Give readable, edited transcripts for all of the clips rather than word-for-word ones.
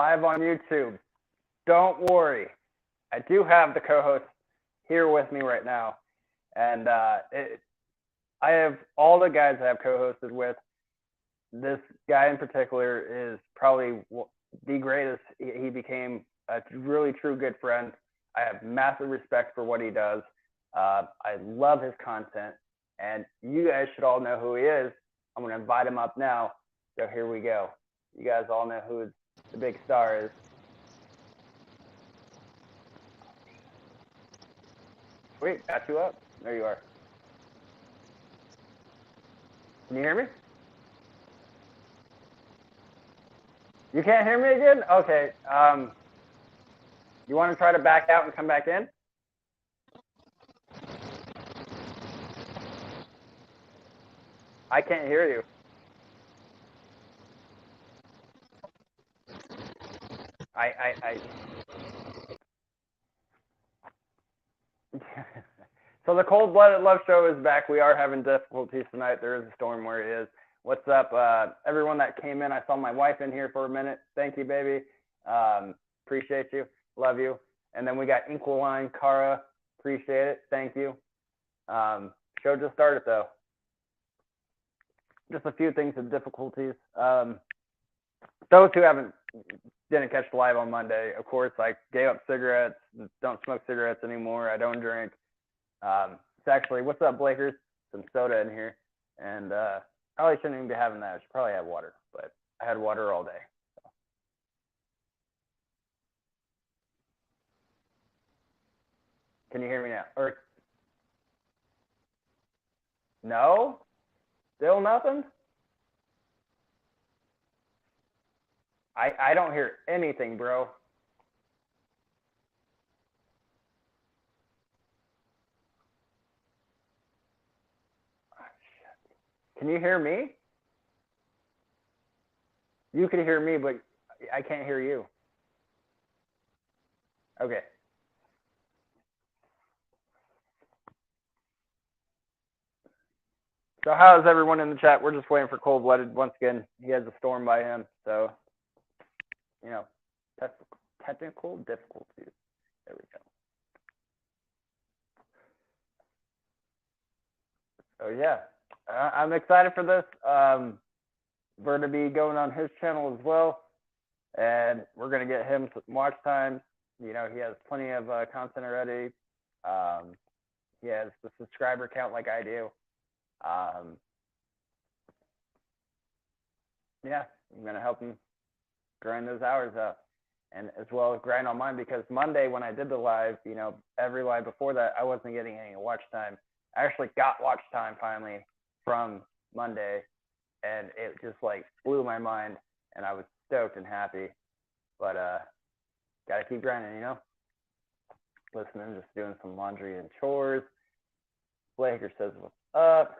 live on YouTube. Don't worry. I do have the co-host here with me right now. And I have all the guys I have co-hosted with. This guy in particular is probably the greatest. He became a really true good friend. I have massive respect for what he does. I love his content. And you guys should all know who he is. I'm going to invite him up now. So here we go. You guys all know who the big star is. Sweet, got you up. There you are. Can you hear me? You can't hear me again? Okay. You want to try to back out and come back in? I can't hear you. So the Cold Blooded Love Show is back. We are having difficulties tonight. There is a storm where it is. What's up, everyone that came in? I saw my wife in here for a minute. Thank you, baby. Appreciate you. Love you. And then we got Inquiline, Cara. Appreciate it. Thank you. Show just started, though. Just a few things of difficulties. Those who didn't catch the live on Monday, of course, I gave up cigarettes. Don't smoke cigarettes anymore. I don't drink. It's actually, what's up, Blakers? Some soda in here. And probably shouldn't even be having that. I should probably have water, but I had water all day. So. Can you hear me now? Or no? Still nothing? I don't hear anything, bro. Can you hear me? You can hear me, but I can't hear you. Okay. So how is everyone in the chat? We're just waiting for Cold Blooded. Once again, he has a storm by him. So, you know, technical difficulties. There we go. So, yeah, I'm excited for this. We're going to be going on his channel as well. And we're going to get him some watch time. You know, he has plenty of content already. He has the subscriber count like I do. Yeah, I'm going to help him grind those hours up, and as well as grind on mine, because Monday when I did the live, you know, every live before that, I wasn't getting any watch time. I actually got watch time finally from Monday, and it just like blew my mind, and I was stoked and happy. But gotta keep grinding, you know. Listening, just doing some laundry and chores. Blaker says, "What's up?"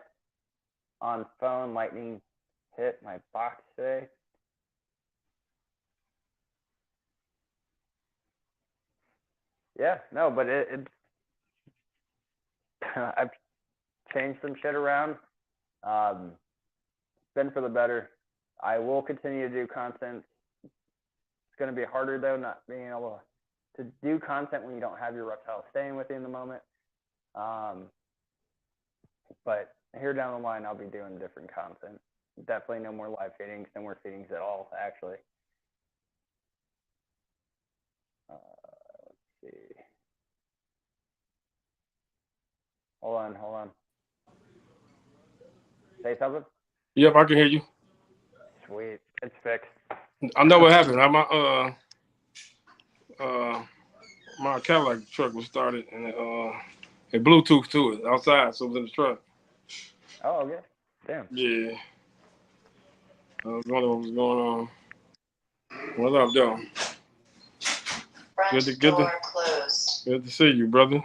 On phone, lightning hit my box today. Yeah, no, but it I've changed some shit around. It's been for the better. I will continue to do content. It's going to be harder, though, not being able to do content when you don't have your reptile staying with you in the moment. But here down the line, I'll be doing different content. Definitely no more live feedings, no more feedings at all, actually. Let's see. Hold on. Say something? Yep, I can hear you. Sweet. It's fixed. I know what happened. My Cadillac truck was started and it Bluetooth to it outside, so it was in the truck. Oh, okay. Damn. Yeah. I was wondering what was going on. What up, though? Good to see you, brother.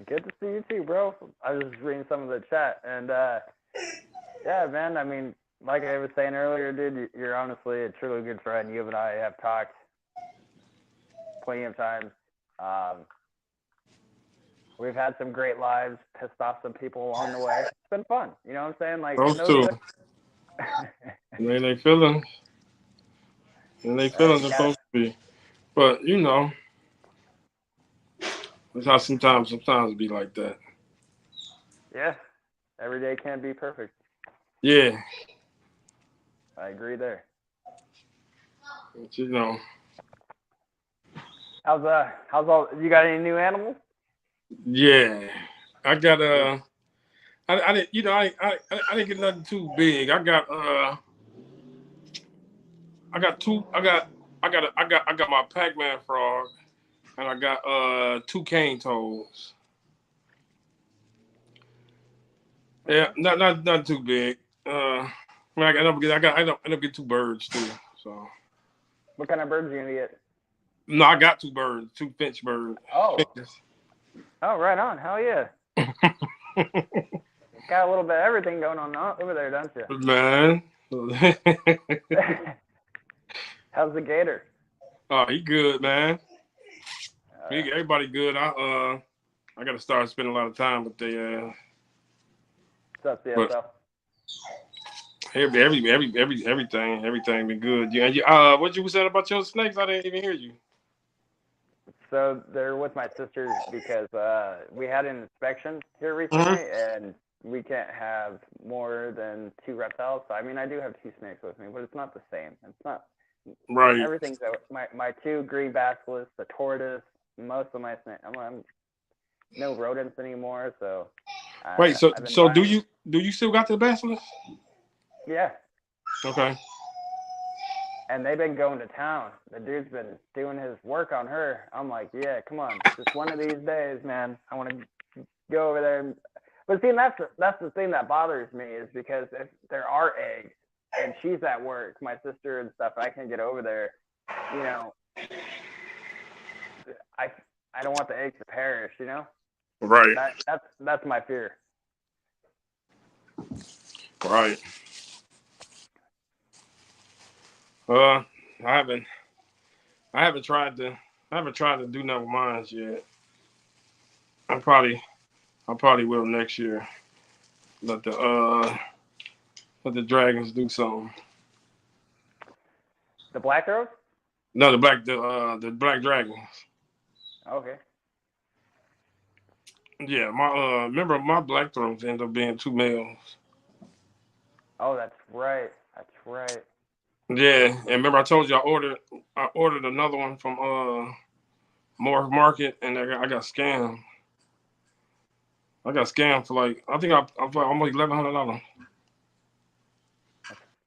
Good to see you too, bro. I was just reading some of the chat, and yeah, man. I mean, like I was saying earlier, dude, you're honestly a truly good friend. You and I have talked plenty of times. We've had some great lives, pissed off some people along the way. It's been fun. You know what I'm saying? Like those two. They feelings. and they Right? feelings are supposed to be. But that's how sometimes it be like that. Yeah. Every day can't be perfect. Yeah, I agree there. but. How's all? You got any new animals? Yeah, I got Ooh. I didn't I didn't get nothing too big. I got two I got my Pac-Man frog and I got two cane toads. Yeah, Okay. not too big. I mean, I end up getting two birds too. So What kind of birds are you gonna get? no, I got two birds, two finch birds. Oh. Finches. Oh, right on. Hell yeah. Got a little bit of everything going on over there, don't Man. you? How's the gator? Oh, he good, man. Uh, Everybody good. I got to start spending a lot of time with the what's up, but CSL? everything been good. Yeah, what you said about your snakes? I didn't even hear you. So they're with my sister because we had an inspection here Hmm. recently, and we can't have more than two reptiles. So I mean, I do have two snakes with me, but it's not the same. It's not Right. everything's my two green basilisks, the tortoise, most of my snakes. I'm no rodents anymore, so Wait. So I've been so buying. do you still got the basilisk? Yeah, Okay. and they've been going to town. The dude's been doing his work on her. I'm like, yeah, come on, just one of these days, man. I want to go over there. But see, that's the thing that bothers me is because if there are eggs and she's at work, my sister and stuff, I can get over there. You know, I I don't want the eggs to perish. You know, Right. that's my fear. Right. Uh, I haven't I haven't tried to I haven't tried to do nothing with mine yet. I probably I probably will next year. Let the uh let the dragons do something. The black rose? No, the black dragons. Okay. Yeah, my remember my black throats ended up being two males. Oh, that's right. That's right. Yeah, and remember I told you I ordered another one from Morris Market and I got scammed. I got scammed for like I think I for almost $1,100.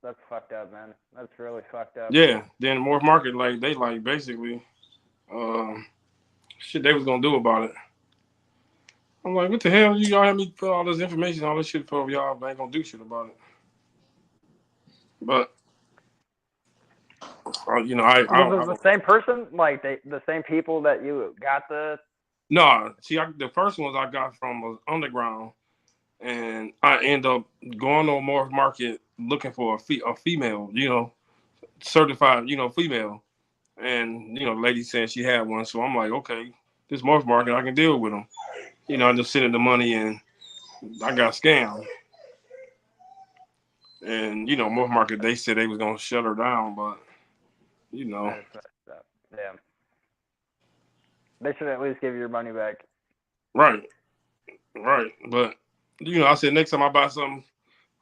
That's fucked up, man. That's really fucked up. Yeah, then Morris Market like they like basically um shit they was gonna do about it. I'm like, what the hell? Y'all had me put all this information, all this shit for y'all, but ain't gonna do shit about it. But Was it the same person? Like the same people that you got the? no. See, the first ones I got from was underground, and I end up going on Morris Market looking for a female, certified, female, and the lady said she had one, so I'm like, okay, this Morris Market I can deal with them. I just sent the money and I got scammed. And Morris Market they said they was gonna shut her down, but you know, That is fucked up. Damn. They should at least give you your money back. right, right. But I said next time I buy something,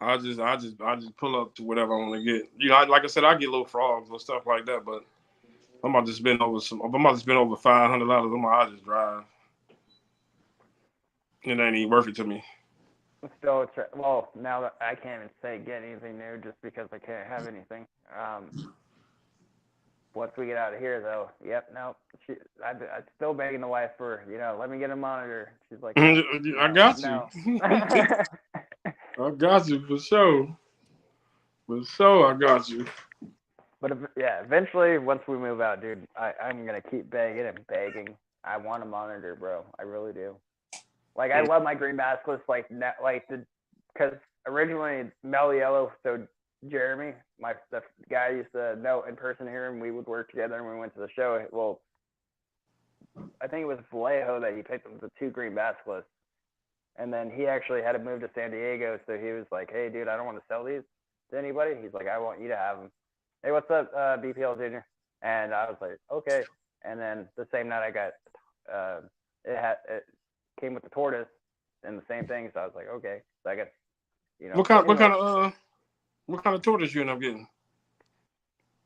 I just pull up to whatever I want to get. Like I said, I get little frogs or stuff like that. But I'm about to spend over $500. I just drive. It ain't even worth it to me. Still, well, now that I can't even say get anything new just because I can't have anything. Once we get out of here, though, yep, no, I'm still begging the wife for, let me get a monitor. She's like, no, I no, got you. no. I got you for sure. For sure, I got you. But yeah, eventually, once we move out, dude, I'm gonna keep begging and begging. I want a monitor, bro. I really do. Like, I love my green basilisk, because originally Mel Yellow, so Jeremy, the guy I used to know in person here, and we would work together, and we went to the show. Well, I think it was Vallejo that he picked up the two green basilisks, and then he actually had to move to San Diego, so he was like, "Hey, dude, I don't want to sell these to anybody." He's like, "I want you to have them." hey, what's up, BPL Junior? And I was like, okay. And then the same night I got, it came with the tortoise and the same thing. So I was like, okay. So I got, you know, what kind of tortoise you end up getting?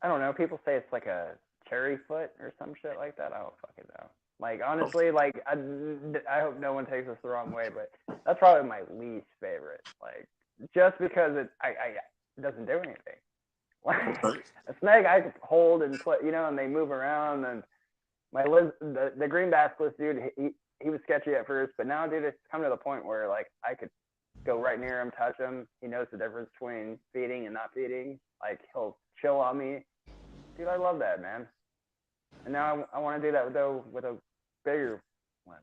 I don't know. People say it's like a cherry foot or some shit like that. I don't fucking know. Like honestly, like I hope no one takes this the wrong way, but that's probably my least favorite. Like just because it doesn't do anything. Like a snake I could hold and play, you know, and they move around. And the green basilisk dude, he was sketchy at first, but now, dude, it's come to the point where like I could go right near him, touch him. He knows the difference between feeding and not feeding. Like he'll chill on me. Dude, I love that, man. And now I want to do that with a bigger one.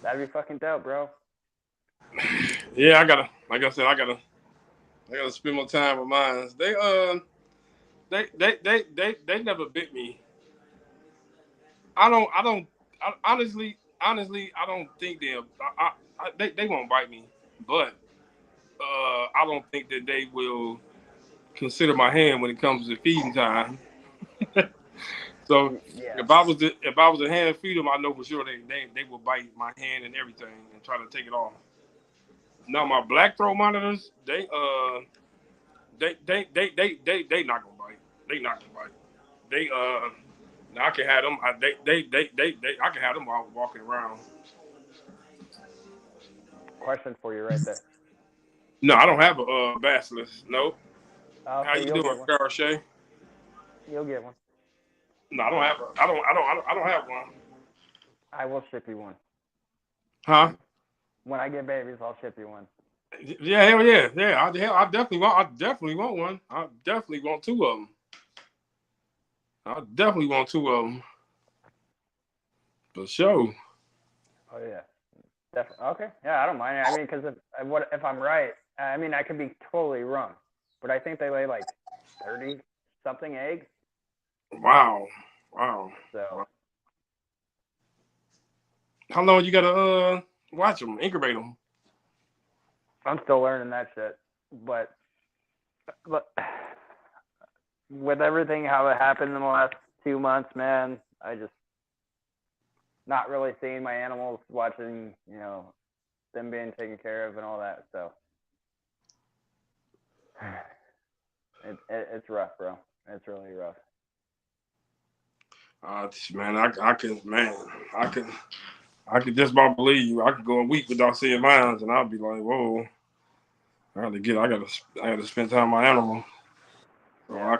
That'd be fucking dope, bro. Yeah, like I said, I gotta spend more time with mine. They never bit me. Honestly, I don't think they won't bite me, but I don't think that they will consider my hand when it comes to feeding time. So yeah. if I was to hand feed them, I know for sure they will bite my hand and everything and try to take it off. Now my black throat monitors, they not gonna bite. They not gonna bite. They now I can have them. I can have them while walking around. Question for you right there. No, I don't have a basilisk. No. Oh, How so you you'll doing, get one. Shay? You'll get one. No, I don't have I don't have one. I will ship you one. Huh? When I get babies, I'll ship you one. Yeah, hell yeah, yeah. I definitely want one. I definitely want two of them. I definitely want two of them. For sure. Oh yeah, definitely. Okay, yeah, I don't mind. I mean, because if I'm right, I mean, I could be totally wrong, but I think they lay like 30 something eggs. Wow. So. How long you gotta watch them, incubate them? I'm still learning that shit, but with everything how it happened in the last 2 months, man, I just not really seeing my animals, watching, you know, them being taken care of and all that. So it's rough, bro. It's really rough. Man, I can just about believe you. I could go a week without seeing mine, and I'll be like, whoa. I gotta spend time with my animal. So yeah.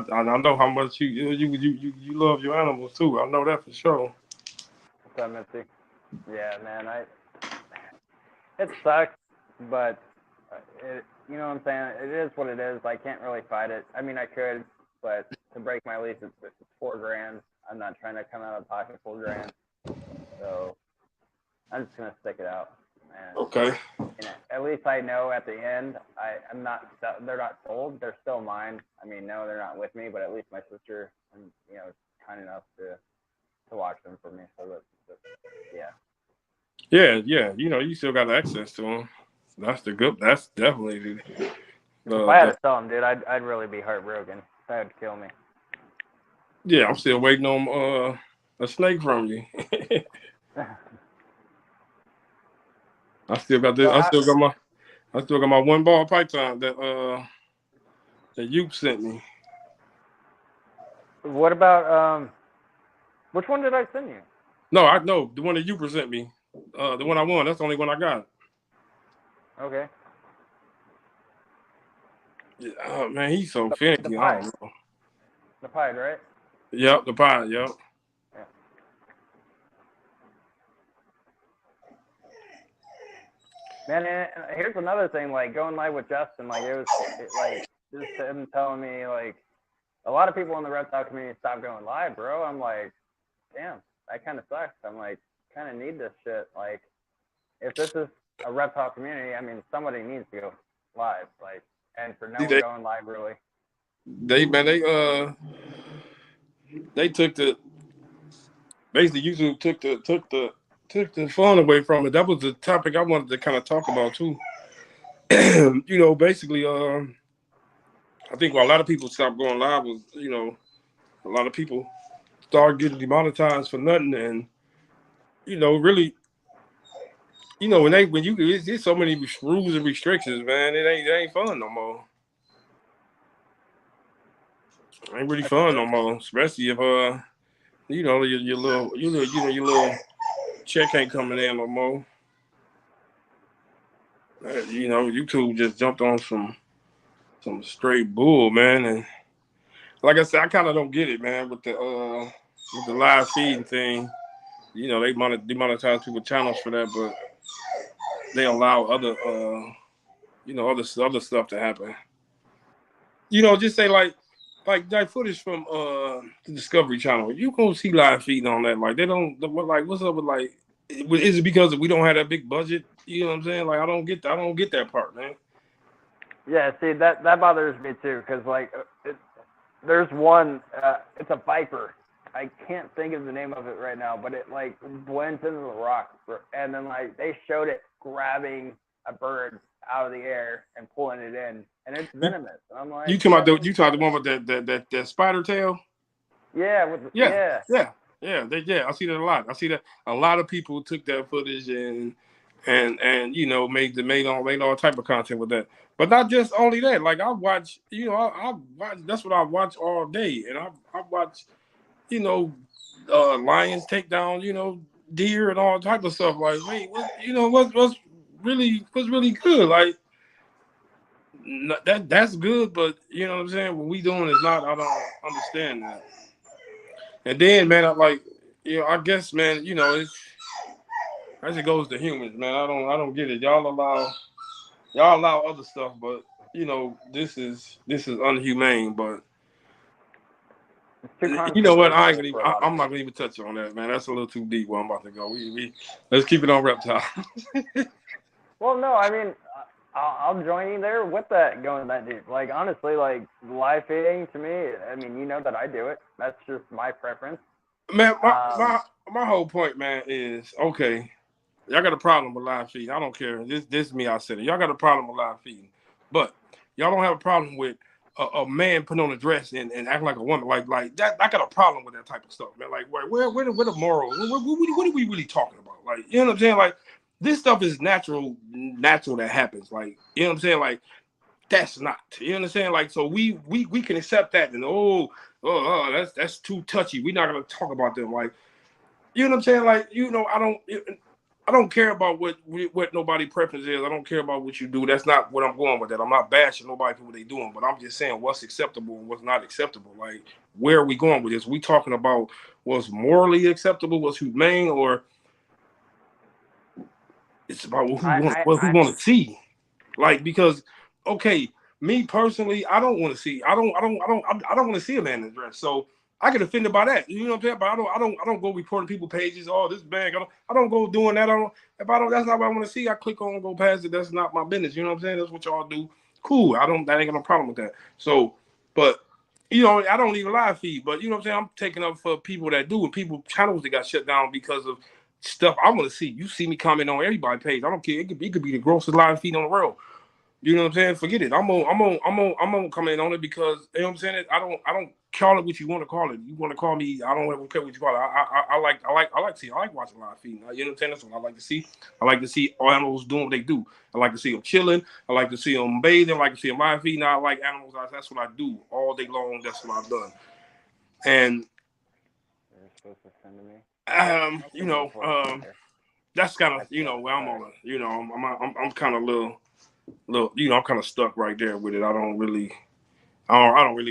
I know how much you love your animals too. I know that for sure. What's up, Mitzi? Yeah, man, it sucks, but you know what I'm saying? It is what it is. I can't really fight it. I mean, I could, but to break my lease, it's $4,000. I'm not trying to come out of pocket $4,000, so I'm just gonna stick it out. And, okay. And at least I know at the end, I'm not. They're not sold. They're still mine. I mean, no, they're not with me, but at least my sister, you know, is kind enough to watch them for me. So yeah. Yeah. You know, you still got access to them. That's definitely. If I had to sell them, dude, I'd really be heartbroken. That would kill me. Yeah, I'm still waiting on a snake from you. I still got this. I still got my one ball python that you sent me. What about which one did I send you? No, I know the one that you sent me. The one I won. That's the only one I got. Okay. Yeah, oh man, he's so finicky. The pied. The pied, right? Yep, the pied. Yep. Yeah. Man, and here's another thing. Like going live with Justin, like like just him telling me like a lot of people in the reptile community stopped going live, bro. I'm like, damn, that kind of sucks. I'm like, kind of need this shit. Like, if this is a reptile community, I mean, somebody needs to go live. Like, and for no one going live, really. They took basically YouTube took the fun away from it. That was the topic I wanted to kind of talk about too. You know, basically, I think why a lot of people stopped going live was, a lot of people started getting demonetized for nothing, and really, when you it's so many rules and restrictions, man, it ain't fun no more. It ain't really fun no more, especially if your little check ain't coming in no more. YouTube just jumped on some straight bull, man, and like I said, I kind of don't get it, man, with the live feeding thing. They demonetize people's channels for that, but they allow other other stuff to happen. Just say like that footage from the Discovery Channel. You go see live feeding on that. Like they don't like what's up with like is it because we don't have that big budget? You know what I'm saying? Like I don't get that part, man. Yeah, see that bothers me too, because like there's one, it's a Viper. I can't think of the name of it right now, but it like blends into the rock, and then like they showed it grabbing a bird out of the air and pulling it in, and it's venomous. I'm like, you talking about the one with that spider tail? Yeah, yeah. I see that a lot. I see that a lot of people took that footage and made all type of content with that. But not just only that. Like I watch, I watch. That's what I watch all day, and I watch, lions take down, deer and all type of stuff. Like, wait, what's really good? Like that's good, but you know what I'm saying. What we doing is not. I don't understand that. And then, man, I guess, man, it's as it goes to humans, man. I don't get it. Y'all allow other stuff, but this is unhumane. But you know what? I'm not gonna even touch on that, man. That's a little too deep where I'm about to go. We let's keep it on reptile. Well, no, I mean, I'll join you there with that going that deep. Like honestly, like live feeding to me, I mean, you know that I do it. That's just my preference. Man, my whole point, man, is okay. Y'all got a problem with live feeding. I don't care. This is me. I said it. Y'all got a problem with live feeding, but y'all don't have a problem with a man putting on a dress and acting like a woman. Like that. I got a problem with that type of stuff, man. Like where the morals? What are we really talking about? Like you know what I'm saying? Like this stuff is natural that happens. Like you know what I'm saying? Like that's not. You understand? Like so we can accept that and that's too touchy. We're not gonna talk about them. Like you know what I'm saying? Like I don't care about what nobody preference is. I don't care about what you do. That's not what I'm going with that. I'm not bashing nobody for what they doing, but I'm just saying what's acceptable and what's not acceptable. Like, where are we going with this? We talking about what's morally acceptable, what's humane, or it's about who want to see. Like, because okay, me personally, I don't want to see. I don't want to see a man in a dress. So I get offended by that. You know what I'm saying? But I don't go reporting people pages. Oh, this bag. I don't go doing that. That's not what I want to see. I click on, go past it. That's not my business. You know what I'm saying? That's what y'all do. Cool. That ain't got no problem with that. So, but I don't even live feed. But you know what I'm saying? I'm taking up for people that do, and people channels that got shut down because of stuff I want to see. You see me comment on everybody's page. I don't care. It could be the grossest live feed on the world. You know what I'm saying? Forget it. I'm gonna comment on it because you know what I'm saying. I don't call it what you want to call it. You want to call me? I don't care what you call it. I like to see. I like watching live feeding. You know what I'm saying? That's what I like to see. I like to see animals doing what they do. I like to see them chilling. I like to see them bathing. I like to see them live feeding. I like animals. That's what I do all day long. That's what I've done. And you're supposed to send to me. That's kind of where I'm on. I'm kind of little, I'm kind of stuck right there with it. I don't really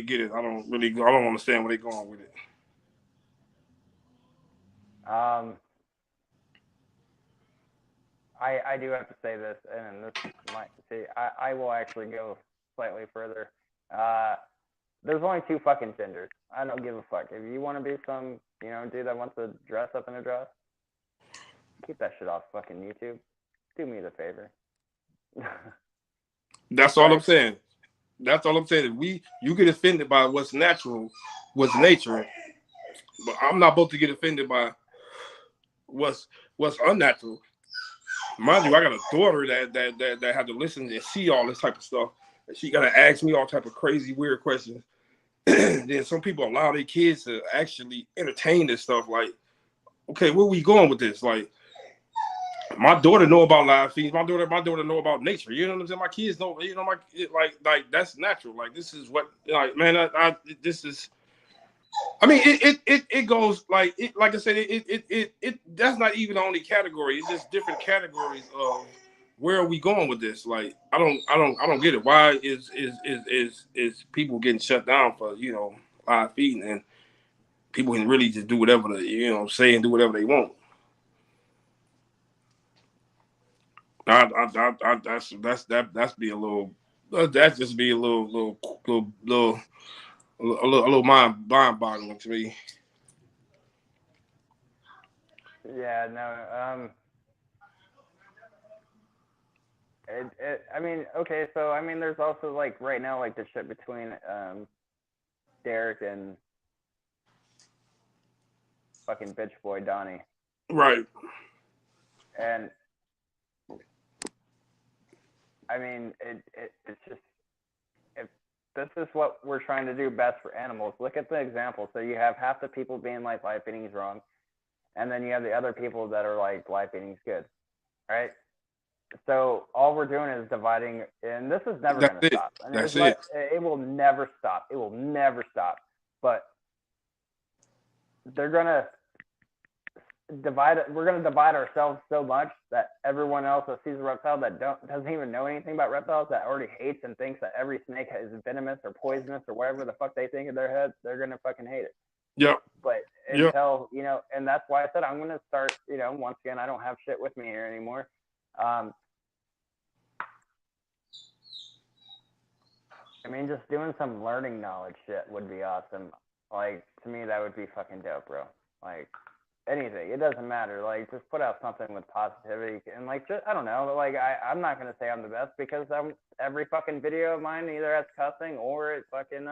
get it. I don't understand where they're going with it. I do have to say this, and this might see. I will actually go slightly further. There's only two fucking genders. I don't give a fuck. If you want to be some dude that wants to dress up in a dress, keep that shit off fucking YouTube. Do me the favor. That's all I'm saying. That's all I'm saying. You get offended by what's natural, what's nature, but I'm not supposed to get offended by what's unnatural. Mind you, I got a daughter that had to listen and see all this type of stuff. She gotta ask me all type of crazy, weird questions. Then some people allow their kids to actually entertain this stuff. Like, okay, where we going with this? Like, my daughter know about live feeds. My daughter know about nature. You know what I'm saying? My kids know. You know, like that's natural. Like this is what, like, man, this is. I mean, it goes like like I said, it that's not even the only category. It's just different categories of where are we going with this. Like, I don't get it. Why is people getting shut down for, you know, live feeding, and people can really just do whatever they, you know, say and do whatever they want. That's be a little, that's just be a little mind boggling to me. Yeah, no. I mean, okay, so I mean, there's also like right now, like the shit between Derek and fucking bitch boy Donnie, Right. and I mean, it's just, if this is what we're trying to do best for animals, look at the example. So you have half the people being like live feeding is wrong, and then you have the other people that are like live feeding is good, right? So all we're doing is dividing, and this is never That's going to it. stop. And That's it. it will never stop. It will never stop. But they're going to divide it. We're going to divide ourselves so much that everyone else that sees a reptile that doesn't even know anything about reptiles, that already hates and thinks that every snake is venomous or poisonous or whatever the fuck they think in their heads, they're going to fucking hate it. Yep. But Yep. until, you know, and that's why I said I'm going to start, you know, once again, I don't have shit with me here anymore. I mean, just doing some learning knowledge shit would be awesome. Like, to me, that would be fucking dope, bro. Like, anything. It doesn't matter. Like, just put out something with positivity. And, like, just, I don't know. Like, I'm not going to say I'm the best because every fucking video of mine either has cussing or it fucking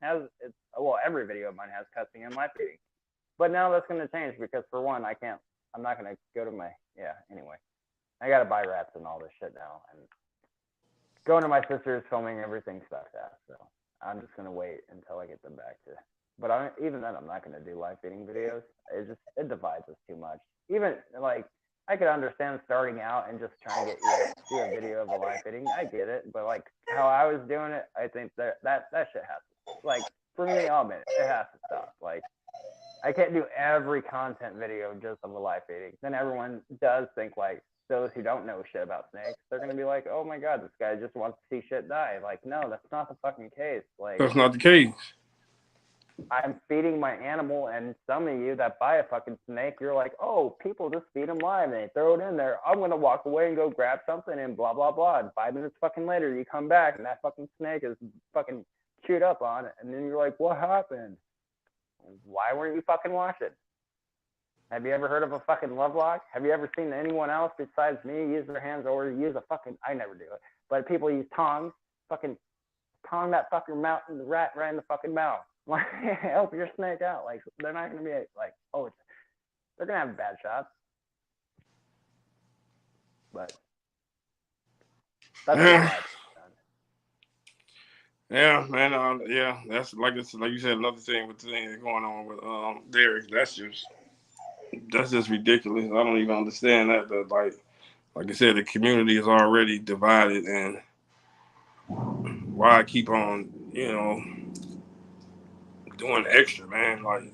has, it's, well, every video of mine has cussing and live feeding. But now that's going to change because, for one, I'm not going to go to yeah, anyway. I got to buy wraps and all this shit now. And going to my sister's, filming everything sucks ass. So I'm just gonna wait until I get them back to. But even then, I'm not gonna do live feeding videos. It divides us too much. Even like I could understand starting out and just trying to get you to do a video of a live feeding. I get it, but like how I was doing it, I think that shit has to, like, for me, I'll admit it has to stop. Like, I can't do every content video just of a live feeding. Then everyone does think, like, those who don't know shit about snakes, they're gonna be like, oh my god, this guy just wants to see shit die. Like, no, that's not the fucking case. Like, That's not the case. I'm feeding my animal, and some of you that buy a fucking snake, you're like, oh, people just feed them live and they throw it in there. I'm gonna walk away and go grab something and blah blah blah. And 5 minutes fucking later, you come back and that fucking snake is fucking chewed up on it, and then you're like, what happened? Why weren't you fucking watching? Have you ever heard of a fucking lovelock? Have you ever seen anyone else besides me use their hands or use a fucking, I never do it, but people use tongs, fucking tong that fucking rat right in the fucking mouth. Like, help your snake out. Like, they're not going to be like, oh, they're going to have bad shots. But that's Yeah. Yeah, man. Yeah, that's like you said, another thing with the thing that's going on with Derek. That's just ridiculous. I don't even understand that. But like I said, the community is already divided, and why I keep on, you know, doing extra, man. Like,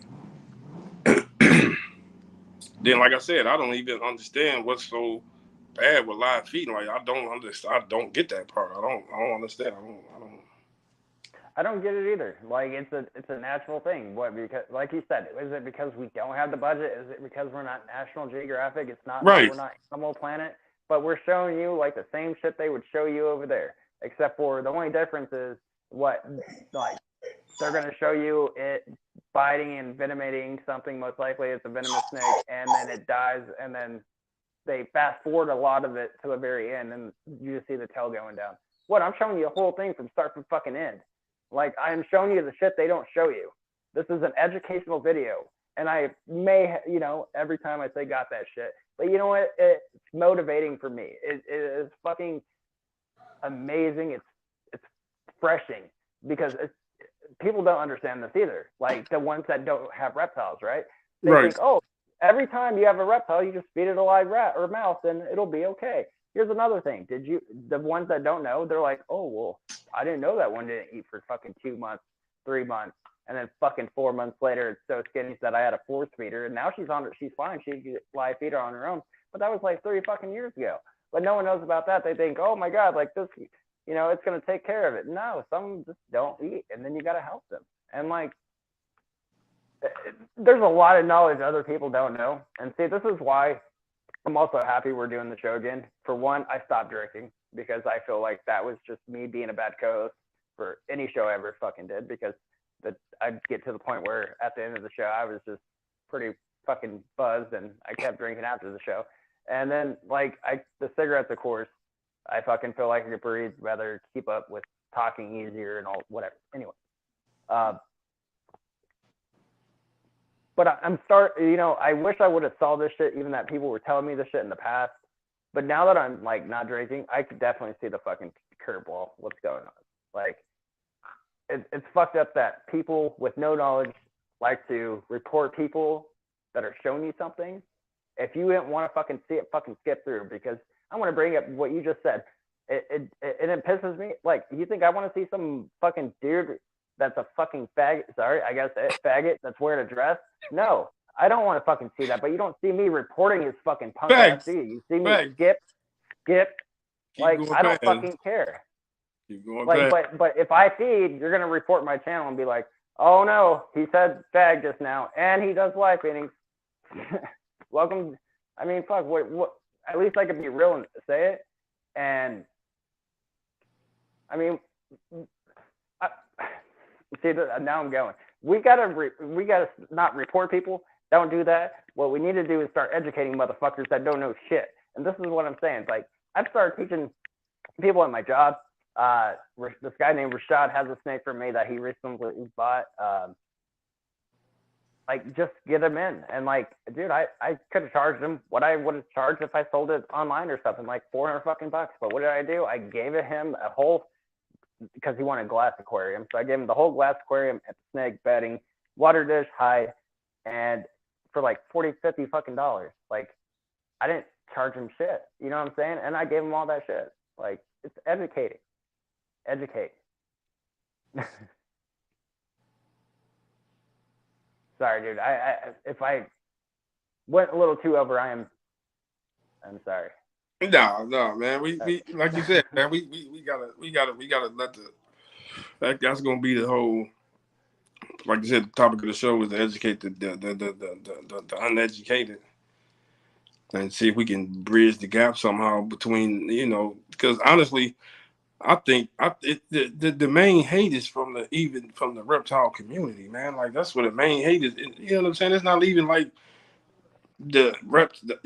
then, like I said, I don't even understand what's so bad with live feeding. Like, I don't understand. I don't get that part. I don't understand. I don't get it either. Like, it's a natural thing. What, because like you said, is it because we don't have the budget? Is it because we're not National Geographic? It's not Right. We're not Animal Planet, but we're showing you like the same shit they would show you over there, except for the only difference is what, like, they're gonna show you it biting and venomating something. Most likely, it's a venomous snake, and then it dies, and then they fast forward a lot of it to the very end, and you just see the tail going down. What, I'm showing you the whole thing from start to fucking end. Like, I am showing you the shit they don't show you. This is an educational video. And I may, you know, every time I say got that shit. But you know what? It's motivating for me. It is fucking amazing. It's refreshing because people don't understand this either. Like the ones that don't have reptiles, right? They Right. think, oh, every time you have a reptile, you just feed it a live rat or mouse and it'll be okay. Here's another thing. The ones that don't know, they're like, oh, well, I didn't know that one didn't eat for fucking 2 months, 3 months. And then fucking 4 months later, it's so skinny that I had a force feeder. And now she's fine. She can live feed her on her own. But that was like 30 fucking years ago. But no one knows about that. They think, oh my God, like this, it's going to take care of it. No, some just don't eat. And then you got to help them. And like, there's a lot of knowledge other people don't know. And see, this is why I'm also happy we're doing the show again. For one, I stopped drinking because I feel like that was just me being a bad co-host for any show I ever fucking did, because I'd get to the point where at the end of the show, I was just pretty fucking buzzed and I kept drinking after the show. And then like the cigarettes, of course, I fucking feel like I could breathe, rather keep up with talking easier and all, whatever. Anyway. But I wish I would have saw this shit, even that people were telling me this shit in the past. But now that I'm like not drinking, I could definitely see the fucking curveball, what's going on. Like, it's fucked up that people with no knowledge like to report people that are showing you something. If you didn't want to fucking see it, fucking skip through, because I want to bring up what you just said. It pisses me. Like, you think I want to see some fucking dude that's a fucking faggot, faggot that's wearing a dress? No, I don't want to fucking see that. But you don't see me reporting his fucking punk ass, do you? You see me skip. Like, I don't fucking care. Keep going like, but if I feed, you're gonna report my channel and be like, oh no, he said fag just now, and he does live feeding. Welcome. I mean, fuck. What? At least I could be real and say it. And I mean, see, now I'm going. We gotta not report people. Don't do that. What we need to do is start educating motherfuckers that don't know shit. And this is what I'm saying. It's like, I've started teaching people at my job. This guy named Rashad has a snake for me that he recently bought. Like, just get him in. And like, dude, I could have charged him what I would have charged if I sold it online or something, like $400 fucking bucks. But what did I do? I gave him a whole, because he wanted a glass aquarium. So I gave him the whole glass aquarium, snake bedding, water dish, hide, and for like $40, $50 fucking dollars. Like, I didn't charge him shit. You know what I'm saying? And I gave him all that shit. Like, it's educating. Educate. Sorry, dude. If I went a little too over, I'm sorry. No, man. We like you said, man. We gotta let that's gonna be the whole. Like you said, the topic of the show is to educate the uneducated, and see if we can bridge the gap somehow between, because honestly, I think the main hate is from the reptile community, man. Like, that's what the main hate is. You know what I'm saying? It's not even like the reps. Like,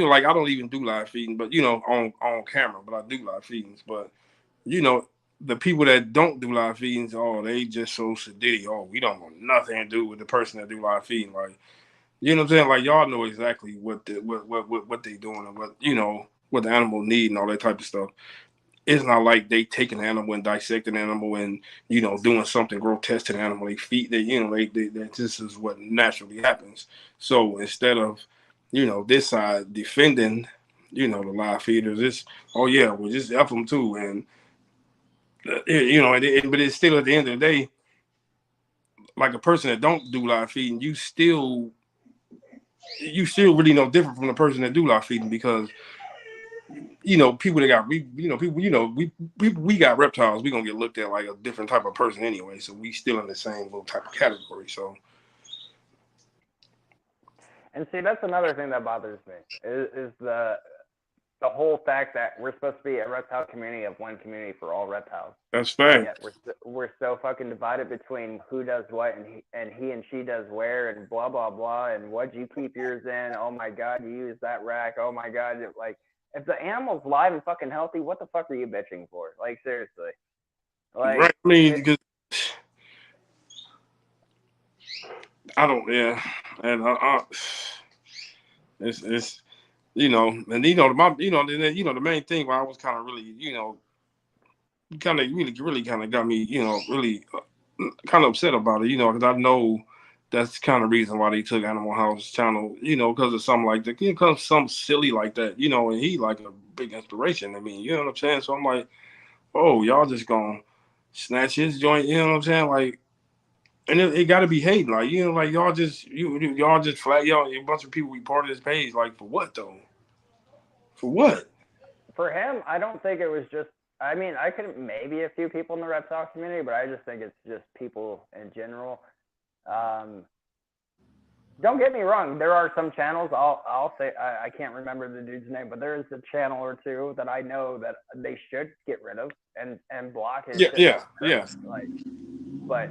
like, I don't even do live feeding, but on camera, but I do live feedings. But the people that don't do live feedings, oh, they just so sedity. Oh, we don't want nothing to do with the person that do live feeding. Like, you know what I'm saying? Like, y'all know exactly what they doing and what the animal need and all that type of stuff. It's not like they take an animal and dissect an animal and doing something grotesque to the animal. They feed that this is what naturally happens. So instead of this side defending the live feeders, it's, oh yeah, well, just F them too. And but it's still, at the end of the day, like, a person that don't do live feeding, you still really no different from the person that do live feeding, because people that got we got reptiles, we gonna get looked at like a different type of person anyway. So we still in the same little type of category. So, and see, that's another thing that bothers me is the whole fact that we're supposed to be a reptile community of one community for all reptiles. That's fair. Yeah, we're so fucking divided between who does what and he and she does where and blah blah blah, and what'd you keep yours in? Oh my God, you use that rack. Oh my God, like, if the animal's live and fucking healthy, what the fuck are you bitching for? Like, seriously. Like, right. I mean, because I don't, yeah, and it's you know, and the main thing why I was kind of really, kind of really kind of got me, really kind of upset about it, because I know that's kind of reason why they took Animal House channel, because of something like that, because something silly like that, and he like a big inspiration. I mean, you know what I'm saying? So I'm like, oh, y'all just gonna snatch his joint, you know what I'm saying? Like, and it got to be hating, like, like y'all just flat y'all a bunch of people reported his page, like, for what though? For what? For him, I don't think it was just. I mean, I could maybe a few people in the reptile community, but I just think it's just people in general. Um, don't get me wrong. There are some channels. I'll say I can't remember the dude's name, but there is a channel or two that I know that they should get rid of and block his Yeah, shit. yeah, yeah. Like, but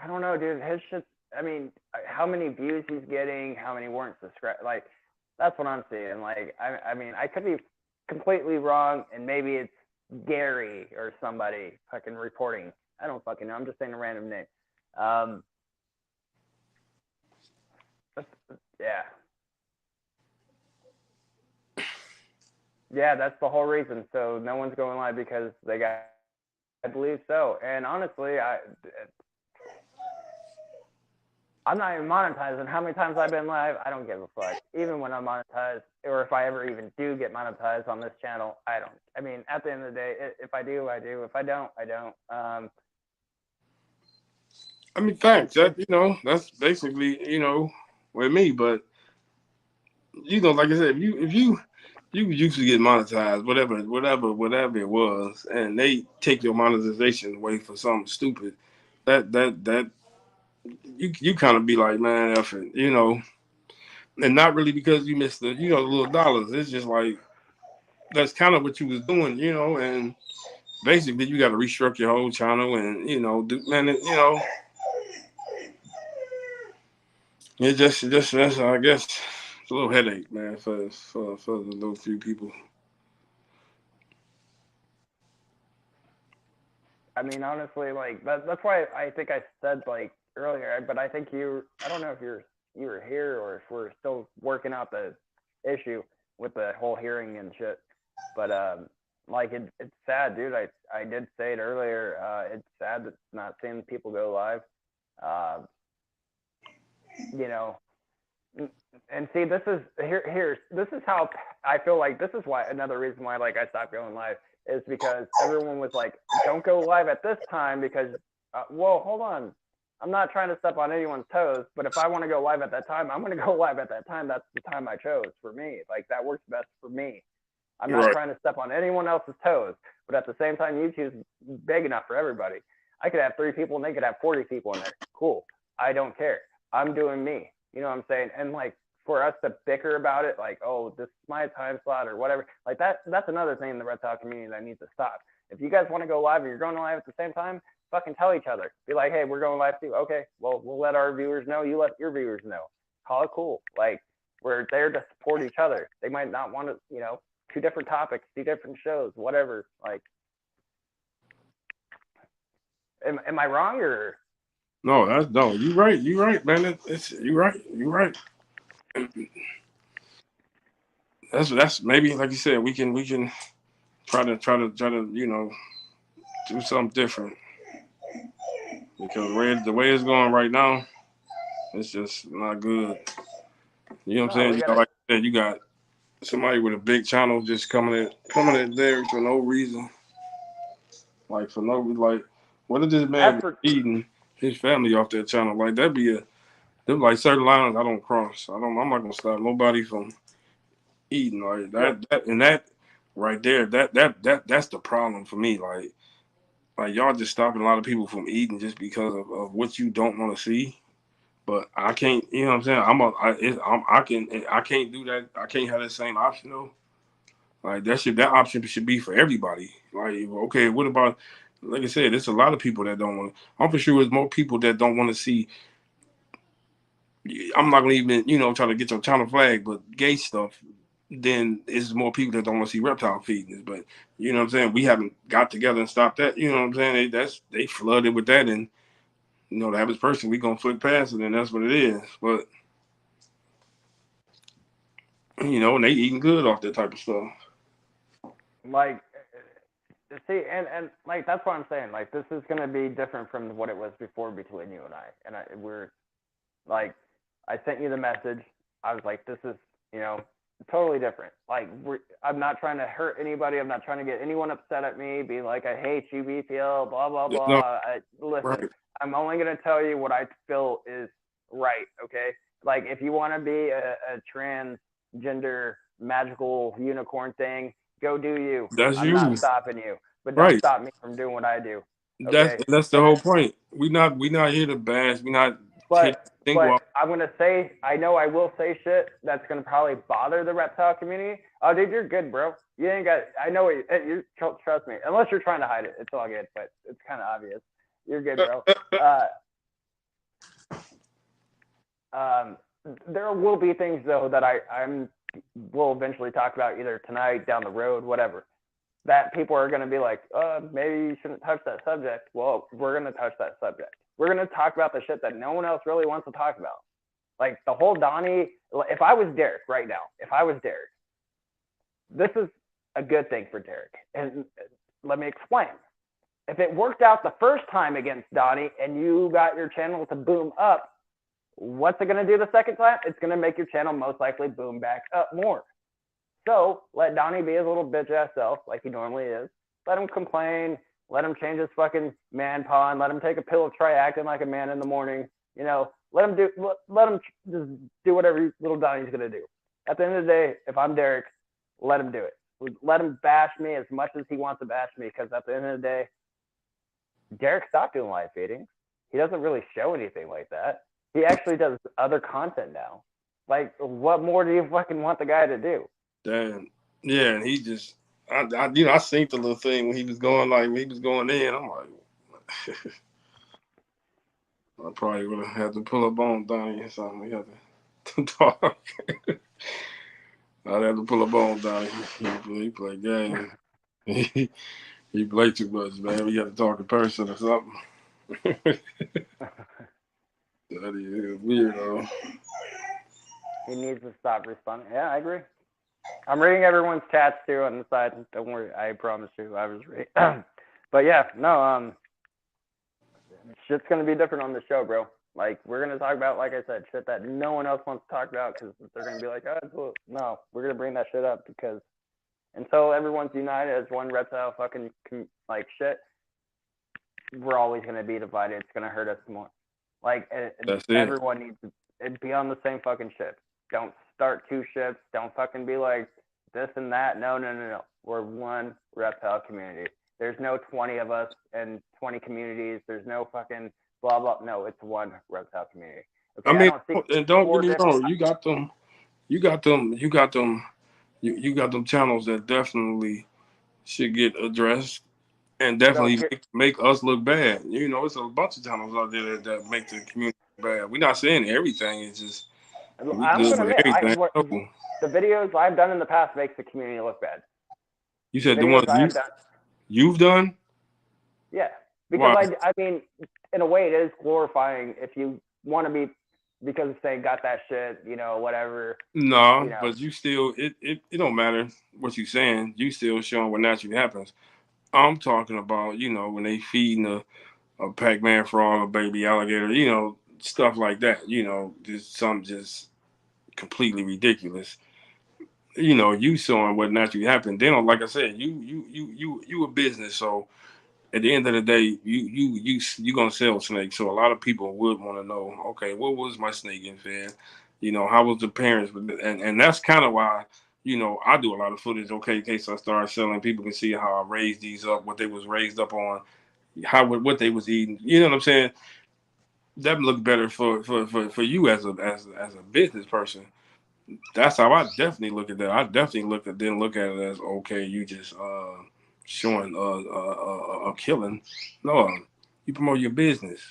I don't know, dude. His shit. I mean, how many views he's getting? How many weren't subscribed? Like, that's what I'm seeing. Like, I mean, I could be completely wrong, and maybe it's Gary or somebody fucking reporting. I don't fucking know. I'm just saying a random name. Um, yeah, yeah, that's the whole reason. So no one's going live because they got. I believe so. And honestly, I'm not even monetizing. How many times I've been live, I don't give a fuck. Even when I'm monetized, or if I ever even do get monetized on this channel, I don't. I mean, at the end of the day, if I do, I do. If I don't, I don't. I mean, thanks. That's basically, with me. But like I said, if you used to get monetized, whatever it was, and they take your monetization away for something stupid, that you kind of be like, man, F it, and not really because you missed the little dollars. It's just like that's kind of what you was doing, and basically you got to restructure your whole channel and it just that's I guess it's a little headache, man, for the little few people. I mean, honestly, like that's why I think I said like earlier. But I think you. I don't know if you were here or if we're still working out the issue with the whole hearing and shit. But like it's sad, dude. I did say it earlier. It's sad that not seeing people go live. Uh, you know, and see, this is how I feel like this is why another reason why like I stopped going live is because everyone was like, don't go live at this time because, well, hold on. I'm not trying to step on anyone's toes, but if I want to go live at that time, I'm going to go live at that time. That's the time I chose for me. Like that works best for me. I'm You're not right. trying to step on anyone else's toes, but at the same time, YouTube's big enough for everybody. I could have 3 people and they could have 40 people in there. Cool. I don't care. I'm doing me. You know what I'm saying? And like for us to bicker about it, like, oh, this is my time slot or whatever, like that's another thing in the reptile community that needs to stop. If you guys want to go live or you're going live at the same time, fucking tell each other. Be like, hey, we're going live too. Okay, well, we'll let our viewers know. You let your viewers know. Call it cool. Like we're there to support each other. They might not want to, 2 different topics, 2 different shows, whatever. Like, am I wrong or? No, no. You right. You right, man. You right. You right. That's maybe like you said. We can try to do something different because the way it's going right now, it's just not good. You know what I'm No, saying? we gotta. Like I said, you got somebody with a big channel just coming at there for no reason, like for no like. What if this man was Effort. eating his family off that channel? Like that'd be there's like certain lines I don't cross. I'm not gonna stop nobody from eating like Yep. that right there. That's the problem for me. Like y'all just stopping a lot of people from eating just because of what you don't want to see. But I can't, you know what I'm saying? I can't do that. I can't have that same option though. Like that option should be for everybody. Like okay, what about like I said, there's a lot of people that don't want. I'm for sure there's more people that don't want to see. I'm not gonna even try to get your channel flag, but gay stuff. Then it's more people that don't want to see reptile feedings. But you know what I'm saying? We haven't got together and stopped that. You know what I'm saying? They flooded with that, and the average person, we gonna flick past it, and that's what it is. But and they eating good off that type of stuff. Like, see, and like that's what I'm saying. Like, this is gonna be different from what it was before between you and I. And we're like, I sent you the message. I was like, this is, totally different. Like, I'm not trying to hurt anybody. I'm not trying to get anyone upset at me, being like, I hate you, BPL, blah blah No, blah. Listen, right. I'm only gonna tell you what I feel is right. Okay, like if you want to be a transgender magical unicorn thing, go do you. That's I'm not you, stopping you, but don't right? stop me from doing what I do. That's Okay, that's the and whole point. We not here to bash. We not here to single but out. I'm gonna say, I know I will say shit that's gonna probably bother the reptile community. Oh, dude, you're good, bro. You ain't got. I know you trust me. Unless you're trying to hide it, it's all good. But it's kind of obvious. You're good, bro. Um, there will be things though that I'm will eventually talk about either tonight, down the road, whatever. That people are gonna be like, maybe you shouldn't touch that subject. Well, we're gonna touch that subject. We're gonna talk about the shit that no one else really wants to talk about. Like the whole Donnie. If I was Derek right now, if I was Derek, this is a good thing for Derek. And let me explain. If it worked out the first time against Donnie and you got your channel to boom up, what's it going to do the second time? It's going to make your channel most likely boom back up more. So let Donnie be his little bitch ass self like he normally is. Let him complain. Let him change his fucking man paw. Let him take a pill of try acting like a man in the morning. Let him just do whatever little Donnie's going to do. At the end of the day, if I'm Derek, let him do it. Let him bash me as much as he wants to bash me, because at the end of the day, Derek stopped doing live feeding. He doesn't really show anything like that. He actually does other content now. Like, what more do you fucking want the guy to do? Damn. Yeah, and he just, I seen the little thing when he was going in. I'm like, I probably would have had to pull up on Donnie or something. We had to talk. I'd have to pull up on Donnie. He play games. He play too much, man. We got to talk in person or something. That is weird, though. He needs to stop responding. Yeah, I agree. I'm reading everyone's chats too on the side. Don't worry, I promise you, I was reading. But yeah, no, shit's gonna be different on the show, bro. Like, we're gonna talk about, like I said, shit that no one else wants to talk about, because they're gonna be like, oh, cool. No, we're gonna bring that shit up, because until everyone's united as one reptile fucking like shit, we're always gonna be divided. It's gonna hurt us more. Like, everyone needs to be on the same fucking ship. Don't start two ships. Don't fucking be like this and that. No. We're one reptile community. There's no 20 of us and 20 communities. There's no fucking blah blah. No, it's one reptile community. Okay, I mean, and don't get me wrong. You got them channels that definitely should get addressed and definitely make us look bad. It's a bunch of channels out there that make the community bad. We're not saying everything. It's just I'm gonna admit, the videos I've done in the past makes the community look bad. You said the ones you've done? Yeah, because I mean, in a way, it is glorifying if you want to be, because they got that shit, whatever. No, but you still, it don't matter what you're saying. You still showing what naturally happens. I'm talking about, when they feeding a Pac-Man frog, a baby alligator, stuff like that. Just something just completely ridiculous. You showing what naturally happened. Then, like I said, you a business, so at the end of the day, you gonna sell snakes. So a lot of people would want to know, okay, what was my snake getting fed? How was the parents? And that's kind of why, I do a lot of footage. Okay, in case I start selling, people can see how I raised these up, what they was raised up on, what they was eating. You know what I'm saying? That look better for you as a business person. That's how I definitely look at that. I definitely didn't look at it as, okay, you just showing a killing. No, you promote your business,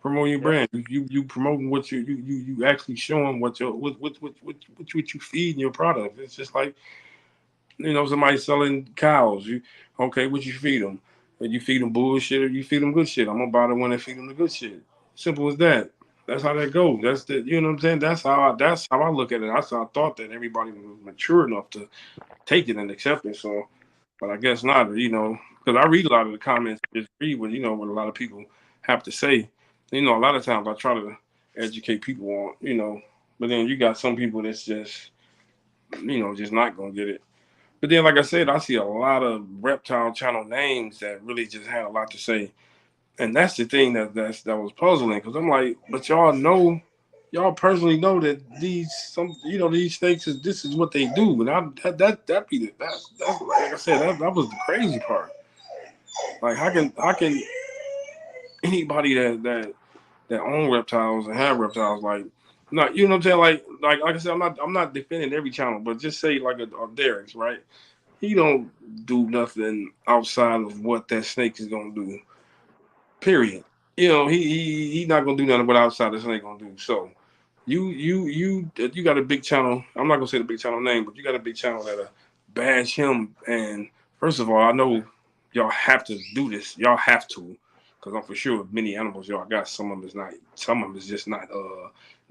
promote your brand. You promoting what you actually showing what you feed in your product. It's just like, somebody selling cows. Okay, what you feed them? You feed them bullshit or you feed them good shit? I'm gonna buy the one that feed them the good shit. Simple as that. That's how that goes. That's the, you know what I'm saying. That's how I look at it. I thought that everybody was mature enough to take it and accept it. So, but I guess not. You know, because I read a lot of the comments, disagree with what a lot of people have to say. You know, a lot of times I try to educate people on but then you got some people that's just just not gonna get it. But then, like I said, I see a lot of reptile channel names that really just had a lot to say, and that's the thing that was puzzling because I'm like, but y'all personally know that these snakes this is what they do, and that be that's like I said that was the crazy part. Like how can anybody that own reptiles and have reptiles like not you know what I'm saying like I said I'm not defending every channel, but just say like a Derek's right. He don't do nothing outside of what that snake is gonna do. Period. He not gonna do nothing what outside the snake gonna do. So you got a big channel. I'm not gonna say the big channel name, but you got a big channel that bash him. And first of all, I know y'all have to do this. Y'all have to, because I'm for sure many animals y'all got. Some of them is not. Some of them is just not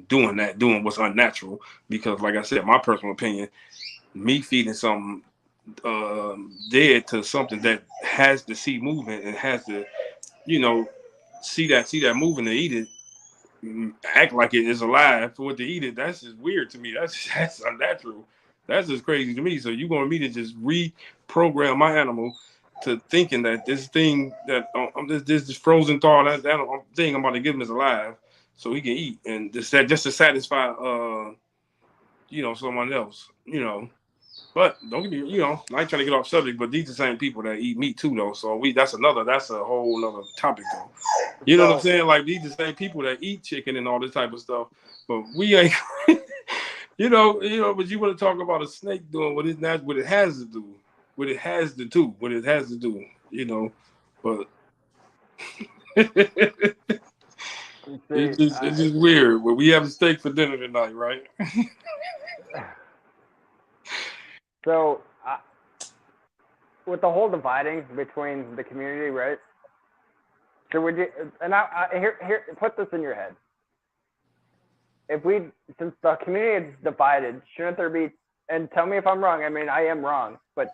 doing what's unnatural. Because like I said, my personal opinion, me feeding something dead to something that has to see movement and has to you know see that moving to eat it, act like it is alive for it to eat it. That's just weird to me. That's unnatural. That's just crazy to me. So you want me to just reprogram my animal to thinking that this thing that this frozen thaw that thing I'm about to give him is alive, so he can eat, and just to satisfy someone else. But don't get me, I ain't trying to get off subject, but these are the same people that eat meat too, though. So that's a whole other topic, though. You know what I'm saying? Like these are the same people that eat chicken and all this type of stuff, but we ain't. But you want to talk about a snake doing what it has to do, what it has to do, what it has to do. But it's just weird. But we have a steak for dinner tonight, right? So, with the whole dividing between the community, right? So would you? And here, put this in your head. Since the community is divided, shouldn't there be? And tell me if I'm wrong. I mean, I am wrong, but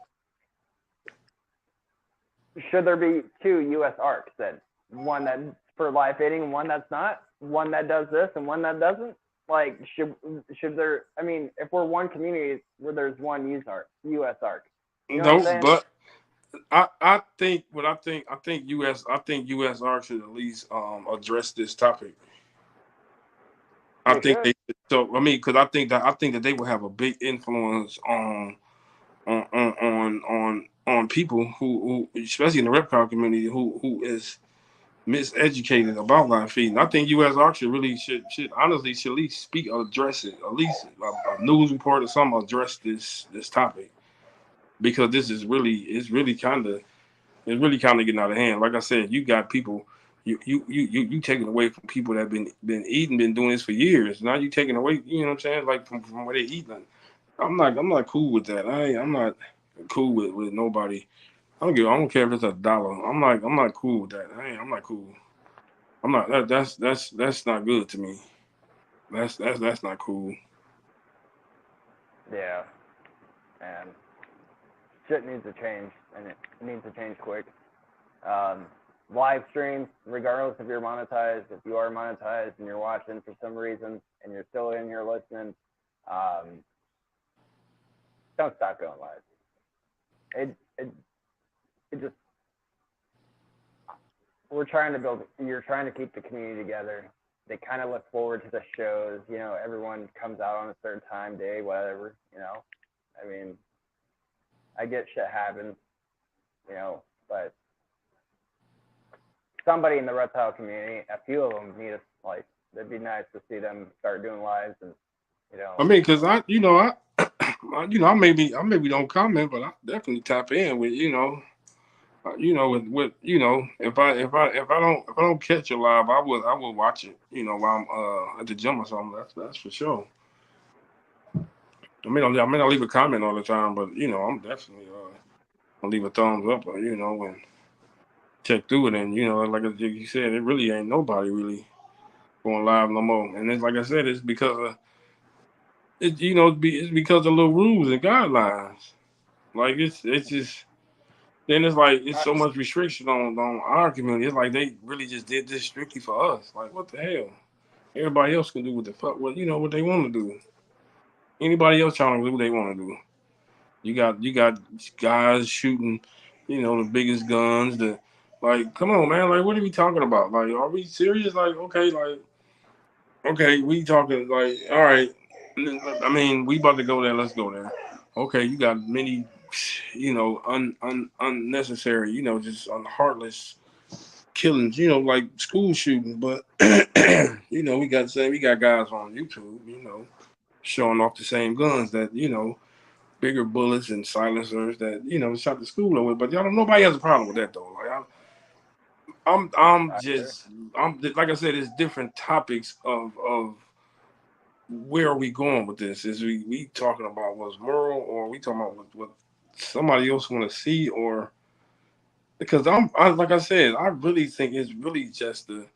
should there be two U.S. ARCs then? One that's for live feeding, and one that's not. One that does this, and one that doesn't. Like, should there? I mean, if we're one community where there's one U.S. ARC. No, but I think U.S. ARC should at least address this topic. I think they so. I mean, because I think that they will have a big influence on people who especially in the reptile community who is miseducated about live feeding. I think U.S. ARC should honestly should at least address it, at least a news report or something address this topic, because this is really kind of getting out of hand. Like I said, you got people. You taking away from people that have been doing this for years. Now you taking away, you know what I'm saying? Like from where they eat. I'm not cool with that. I'm not cool with nobody. I don't care if it's $1. I'm not cool with that. I'm not cool. I'm not. That's not good to me. That's not cool. Yeah, and shit needs to change, and it needs to change quick. Live streams, regardless if you're monetized, if you are monetized and you're watching for some reason and you're still in here listening, don't stop going live. It just, you're trying to keep the community together. They kind of look forward to the shows. Everyone comes out on a certain time, day, whatever. I mean, I get shit happens, but somebody in the reptile community, a few of them need us. Like, it'd be nice to see them start doing lives, and I mean, because I maybe don't comment, but I definitely tap in with with if I don't catch it live, I will watch it. While I'm at the gym or something. That's for sure. I may not leave a comment all the time, but I'm definitely gonna leave a thumbs up. When check through it, and like you said, it really ain't nobody really going live no more. And it's like I said, it's because of it's because of little rules and guidelines. Like it's just then it's like it's so much restriction on our community. It's like they really just did this strictly for us. Like what the hell? Everybody else can do what the fuck what they want to do. Anybody else trying to do what they want to do. You got guys shooting, the biggest guns. Like, come on, man. Like, what are we talking about? Like, are we serious? Okay, we talking like, all right. I mean, we about to go there. Let's go there. Okay, you got many, unnecessary, just heartless killings. Like school shootings. But we got guys on YouTube, showing off the same guns that bigger bullets and silencers that shot the school with. But y'all, nobody has a problem with that though. Like I'm I agree. just I'm like I said, it's different topics of where are we going with this? Is we talking about what's moral, or are we talking about what somebody else want to see, or because like I said, I really think it's really just the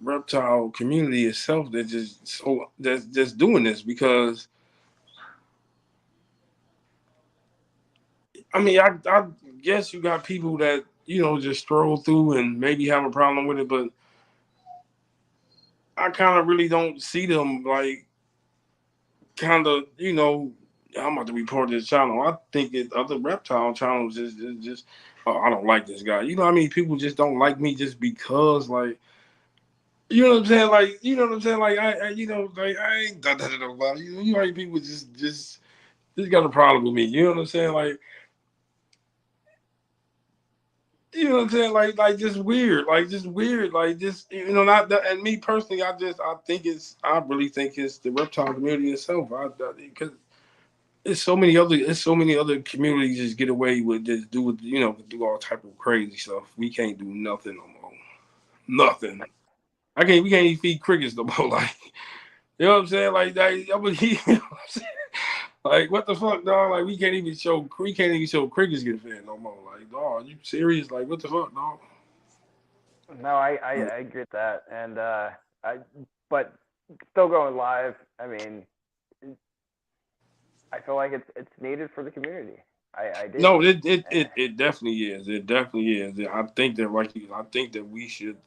reptile community itself that's just doing this because I mean I guess you got people that just stroll through and maybe have a problem with it, but I kind of really don't see them like kind of I'm about to report this channel. I think it other reptile channels is just oh, I don't like this guy. I mean people just don't like me just because like you know what I'm saying like like I like I ain't done that to nobody. Like people just got a problem with me. You know what I'm saying like. You know what I'm saying? Like just weird, like just not that. And me personally, I really think it's the reptile community itself. Because it's so many other communities just get away with just do all type of crazy stuff. We can't do nothing no more. Nothing. We can't even feed crickets no more. Like you know what I'm saying? You know what I'm saying? Like what the fuck, dog? Like we can't even show crickets get fed no more. Like dog, you serious? Like what the fuck, dog? No, I get that, and I but still going live. I mean, I feel like it's needed for the community. I do. No, it definitely is. It definitely is. I think that I think that we should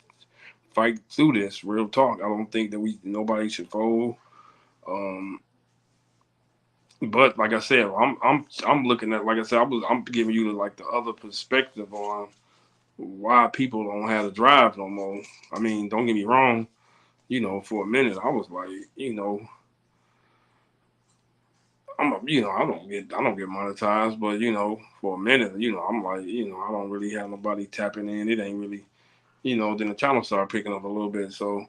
fight through this. Real talk. I don't think that nobody should fold. Um, but like I said, I'm looking at like I said, I'm giving you like the other perspective on why people don't have the drive no more. I mean, don't get me wrong. For a minute, I was like, I don't get monetized, but for a minute, I'm like, I don't really have nobody tapping in. It ain't really, then the channel started picking up a little bit. So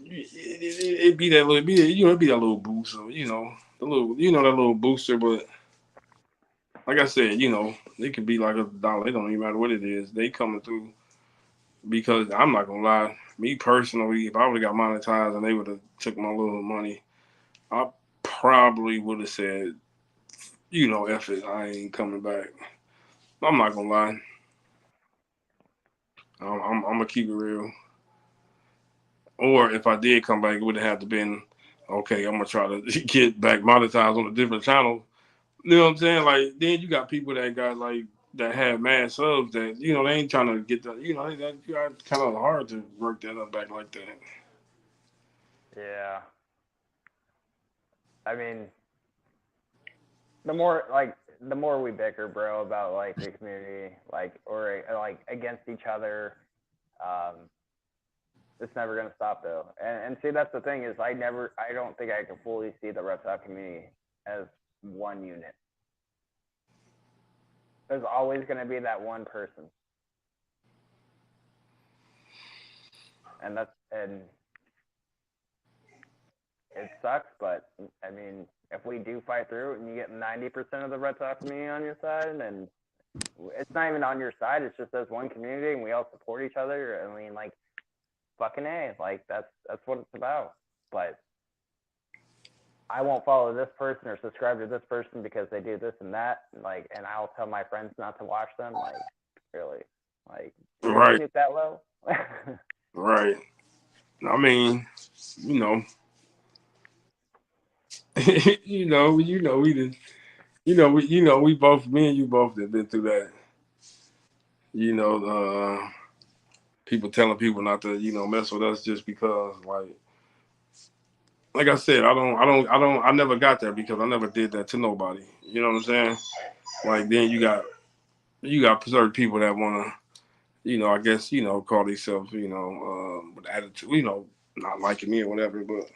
it be that little, it be that little booster, the little, that little booster. But like I said, it could be like $1. It don't even matter what it is. They coming through because I'm not gonna lie. Me personally, if I would have got monetized and they would have took my little money, I probably would have said, F it, I ain't coming back. I'm not gonna lie. I'm gonna keep it real. Or if I did come back, it would have to been okay. I'm gonna try to get back monetized on a different channel. You know what I'm saying? Like then you got people that got like that have mad subs that they ain't trying to get that. That kind of hard to work that up back like that. Yeah. I mean, the more we bicker, bro, about like the community, like or like against each other, um, it's never gonna stop though. And see, that's the thing is, I don't think I can fully see the reptile community as one unit. There's always gonna be that one person, and it sucks, but I mean, if we do fight through it and you get 90% of the reptile community on your side, and it's not even on your side, it's just as one community, and we all support each other. I mean, like fucking a, like that's what it's about. But I won't follow this person or subscribe to this person because they do this and that. Like, and I'll tell my friends not to watch them. Like, really, like, do you want to Right. stoop that low? Right. I mean, you know, we did. We both, me and you both have been through that. You know, people telling people not to, mess with us just because, like I said, I never got there because I never did that to nobody. You know what I'm saying? Like then you got certain people that wanna, I guess, call themselves, with attitude, not liking me or whatever, but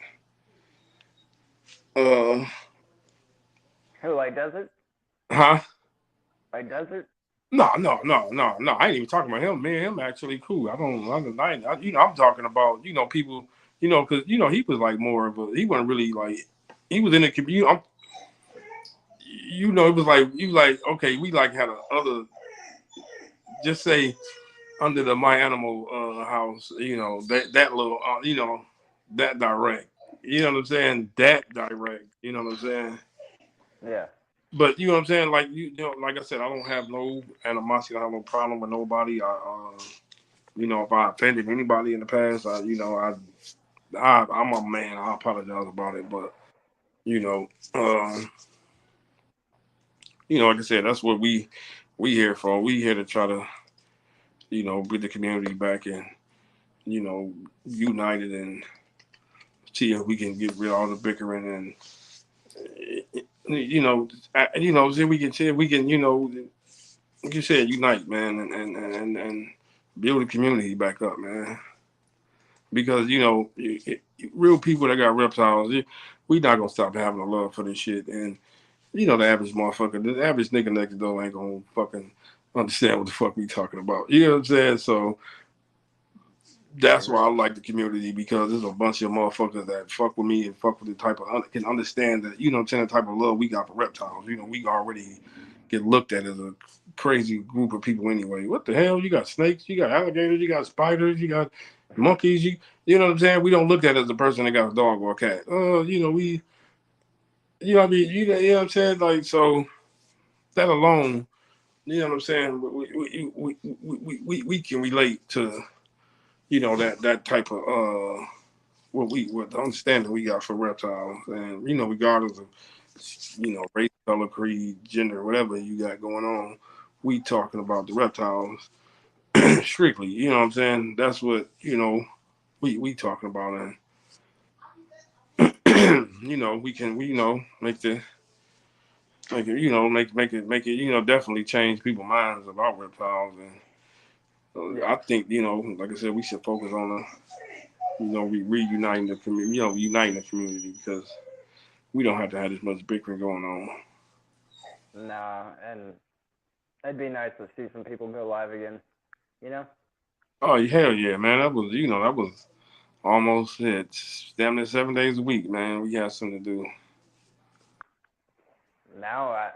uh, Who like Desert? huh? Like Desert? No, no, no, no, no. I ain't even talking about him. Me and him actually cool. I'm talking about, people, because, he was like more of a, he wasn't really like, he was in the community. It was like, okay, we like had a other, just say under the My Animal house, that little, that direct. You know what I'm saying? That direct. You know what I'm saying? Yeah. But you know what I'm saying? Like like I said, I don't have no animosity. I don't have no problem with nobody. If I offended anybody in the past, I'm a man. I apologize about it. But you know, um, like I said, that's what we here for. We here to try to bring the community back and united and see if we can get rid of all the bickering and see if we can like you said, unite, man, and build the community back up, man. Because real people that got reptiles, we not gonna stop having a love for this shit. And the average motherfucker, the average nigga next door ain't gonna fucking understand what the fuck we talking about. You know what I'm saying? So I that's why agree. I like the community because there's a bunch of motherfuckers that fuck with me and fuck with the type of can understand that what I'm saying, the type of love we got for reptiles. We already get looked at as a crazy group of people anyway. What the hell? You got snakes, you got alligators, you got spiders, you got monkeys. You know what I'm saying? We don't look at it as a person that got a dog or a cat. We what I mean. You know what I'm saying? Like so that alone, you know what I'm saying? We can relate to that type of what the understanding we got for reptiles, and regardless of race, color, creed, gender, whatever you got going on, we talking about the reptiles strictly. You know what I'm saying? That's what we talking about, and we make the make it definitely change people's minds about reptiles, and Yeah. I think like I said, we should focus on reuniting the community, uniting the community because we don't have to have this much bickering going on. Nah, and it'd be nice to see some people go live again. You know? Oh hell yeah, man! That was almost it. Damn near 7 days a week, man. We got something to do. Now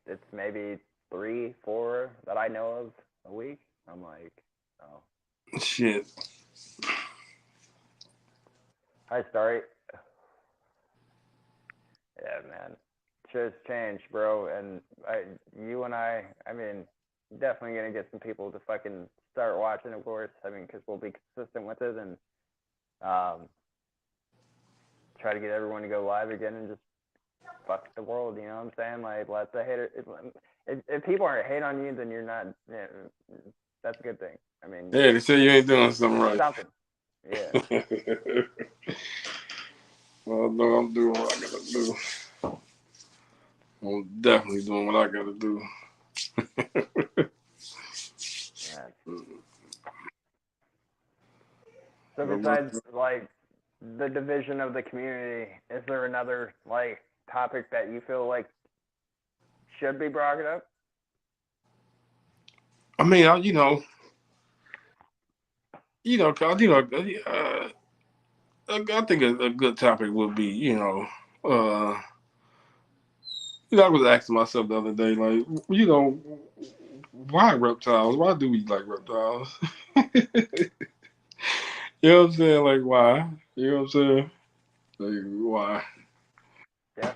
it's maybe 3, 4 that I know of a week. I'm like, oh, Shit. hi, Starry. Yeah, man. Shit's changed, bro. And you and I mean, definitely gonna get some people to fucking start watching, of course. I mean, because we'll be consistent with it and um, try to get everyone to go live again and just fuck the world. You know what I'm saying? Like, let the hater. If people aren't hate on you, then you're not. Yeah, that's a good thing. I mean, Yeah, they say you ain't doing something it's right. something. Yeah. Well, no, I'm doing what I gotta do. I'm definitely doing what I gotta do. Yeah. So besides like the division of the community, is there another like topic that you feel like should be brought up? I mean, I think a good topic would be, uh, I was asking myself the other day, like, why reptiles? Why do we like reptiles? You know what I'm saying? Like, why? You know what I'm saying? Like, why? Yeah.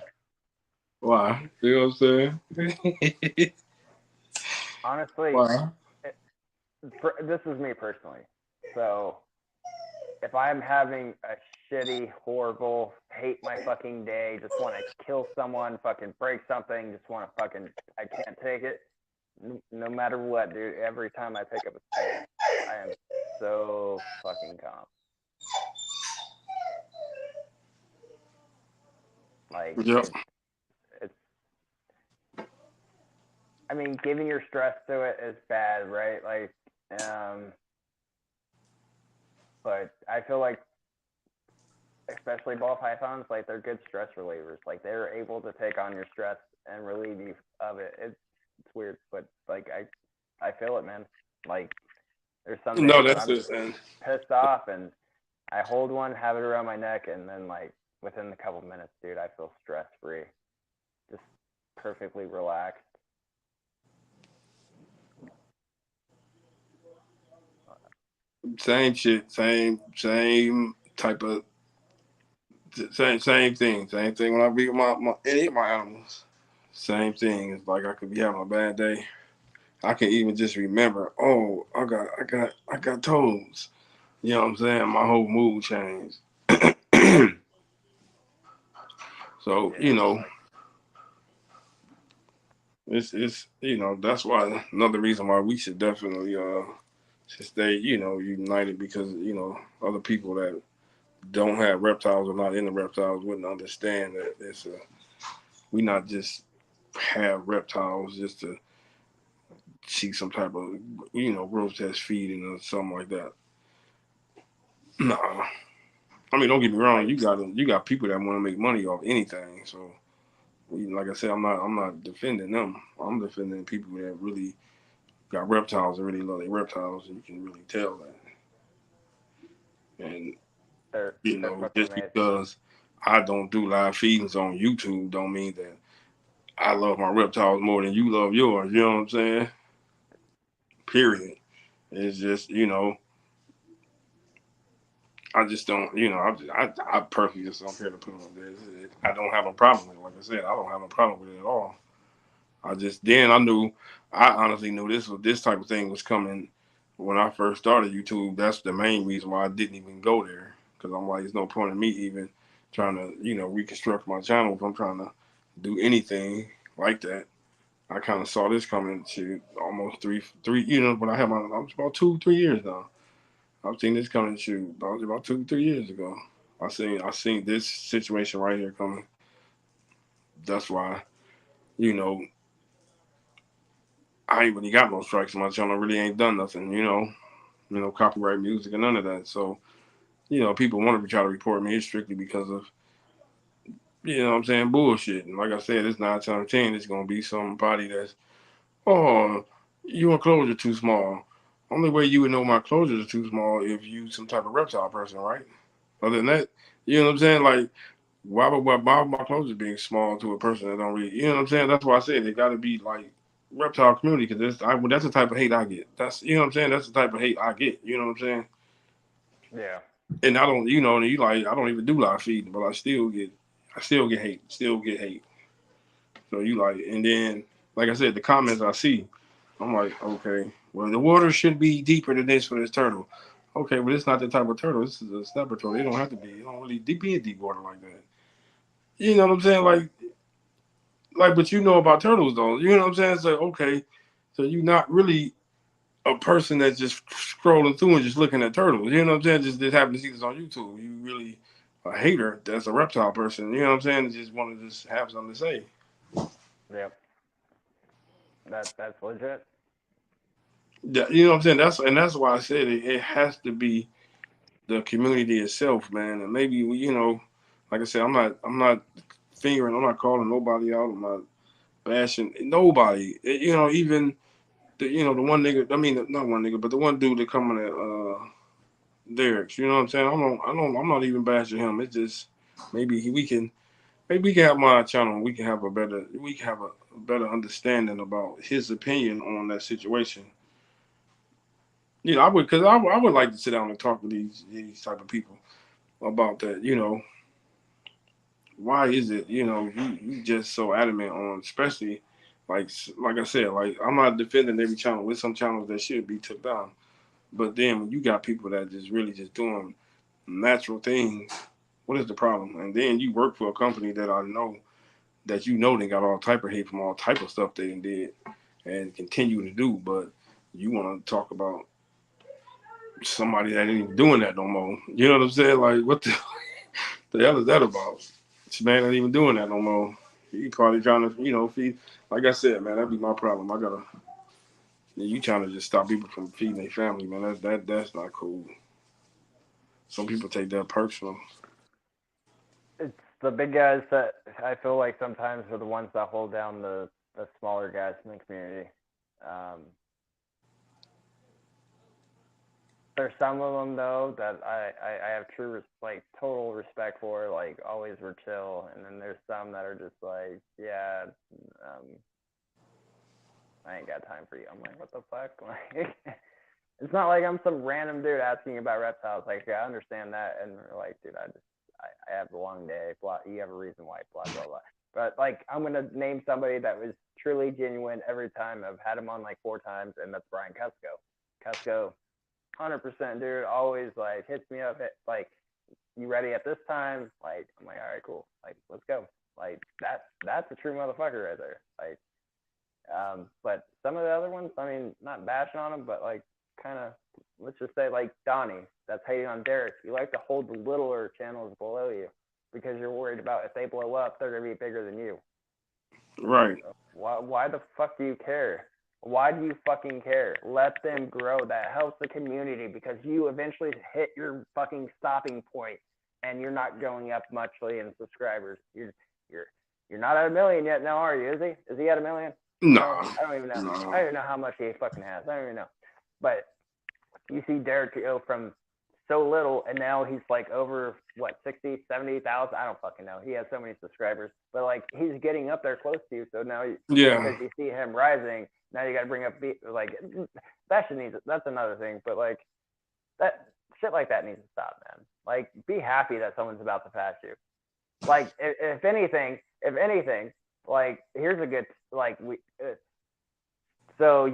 Why? You know what I'm saying? Honestly, Why? it, this is me personally. So if I'm having a shitty, horrible, hate my fucking day, just want to kill someone, fucking break something, just want to fucking, I can't take it. No matter what, dude. Every time I pick up a stick, I am so fucking calm. Like Yep. it's. I mean, giving your stress to it is bad, right? Like, but I feel like, especially ball pythons, like they're good stress relievers. Like they're able to take on your stress and relieve you of it. It's weird, but like I feel it, man. Like there's some No, days when that's I'm it. just pissed off and I hold one, have it around my neck, and then like within a couple minutes, dude, I feel stress free, just perfectly relaxed. Same shit, same type of same thing. Same thing when I beat any of my animals. Same thing. It's like I could be having a bad day. I can even just remember, oh, I got toes. You know what I'm saying? My whole mood changed. So, Yeah, like it's that's why another reason why we should definitely should stay, united because, other people that don't have reptiles or not into reptiles wouldn't understand that we not just have reptiles just to see some type of growth test feeding or something like that. Nah, I mean don't get me wrong, like you got people that want to make money off anything. So like I said, I'm not defending them. I'm defending people that really got reptiles and really love their reptiles, and you can really tell that. And they're fucking just amazing. because I don't do live feedings on YouTube don't mean that I love my reptiles more than you love yours. You know what I'm saying? Period. It's just I just don't I personally just don't care to put them up there. I don't have a problem with it. Like I said, I don't have a problem with it at all. I just then I honestly knew this type of thing was coming when I first started YouTube. That's the main reason why I didn't even go there because I'm like, there's no point in me even trying to reconstruct my channel if I'm trying to do anything like that. I kind of saw this coming to almost three. When I had I'm about 2 3 years now. I've seen this coming to about 2 3 years ago. I seen this situation right here coming. That's why you know I ain't really got no strikes on my channel. I really ain't done nothing. Copyright music and none of that. So people want to try to report me. It's strictly because of what I'm saying, bullshit. And like I said, it's 9 times 10. It's gonna be somebody that's oh, your enclosure too small. Only way you would know my enclosure is too small if you some type of reptile person, right? Other than that, you know what I'm saying? Like, why would my clothes being small to a person that don't read? You know what I'm saying? That's why I said they got to be like reptile community because that's the type of hate I get. That's what I'm saying. That's the type of hate I get. You know what I'm saying? Yeah, And I don't, and you like I don't even do live feeding, but I still get hate, still get hate. So you like, and then like I said, the comments I see, I'm like, okay, well the water should be deeper than this for this turtle. Okay, but it's not the type of turtle. This is a snapper turtle. It don't have to be. It don't really be in deep water like that. You know what I'm saying? But you know about turtles though. You know what I'm saying? So okay, so you're not really a person that's just scrolling through and just looking at turtles. You know what I'm saying? Just happen to see this on YouTube. You really a hater that's a reptile person. You know what I'm saying? Just want to just have something to say. yep. That's legit. Yeah, you know what I'm saying? That's why I said it has to be the community itself, man. And maybe like I said, I'm not fingering, I'm not calling nobody out. I'm not bashing nobody. Even the one nigga. I mean, not one nigga, but the one dude that coming at Derek. You know what I'm saying? I'm not even bashing him. It's just maybe we can have my channel. We can have a better understanding about his opinion on that situation. I would because I would like to sit down and talk to these type of people about that. Why is it you just so adamant on, especially like I said, like I'm not defending every channel. With some channels that should be took down. But then when you got people that just really just doing natural things, what is the problem? And then you work for a company that I know that they got all type of hate from all type of stuff they did and continue to do, but you want to talk about somebody that ain't even doing that no more. You know what I'm saying? Like, what the hell is that about? This man ain't even doing that no more. He probably trying to, feed. Like I said, man, that'd be my problem. I gotta. You trying to just stop people from feeding their family, man? That's not cool. Some people take that personal. It's the big guys that I feel like sometimes are the ones that hold down the smaller guys in the community. Um, there's some of them though that I have true like total respect for, like always were chill, and then there's some that are just like, yeah, um, I ain't got time for you. I'm like, what the fuck? Like, it's not like I'm some random dude asking about reptiles. Like, yeah, I understand that, and we're like, dude, I have a long day. Blah, you have a reason why. Blah blah blah. But like, I'm gonna name somebody that was truly genuine every time. I've had him on like 4 times, and that's Brian Cusco. Cusco, 100% dude. Always like hits me up. Like, you ready at this time? Like, I'm like, all right, cool. Like, let's go. Like that's a true motherfucker right there. Like, but some of the other ones, I mean, not bashing on them, but like kind of, let's just say like Donnie, that's hating on Derek. You like to hold the littler channels below you because you're worried about if they blow up, they're gonna be bigger than you. Right. Why the fuck do you care? Why do you fucking care? Let them grow. That helps the community because you eventually hit your fucking stopping point, and you're not going up muchly in subscribers. You're you're not at a million yet now, are you? Is he? Is he at a million? No. I don't even know. No. I don't even know how much he fucking has. I don't even know. But you see Derek go from so little, and now he's like over what 60, 70,000. I don't fucking know. He has so many subscribers, but like he's getting up there close to you. So now, Yeah. because you see him rising, now you got to bring up like that should need. That's another thing, but like that shit like that needs to stop, man. Like, be happy that someone's about to pass you. Like, if anything, like here's a good like we. So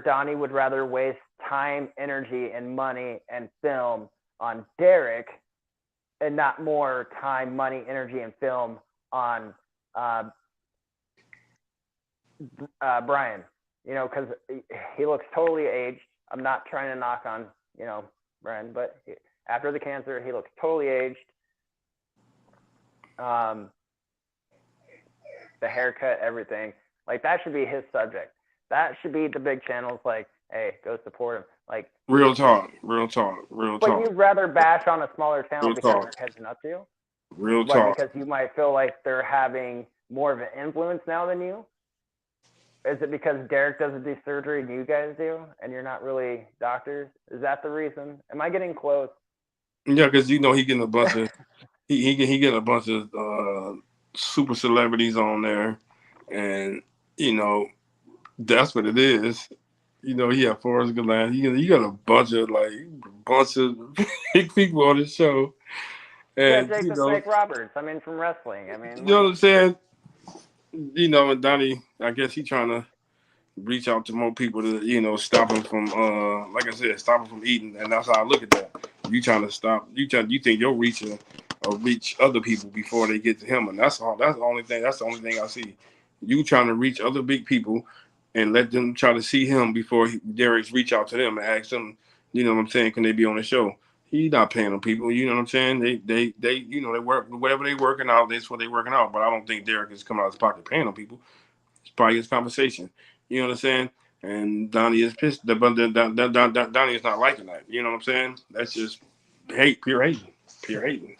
Donnie would rather waste time, energy, and money and film on Derek, and not more time, money, energy, and film on Brian. You know, because he looks totally aged. I'm not trying to knock on Brian, but after the cancer, he looks totally aged. The haircut, everything. Like, that should be his subject. That should be the big channels. Like, hey, go support him. Like, real talk. But you'd rather bash on a smaller channel because they're catching up to you? Real What, talk. because you might feel like they're having more of an influence now than you? Is it because Derek doesn't do surgery and you guys do, and you're not really doctors? Is that the reason? Am I getting close? Yeah, because he getting a bunch of he getting a bunch of super celebrities on there, and that's what it is. He had Forrest Gump. You got a bunch of big people on the show, and Jake the Snake Roberts. I mean, from wrestling. I mean, you know what I'm saying. And Donnie, I guess he trying to reach out to more people to stop him from like I said, stop him from eating, and that's how I look at that. You trying to stop? You think you'll reach reach other people before they get to him, and that's all. That's the only thing. That's the only thing I see. You trying to reach other big people and let them try to see him before Derek's reach out to them and ask them. You know what I'm saying? Can they be on the show? He's not paying them people. You know what I'm saying? They they work whatever they working out. That's what they working out. But I don't think Derek is coming out of his pocket paying them people. It's probably his conversation. You know what I'm saying? And Donnie is pissed. But Donnie is not liking that. You know what I'm saying? That's just hate, pure hating, pure hating,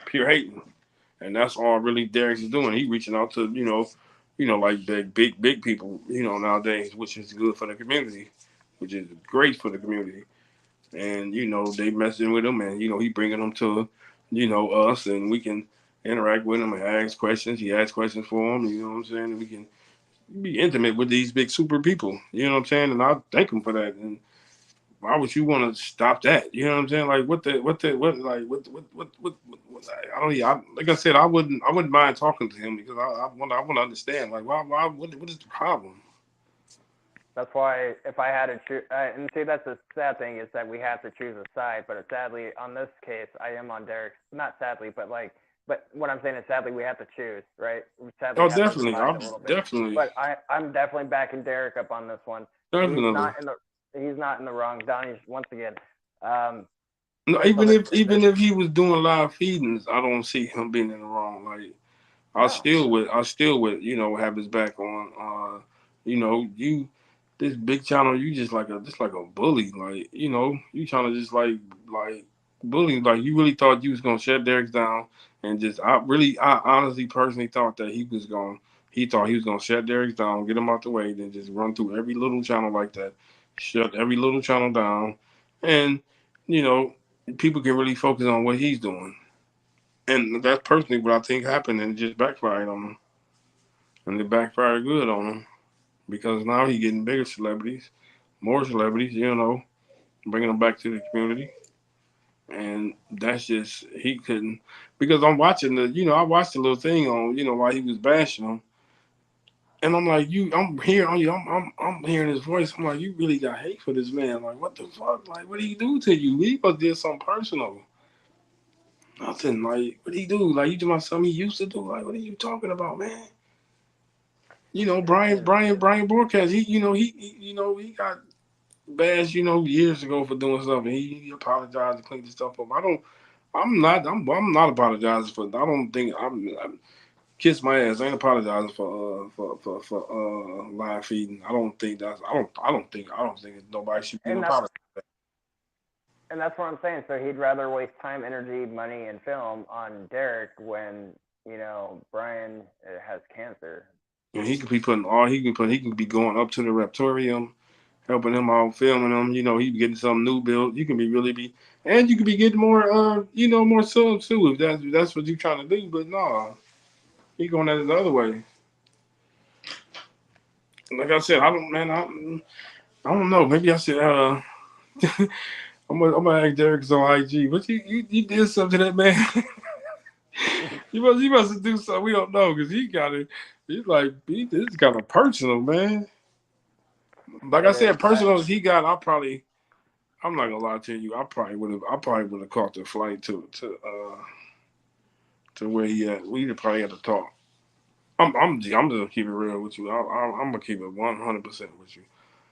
pure hating. And that's all really Derek is doing. He reaching out to like the big people nowadays, which is good for the community, which is great for the community. And they messing with him, and he bringing them to us, and we can interact with him and ask questions. He asks questions for him. You know what I'm saying? And we can be intimate with these big super people. You know what I'm saying? And I thank him for that. And why would you want to stop that? You know what I'm saying? Like what I don't know. Like I said, I wouldn't mind talking to him because I want to understand like why what is the problem? That's why if I had to choose, and see, that's the sad thing is that we have to choose a side. But sadly, on this case, I am on Derek's. Not sadly, but but what I'm saying is sadly we have to choose, right? We sadly Oh, have to definitely. decide I a little bit. definitely, But I'm definitely backing Derek up on this one. He's definitely. not in the he's not in the wrong. Donnie's once again. Um, No, just on even if he was doing live feedings, I don't see him being in the wrong. Like no. I still would, have his back on. You this big channel, you just like a bully. Like, you trying to just like bully. Like you really thought you was gonna shut Derek down and just I honestly personally thought that he thought he was gonna shut Derek down, get him out the way, then just run through every little channel like that, shut every little channel down, and you know people can really focus on what he's doing. And that's personally what I think happened, and it just backfired on him. And it backfired good on him because now he's getting bigger celebrities, more celebrities, bringing them back to the community. And that's just, he couldn't, because I'm watching I watched the little thing on, while he was bashing him. And I'm like, I'm hearing you, I'm hearing his voice. I'm like, you really got hate for this man. Like, what the fuck? Like, what did he do to you? He must did something personal. Nothing. Like, what did he do? Like, you do my something he used to do. Like, what are you talking about, man? Brian Broadcast. He got bashed, years ago for doing something. He apologized and cleaned the stuff up. I'm not apologizing for. I don't think I'm kiss my ass. I ain't apologizing for live feeding. I don't think nobody should be And that's apologizing. and that's what I'm saying. So he'd rather waste time, energy, money, and film on Derek when Brian has cancer. And he could be putting all he can be going up to the Raptorium, helping him out, filming him. He be getting some new build. You can be really be, and you can be getting more, more subs too if that's what you're trying to do. But nah, he going at it the other way. Like I said, I don't know. Maybe I should. I'm gonna ask Derek on IG. But you did something to that man. You must do something we don't know because he got it. He's like this is kind of personal, man. Like I It is. said, personal as he got, I'm not gonna lie to you. I probably would have caught the flight to where he at. We'd probably had to talk. I'm just gonna keep it real with you. I'm gonna keep it 100% with you.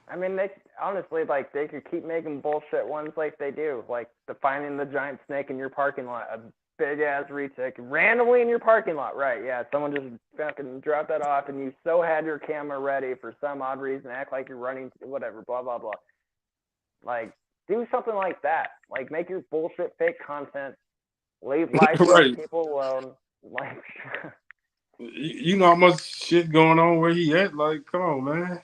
I mean, they honestly they could keep making bullshit ones like they do, like the finding the giant snake in your parking lot, a big ass retake randomly in your parking lot. Right? Yeah, someone just fucking dropped that off, and you so had your camera ready for some odd reason, act like you're running, whatever, blah blah blah. Like, do something like that. Like, make your bullshit fake content. Leave live feeding Right. people alone. Like, You know how much shit going on where he at? Like, come on, man.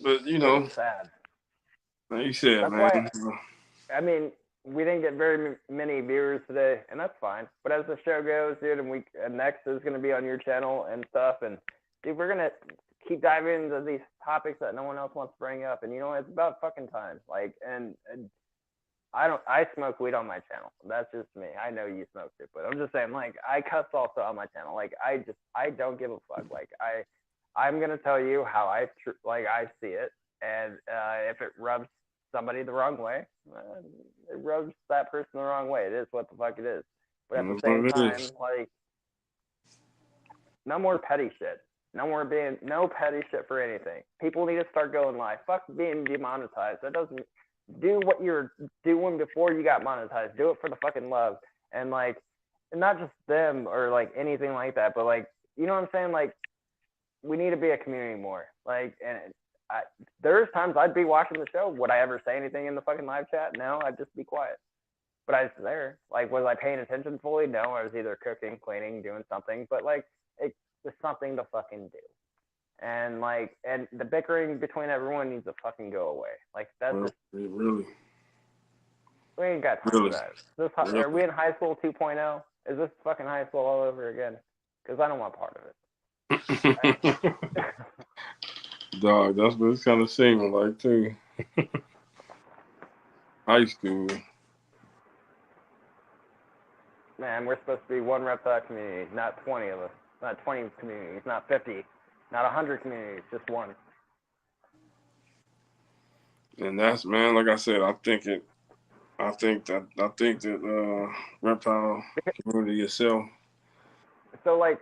But it is sad. like you said, That's why man. I mean, we didn't get very many viewers today, and that's fine. But as the show goes, dude, and next is going to be on your channel and stuff, and dude, we're gonna keep diving into these topics that no one else wants to bring up, and it's about fucking time. Like, and I smoke weed on my channel. That's just me. I know you smoked it, but I'm just saying, like, I cuss also on my channel. Like, I don't give a fuck. Like, I'm gonna tell you how like I see it, and if it rubs somebody the wrong way, it rubs that person the wrong way. It is what the fuck it is. But at the That's same what it time, is. like, no more petty shit. No petty shit for anything. People need to start going live. Fuck being demonetized. That doesn't do what you're doing before you got monetized. Do it for the fucking love. And like, and not just them or like anything like that, but like, you know what I'm saying? Like, we need to be a community more. Like, and there's times I'd be watching the show. Would I ever say anything in the fucking live chat? No, I'd just be quiet. But I was there. Like, was I paying attention fully? No, I was either cooking, cleaning, doing something. But like, it was something to fucking do. And like, and the bickering between everyone needs to fucking go away. Like, that's Well, just, really, we ain't got time for really, that. Are really. we in high school 2.0? Is this fucking high school all over again? Because I don't want part of it. Dog, that's what it's kind of seeming like too. High school. Man, we're supposed to be one reptile community, not 20 of us. not 20 communities, not 50, not 100 communities, just one. And that's, man, like I said, I think that reptile community itself. So like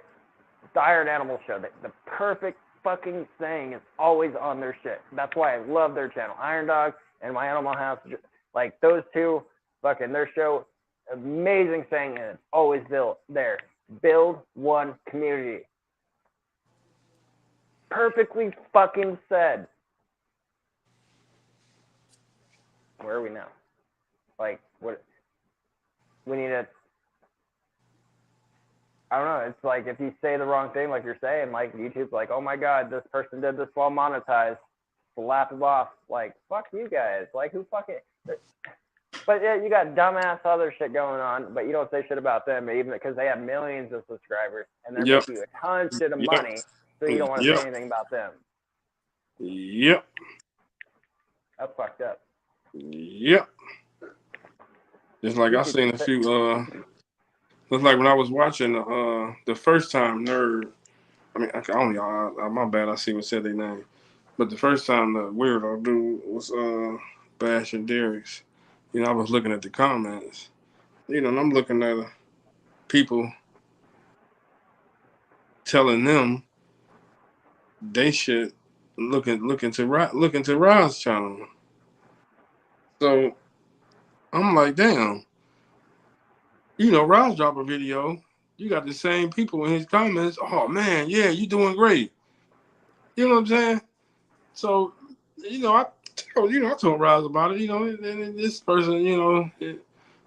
the Iron Animal Show, the perfect fucking saying is always on their shit. That's why I love their channel, Iron Dog and My Animal House. Like those two, fucking their show, amazing saying, and it's always built there. Build one community. Perfectly fucking said. Where are we now? Like what? We need to. I don't know. It's like if you say the wrong thing, like you're saying, like YouTube's like, oh my God, this person did this while monetized. Slap it off. Like, fuck you guys. Like, who fucking. But yeah, you got dumbass other shit going on, but you don't say shit about them, even because they have millions of subscribers and they're Yep. making you a ton shit of Yep. money, so you don't want to Yep. say anything about them. Yep. That's fucked up. Yep. Just like I seen a few. Just like when I was watching the first time Nerd. I mean, I only my bad. I see what said their name, but the first time the weirdo dude was bashing Darius. You know, I was looking at the comments. You know, and I'm looking at people telling them they should look into Rod's channel. So I'm like, damn. You know, Rod drop a video. You got the same people in his comments. Oh man, yeah, you doing great. You know what I'm saying? So, you know, I told Roz about it. You know, and this person, you know,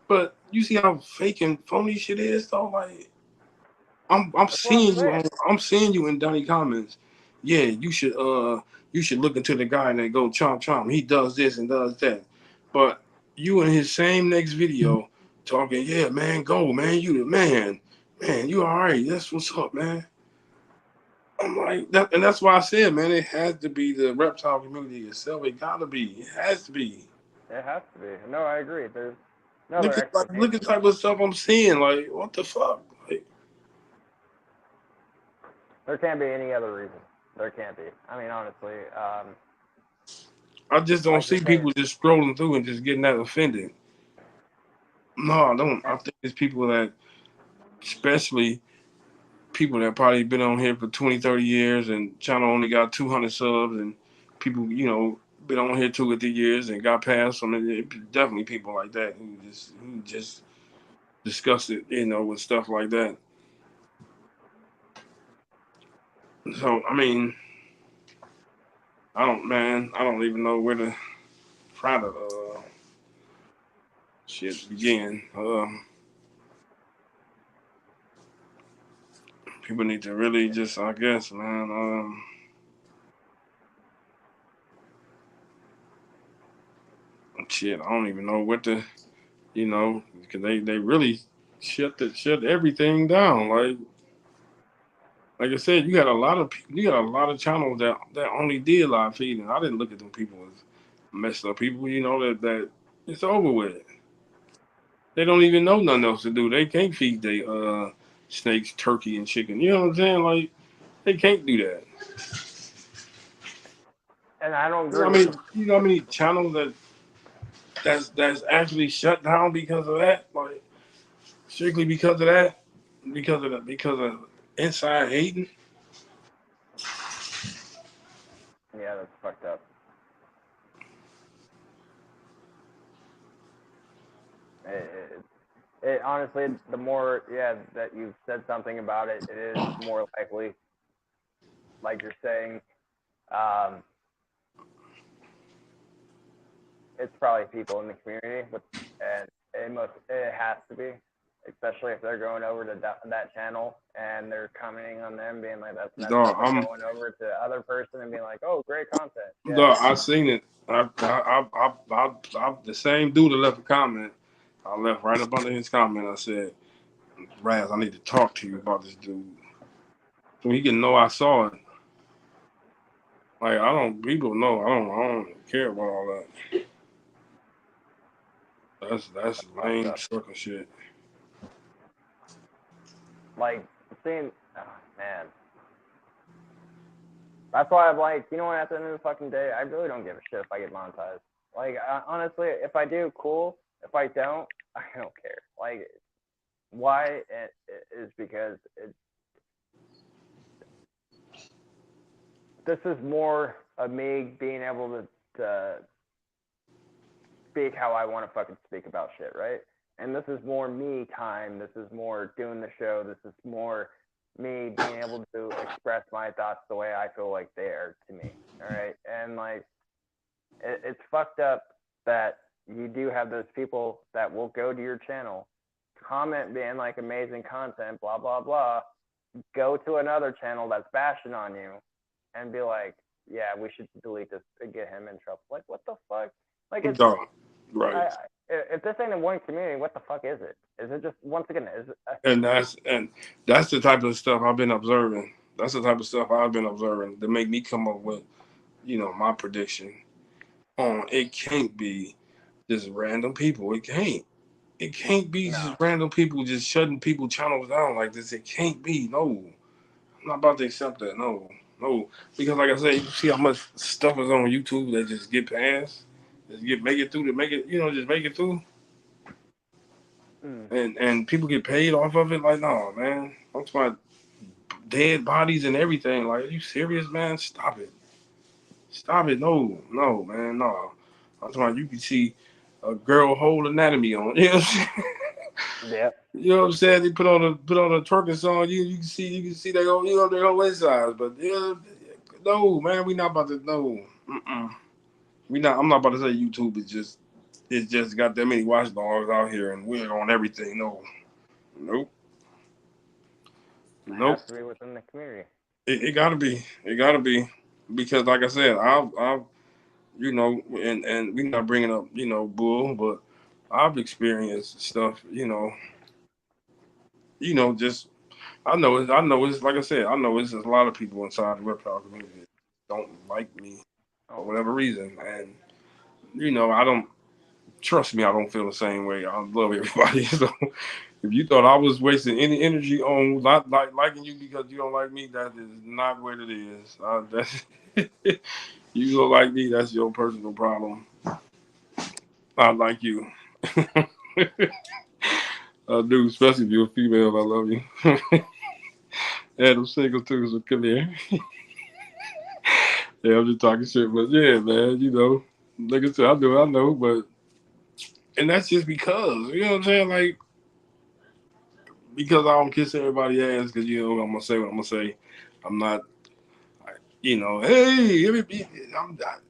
but you see how fake and phony shit is, though. Like, I'm seeing you. I'm seeing you in Donnie comments. Yeah, you should look into the guy and then go chomp. He does this and does that. But you in his same next video talking, yeah, man, go, man, you the man, you all right. That's what's up, man. I'm like that, and that's why I said, man, it has to be the reptile community itself. It gotta be. It has to be. It has to be. No, I agree. There's no Look other at explanation. the type of stuff I'm seeing. Like, what the fuck? Like, there can't be any other reason. There can't be. I mean, honestly, I just don't like see people just scrolling through and just getting that offended. No, I don't. I think it's people that, especially people that probably been on here for 20, 30 years and channel only got 200 subs, and people, you know, been on here 2 or 3 years and got past them. And definitely people like that who just discuss it, you know, with stuff like that. So, I mean, I don't even know where to try to begin. People need to really just, I guess, man. I don't even know what to, you know, because they really shut everything down. Like I said, you got a lot of channels that only did live feeding. I didn't look at them people as messed up people. You know that it's over with. They don't even know nothing else to do. They can't feed they snakes, turkey, and chicken. You know what I'm saying? Like they can't do that. And I don't agree. I mean, you know how many channels that's actually shut down because of that? Like strictly because of that? Because of inside hating? Yeah, that's fucked up. It honestly, the more that you've said something about it, it is more likely, like you're saying, um, it's probably people in the community, and it has to be, especially if they're going over to that channel and they're commenting on them, being like that's messed up, and going over to the other person and being like, oh, great content. Yeah. Dog, I seen it. I the same dude that left a comment. I left right up under his comment. I said, Raz, I need to talk to you about this dude. So he can know I saw it. Like people know I don't care about all that. That's lame sucker shit. Like seeing Oh, man. That's why I'm like, you know what? At the end of the fucking day, I really don't give a shit if I get monetized. Like, honestly, if I do, cool. If I don't, I don't care. Like, why? It is because this is more of me being able to speak how I want to fucking speak about shit, right? And this is more me time. This is more doing the show. This is more me being able to express my thoughts the way I feel like they are to me. All right. And like, it's fucked up that you do have those people that will go to your channel, comment being like amazing content, blah, blah, blah, go to another channel that's bashing on you and be like, yeah, we should delete this and get him in trouble. Like, what the fuck? Like, it's Dog. Right. if this ain't in one community, what the fuck is it? Is it just once again? Is it, And that's the type of stuff I've been observing. That's the type of stuff I've been observing to make me come up with, my prediction on it can't be just random people. It can't. It can't be no? just random people just shutting people channels down like this. It can't be. No. I'm not about to accept that. No. No. Because like I said, you see how much stuff is on YouTube that just get past. Just make it through to make it, just make it through. Mm. And people get paid off of it. Like, no, man. I'm talking about dead bodies and everything. Like, are you serious, man? Stop it. Stop it. No, no, man, no. I'm talking about you can see a girl whole anatomy on. You know what I'm saying? Yep. You know what I'm saying? They put on a twerking song. You can see they go their whole size. But no, man, we not about to no. We not. I'm not about to say YouTube is just got that many watchdogs out here and we're on everything. No, nope, It has nope. to be within the community. It gotta be. It gotta be because, like I said, and we're not bringing up, bull, but I've experienced stuff, just I know it's like I said, I know it's just a lot of people inside the reptile community that don't like me for Oh, whatever reason, and I don't trust me. I don't feel the same way. I love everybody, so if you thought I was wasting any energy on not liking you because you don't like me, that is not what it is. That's you don't like me. That's your personal problem. I like you. I do, especially if you're a female. I love you. Adam single too, so come here. Yeah, I'm just talking shit, but yeah, man, like I said, I know, but and that's just because, you know what I'm saying, like because I don't kiss everybody ass, because I'm gonna say what I'm gonna say. I'm not, hey, I'm not.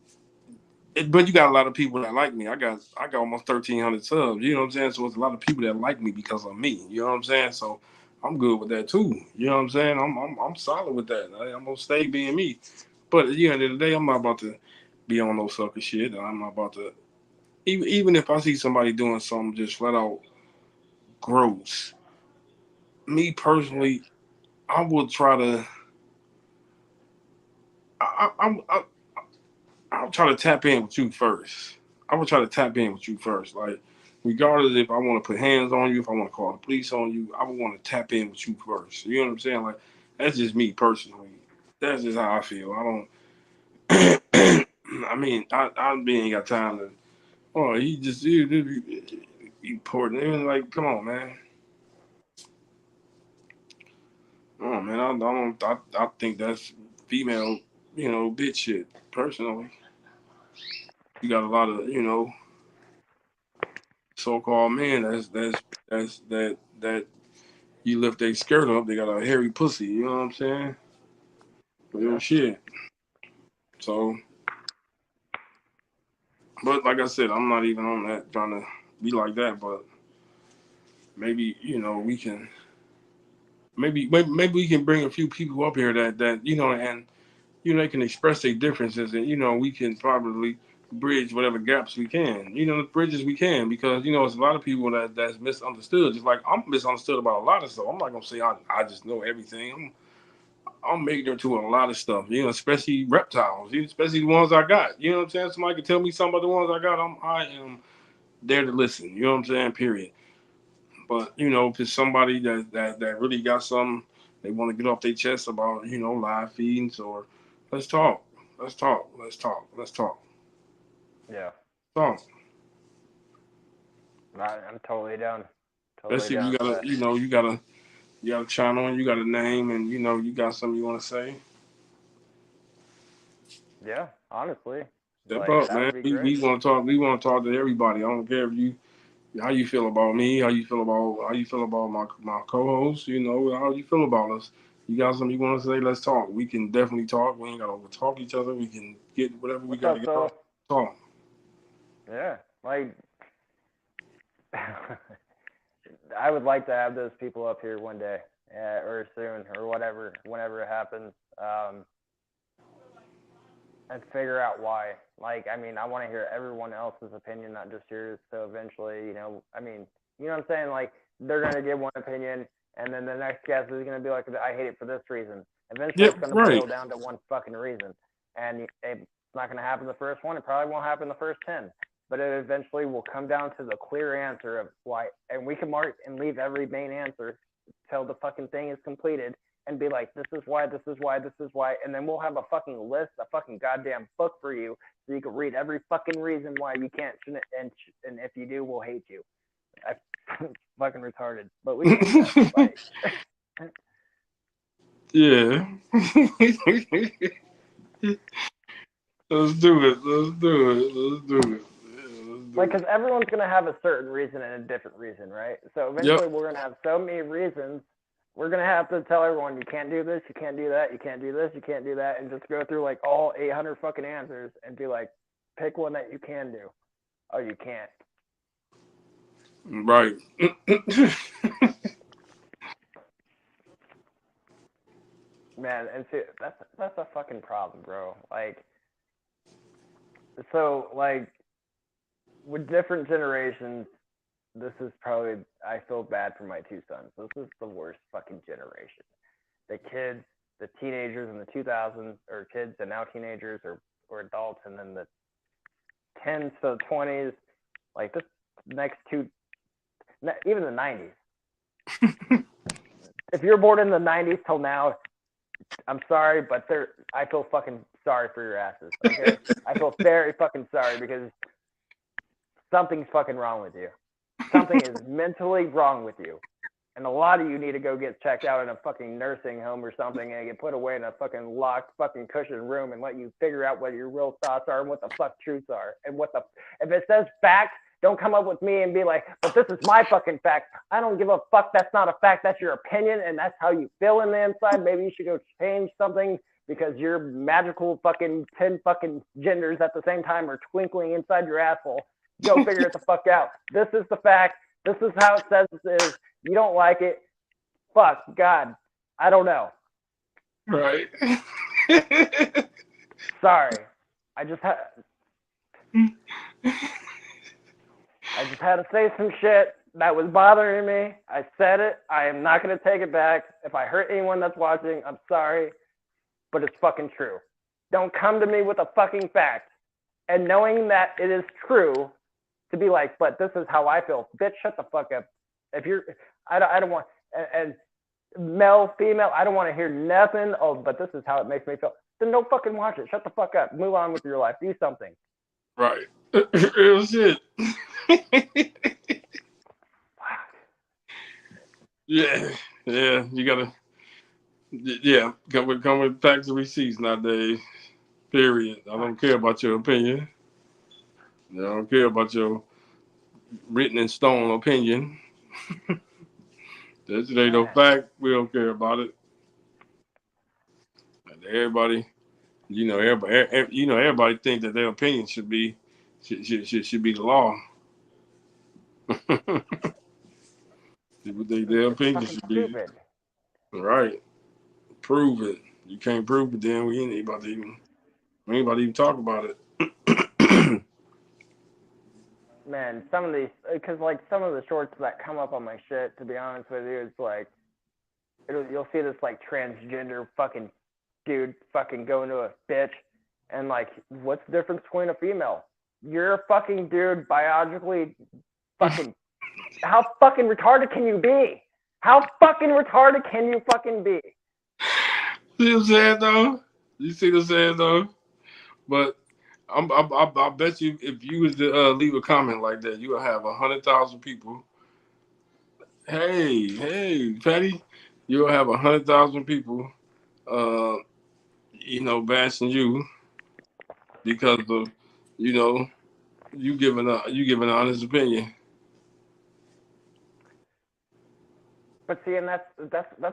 But you got a lot of people that like me. I got almost 1,300 subs. You know what I'm saying? So it's a lot of people that like me because of me. You know what I'm saying? So I'm good with that too. You know what I'm saying? I'm solid with that. I'm gonna stay being me. But at the end of the day, I'm not about to be on no sucker shit. I'm not about to even if I see somebody doing something just flat out gross. Me yeah. personally, I will try to. I I'll try to tap in with you first. I will try to tap in with you first. Like, regardless if I want to put hands on you, if I want to call the police on you, I would want to tap in with you first. You know what I'm saying? Like, that's just me personally. That's just how I feel. I don't. I mean, I ain't got time to. Oh, he just you important. Even like, come on, man. Oh man, I don't. I think that's female, bitch shit. Personally, you got a lot of, so-called men that you lift their skirt up, they got a hairy pussy. You know what I'm saying? Real Yeah. shit. So, but like I said, I'm not even on that trying to be like that. But maybe we can maybe we can bring a few people up here that and they can express their differences, and we can probably bridge whatever gaps we can. The bridges we can, because it's a lot of people that's misunderstood. Just like I'm misunderstood about a lot of stuff. I'm not gonna say I just know everything. I'm ignorant to a lot of stuff. Especially reptiles. Especially the ones I got. You know what I'm saying? Somebody can tell me some of the ones I got. I am there to listen. You know what I'm saying? Period. But if it's somebody that really got something they want to get off their chest about, live feedings or let's talk. Let's talk. Let's talk. Let's talk. Yeah. Talk. I'm totally down. Totally Especially if down you for gotta, that. you got a channel and you got a name and you got something you want to say. Yeah, honestly, Step like up, that man. would be We, great. we want to talk. We want to talk to everybody. I don't care if how you feel about me, how you feel about my co-host. How you feel about us. You got something you want to say? Let's talk. We can definitely talk. We ain't gotta over talk each other. We can get whatever we What's got to up, get off. Phil? Talk. Yeah, like I would like to have those people up here one day, or soon, or whatever, whenever it happens, and figure out why. Like, I mean, I want to hear everyone else's opinion, not just yours. So eventually, I mean, you know what I'm saying? Like, they're gonna give one opinion, and then the next guest is gonna be like, I hate it for this reason. Eventually, Yep. it's gonna Right. boil down to one fucking reason, and it's not gonna happen the first one. It probably won't happen the first 10. But it eventually will come down to the clear answer of why, and we can mark and leave every main answer till the fucking thing is completed, and be like, this is why, this is why, this is why, and then we'll have a fucking list, a fucking goddamn book for you, so you can read every fucking reason why you can't, and if you do, we'll hate you. I fucking retarded, but we can do that. Like, Yeah. Let's do it. Let's do it. Let's do it. Yeah, let's do because it. everyone's gonna have a certain reason and a different reason, right? So Yep. eventually, we're gonna have so many reasons. We're gonna have to tell everyone you can't do this, you can't do that, you can't do this, you can't do that, and just go through like all 800 fucking answers and be like, pick one that you can do. Oh, you can't. Right. Man, and see, that's a fucking problem, bro. Like, so like with different generations, this is probably, I feel bad for my two sons. This is the worst fucking generation. The kids, the teenagers in the 2000s, or kids and now teenagers or adults, and then the 10s to 20s, like this next two, even the 90s. If you're born in the 90s till now, I'm sorry, but I feel fucking sorry for your asses. Okay, I feel very fucking sorry because something's fucking wrong with you. Something is mentally wrong with you. And a lot of you need to go get checked out in a fucking nursing home or something and get put away in a fucking locked fucking cushion room and let you figure out what your real thoughts are and what the fuck truths are. And if it says facts, don't come up with me and be like, but this is my fucking fact. I don't give a fuck. That's not a fact. That's your opinion. And that's how you feel in the inside. Maybe you should go change something because your magical fucking 10 fucking genders at the same time are twinkling inside your asshole. Go figure it the fuck out. This is the fact. This is how it says it is. You don't like it. Fuck God. I don't know. Right. Sorry. I just had to say some shit that was bothering me. I said it. I am not going to take it back. If I hurt anyone that's watching, I'm sorry, but it's fucking true. Don't come to me with a fucking fact and knowing that it is true to be like, but this is how I feel. Bitch, shut the fuck up. If you're, I don't want, and male, female, I don't want to hear nothing. Oh, but this is how it makes me feel. Then don't fucking watch it. Shut the fuck up. Move on with your life. Do something. Right. Real shit. Yeah. Yeah. You gotta. Yeah. Come with facts and receipts nowadays. Period. I don't care about your opinion. I don't care about your written in stone opinion. That's ain't no Man. fact. We don't care about it. And everybody, everybody think that their opinion should be the law. People think their It's opinion fucking should be stupid. right. Prove it. You can't prove it, then we ain't about to even talk about it. Man, some of these, because like some of the shorts that come up on my shit, to be honest with you, it's like, you'll see this like transgender fucking dude fucking going to a bitch, and like, what's the difference between a female? You're a fucking dude biologically. Fucking, how fucking retarded can you be? How fucking retarded can you fucking be? See what I'm saying though? You see what I'm saying though? But I bet you if you was to leave a comment like that, you would have 100,000 people. Hey, Patty, you'll have 100,000 people, uh, bashing you because of, you know, you giving an honest opinion. But see, and that's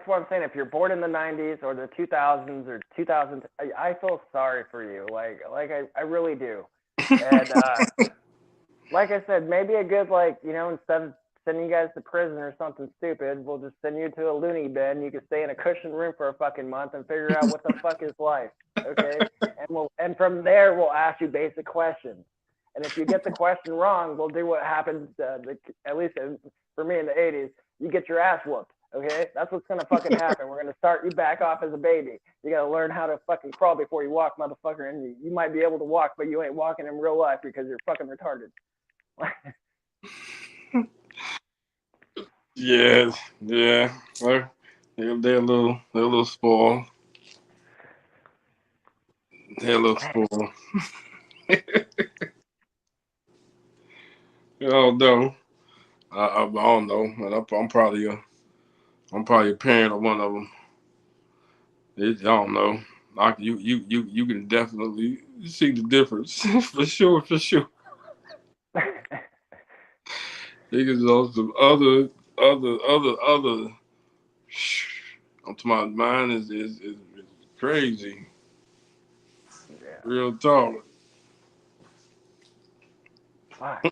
what I'm saying. If you're born in the '90s or the 2000s or 2000s, I feel sorry for you. I really do. And like I said, maybe a good instead of sending you guys to prison or something stupid, we'll just send you to a loony bin. You can stay in a cushioned room for a fucking month and figure out what the fuck is life. Okay, and from there we'll ask you basic questions. And if you get the question wrong, we'll do what happened. At least for me in the '80s, you get your ass whooped. Okay, that's what's gonna fucking happen. We're gonna start you back off as a baby. You gotta learn how to fucking crawl before you walk, motherfucker. And you might be able to walk, but you ain't walking in real life because you're fucking retarded. Yeah, yeah. They're a little spoiled. They're a little spoiled. I don't know. I don't know. And I'm probably a parent of one of them. I don't know. You can definitely see the difference for sure, for sure. Niggas on some other. I'm talking about mine is crazy. Yeah. Real talk. Fuck.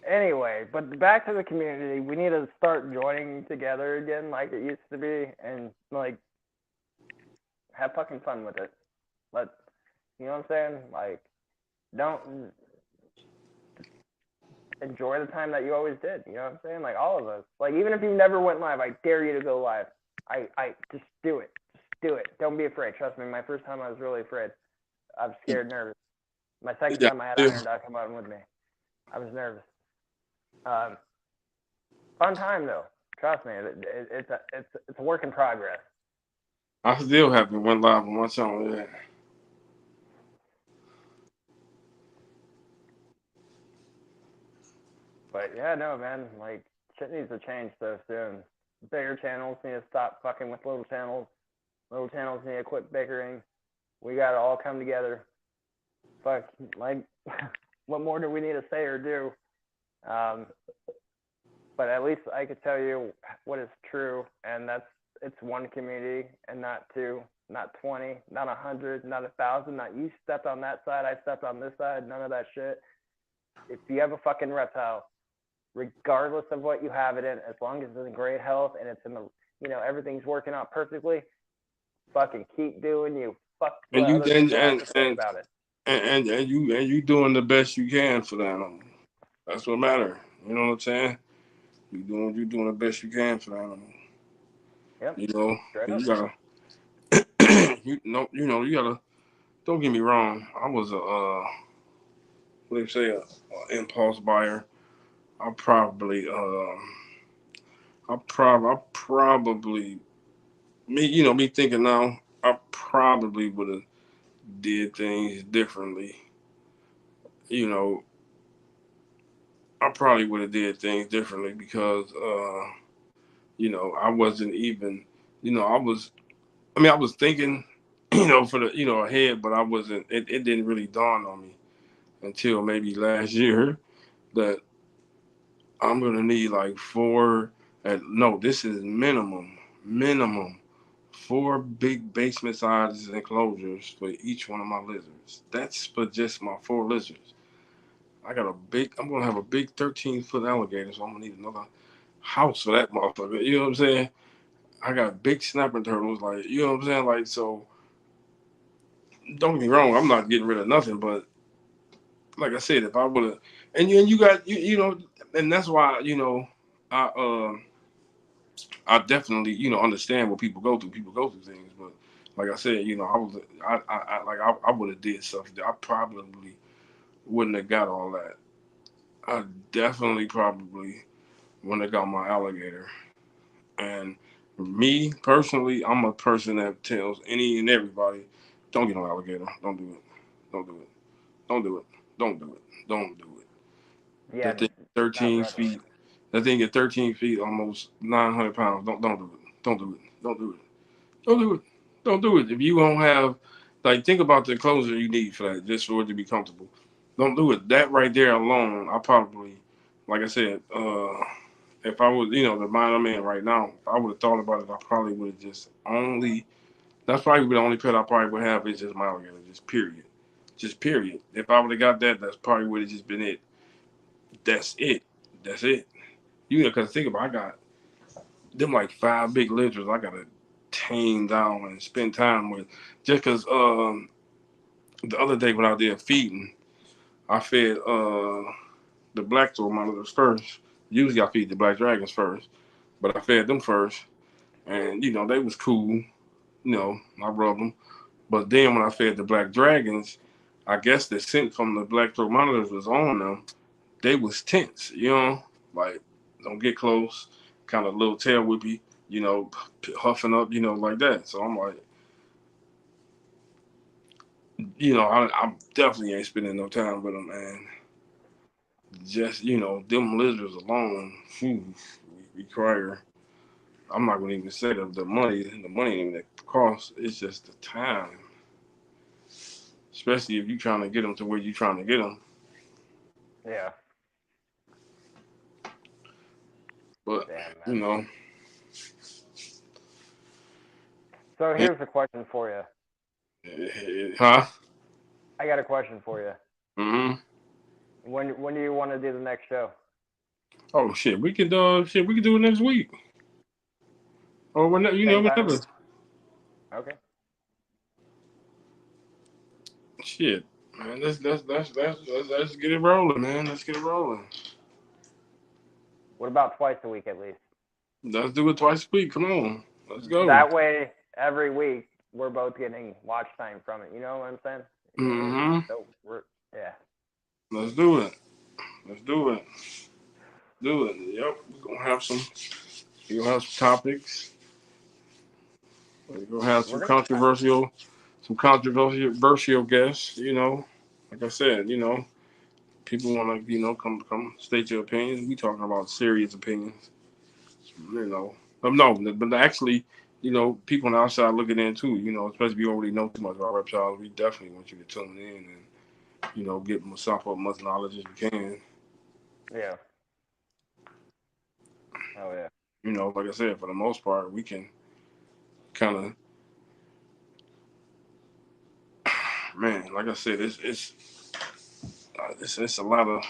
Anyway, but back to the community. We need to start joining together again, like it used to be, and have fucking fun with it. Let you know what I'm saying? Don't enjoy the time that you always did. You know what I'm saying? Like all of us. Like even if you never went live, I dare you to go live. I just do it. Just do it. Don't be afraid. Trust me. My first time, I was really afraid. I was scared, nervous. My second Yeah, time, I had yeah. Iron Dog come out with me. I was nervous. Um, Fun time though. Trust me, it's a work in progress. I still haven't went live on my channel yet. But yeah, no man, like shit needs to change so soon. Bigger channels need to stop fucking with little channels. Little channels need to quit bickering. We gotta all come together. Fuck, like, what more do we need to say or do? Um, but at least I could tell you what is true, and that's it's one community and not two, not 20, not 100, not 1,000, not you stepped on that side, I stepped on this side, none of that shit. If you have a fucking reptile, regardless of what you have it in, as long as it's in great health and it's in the, everything's working out perfectly, fucking keep doing you. Fuck And what you other people have to say about it. and you doing the best you can for them. That's what matter. You know what I'm saying? You doing the best you can for them. Yep, You know, straight you up. gotta you gotta. Don't get me wrong. I was what do you say, a impulse buyer. I probably I probably me thinking now. I probably would have did things differently. You know, I probably would have did things differently because I wasn't even I was I was thinking for the ahead, but I wasn't it didn't really dawn on me until maybe last year that I'm gonna need like four no, this is minimum four big basement sized enclosures for each one of my lizards. That's for just my four lizards. I'm gonna have a big 13-foot alligator, so I'm gonna need another house for that motherfucker. You know what I'm saying? I got big snapping turtles, like you know what I'm saying? Like so don't get me wrong, I'm not getting rid of nothing, but like I said, if I would have and you got and that's why, I I definitely, understand what people go through. People go through things, but like I said, I would have did stuff that I probably wouldn't have got all that. I definitely probably wouldn't have got my alligator. And Me personally, I'm a person that tells any and everybody, don't get no alligator. Don't do it. Don't do it. Don't do it. Don't do it. Don't do it. Yeah, That thing, not 13 readily. feet. That thing at 13 feet, almost 900 pounds. Don't do it. Don't do it. Don't do it. Don't do it. Don't do it. If you don't have, like, think about the clothes that you need for that, just for it to be comfortable. Don't do it. That right there alone, I probably, like I said, if I was, the mind I'm in right now, if I would have thought about it, I probably would have just only. That's probably the only pet I probably would have is just my alligator. Just period. Just period. If I would have got that, that's probably would have just been it. That's it. That's it. Because think about, it, I got them like five big lizards. I gotta tame down and spend time with. Just because the other day when I did feeding, I fed the black throat monitors first. Usually I feed the black dragons first, but I fed them first, and they was cool. I rubbed them. But then when I fed the black dragons, I guess the scent from the black throat monitors was on them. They was tense, like don't get close, kind of little tail whippy, huffing up, like that. So I'm like, I definitely ain't spending no time with them, man. Just them lizards alone, whew, require. I'm not gonna even say the money. The money ain't even the cost. It's just the time, especially if you're trying to get them to where you're trying to get them. Yeah. But Damn, you man. know, So it, here's a question for you. huh? I got a question for you. Mm-hmm. When do you want to do the next show? Oh shit, we could do it next week. Or whenever, Same time? whenever. Okay. Shit, man, let's get it rolling, man. Let's get it rolling. What about twice a week at least? Let's do it twice a week. Come on, let's go. That way, every week we're both getting watch time from it. You know what I'm saying? Mm-hmm. So we're yeah. Let's do it. Let's do it. Do it. Yep. We're gonna have some. We're gonna have some topics. We're gonna have We're some gonna controversial guests. Like I said, people want to, come state your opinions. We talking about serious opinions. You know, no, but actually, people on the outside looking in too. Especially if you already know too much about reptiles, we definitely want you to tune in and get myself up much knowledge as you can. yeah. Oh yeah. Like I said, for the most part, we can kind of, man, like I said, it's a lot of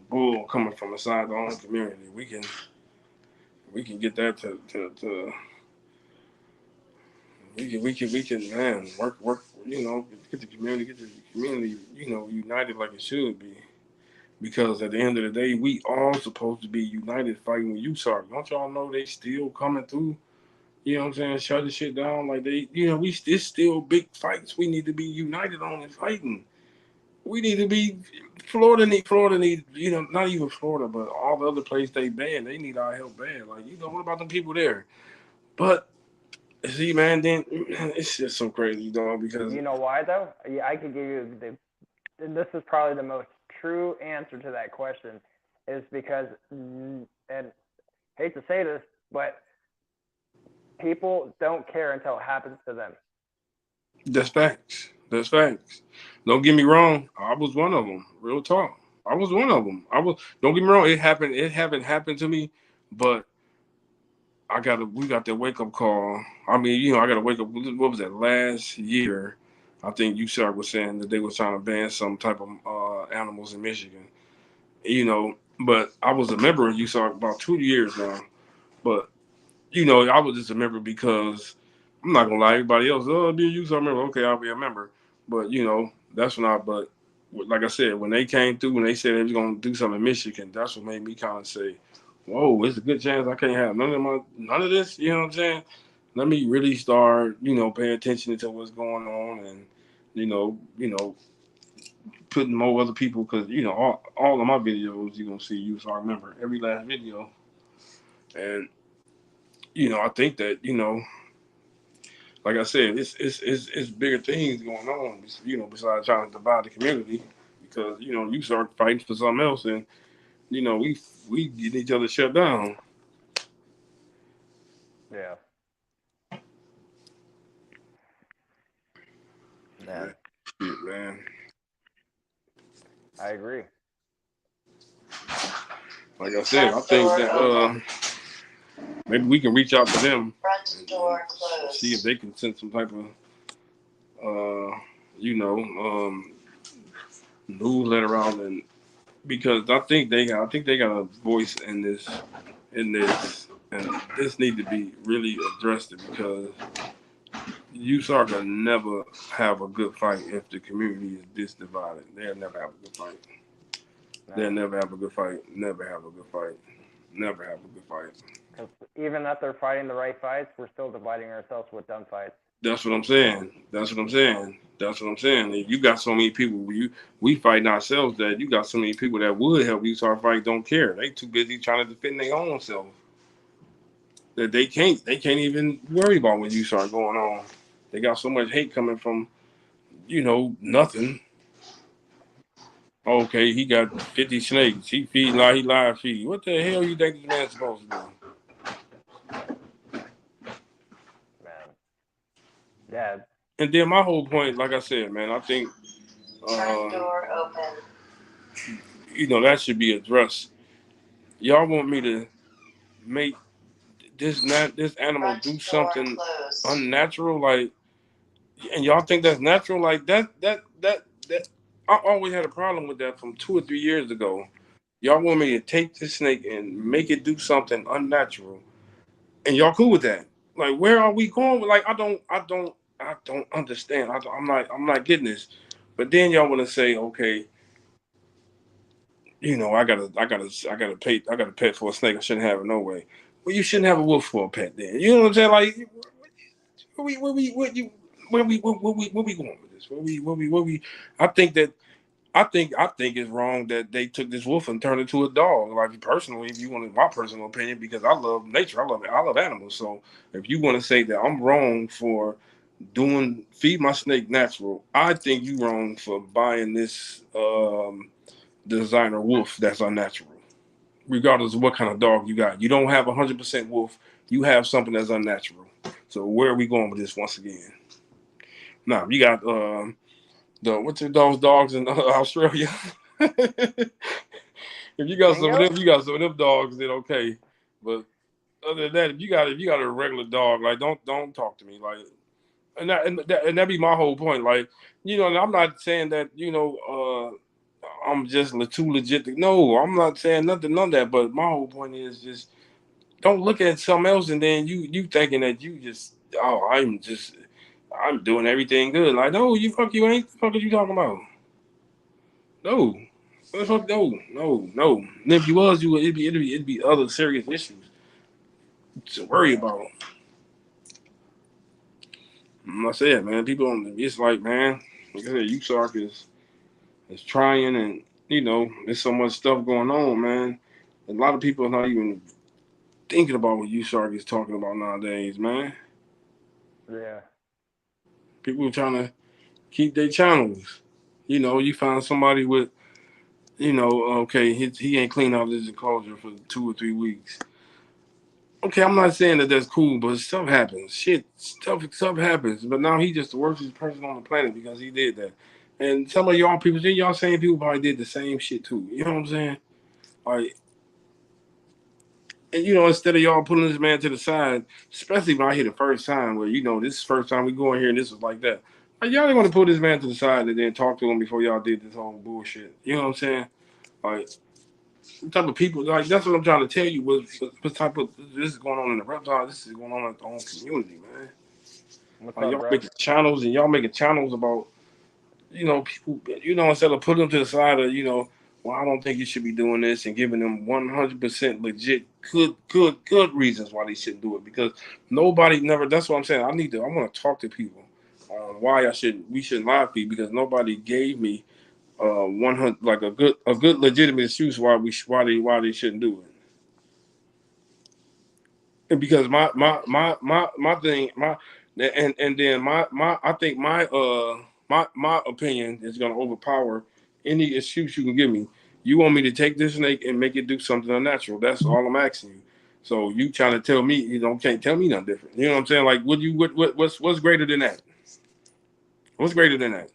bull coming from inside the own community. We can get that to we can man work get the community united like it should be, because at the end of the day we all supposed to be united fighting the USARK. Don't y'all know they still coming through? You know what I'm saying? Shut the shit down. Like they, it's still big fights. We need to be united on and fighting. We need to be. Florida need, not even Florida, but all the other places they banned. They need our help bad. Like, what about them people there? But see, man, then it's just so crazy, dog. Because You know why though? Yeah, I could give you the. And this is probably the most true answer to that question, is because, and hate to say this, but people don't care until it happens to them. that's facts. That's facts. Don't get me wrong. I was one of them. Real talk. I was one of them. I was. Don't get me wrong. It happened. It haven't happened to me, but we got that wake up call. I mean, I got to wake up. What was that last year? I think USARK was saying that they was trying to ban some type of animals in Michigan. But I was a member of USARK about 2 years now. But I was just a member because I'm not gonna lie. Everybody else, oh, be a USARK member. Okay, I'll be a member. But that's when I. But like I said, when they came through and they said they was gonna do something in Michigan, that's what made me kind of say, whoa, it's a good chance I can't have none of this. You know what I'm saying? Let me really start, paying attention to what's going on, and putting more other people, because all of my videos you're gonna see you. So I remember every last video, and I think that, like I said, it's bigger things going on, besides trying to divide the community, because you start fighting for something else, and we get each other shut down. Yeah. Man, Shit, man. I agree. Like I said, I think that maybe we can reach out to them and see if they can send some type of you know newsletter out, and because I think they got a voice in this, and this need to be really addressed because USAR can never have a good fight if the community is this divided. They'll never have a good fight. They'll No, never have a good fight. Never have a good fight. Never have a good fight. because even that they're fighting the right fights, we're still dividing ourselves with dumb fights. That's what I'm saying. That's what I'm saying. That's what I'm saying. If you got so many people, we fighting ourselves, that you got so many people that would help you start fight don't care. They too busy trying to defend their own self that they can't even worry about when you start going on. They got so much hate coming from nothing. Okay, he got 50 snakes. He feed like he live feed. What the hell you think this man's supposed to do? Man, yeah, And then my whole point, like I said, man, I think door open. that should be addressed. Y'all want me to make this animal do something unnatural, like, and y'all think that's natural, like that. I always had a problem with that from 2 or 3 years ago. Y'all want me to take this snake and make it do something unnatural, and y'all cool with that? Like, where are we going? Like, I don't understand. I'm not getting this. But then y'all want to say, okay, I got a pet for a snake. I shouldn't have it no way. Well, you shouldn't have a wolf for a pet then. You know what I'm saying? Like, where we going with this? Where we? I think that I think it's wrong that they took this wolf and turned it to a dog. Like, personally, if you want my personal opinion, because I love nature, I love animals. So if you want to say that I'm wrong for doing feed my snake natural, I think you wrong for buying this designer wolf that's unnatural. Regardless of what kind of dog you got, you don't have 100% wolf. You have something that's unnatural. So where are we going with this once again? Now you got what's those dogs in Australia? If you got some of dingo. them, you got some of them dogs, then okay. But other than that, if you got a regular dog, like, don't talk to me, like, and that be my whole point. Like, and I'm not saying that I'm just too legit. No, I'm not saying nothing, none of that. But my whole point is just don't look at something else and then you thinking that you just, I'm doing everything good. Like, no, you ain't. The fuck are you talking about? No. What the fuck? No, no, no. And if you was, you would, it'd be other serious issues to worry Yeah, about. I said, man, it's like, man, like I said, USARK is trying, and there's so much stuff going on, man. A lot of people are not even thinking about what USARK is talking about nowadays, man. yeah, People are trying to keep their channels. You find somebody with, okay, he ain't cleaned out his enclosure for 2 or 3 weeks. Okay, I'm not saying that that's cool, but stuff happens. Shit, stuff happens. But now he just the worst person on the planet because he did that. And some of y'all people, y'all same people probably did the same shit too. You know what I'm saying? Like, and instead of y'all putting this man to the side, especially when I hear the first time where this is the first time we go in here and this was like that. Like, y'all didn't want to put this man to the side and then talk to him before y'all did this whole bullshit. You know what I'm saying? Like, what type of people, like, that's what I'm trying to tell you. What type of this is going on in the reptile? This is going on in the whole community, man. what's Like, up, y'all bro? making channels and y'all making channels about people. Instead of putting them to the side of well, I don't think you should be doing this, and giving them 100% legit good reasons why they shouldn't do it, because nobody never. That's what I'm saying. I want to talk to people on why we shouldn't live feed, because nobody gave me 100, like, a good legitimate excuse why they shouldn't do it. And because my thing and then my I think my opinion is gonna overpower any excuse you can give me. You want me to take this snake and make it do something unnatural. That's all I'm asking you. So you trying to tell me can't tell me nothing different. You know what I'm saying? Like would you what's greater than that? What's greater than that?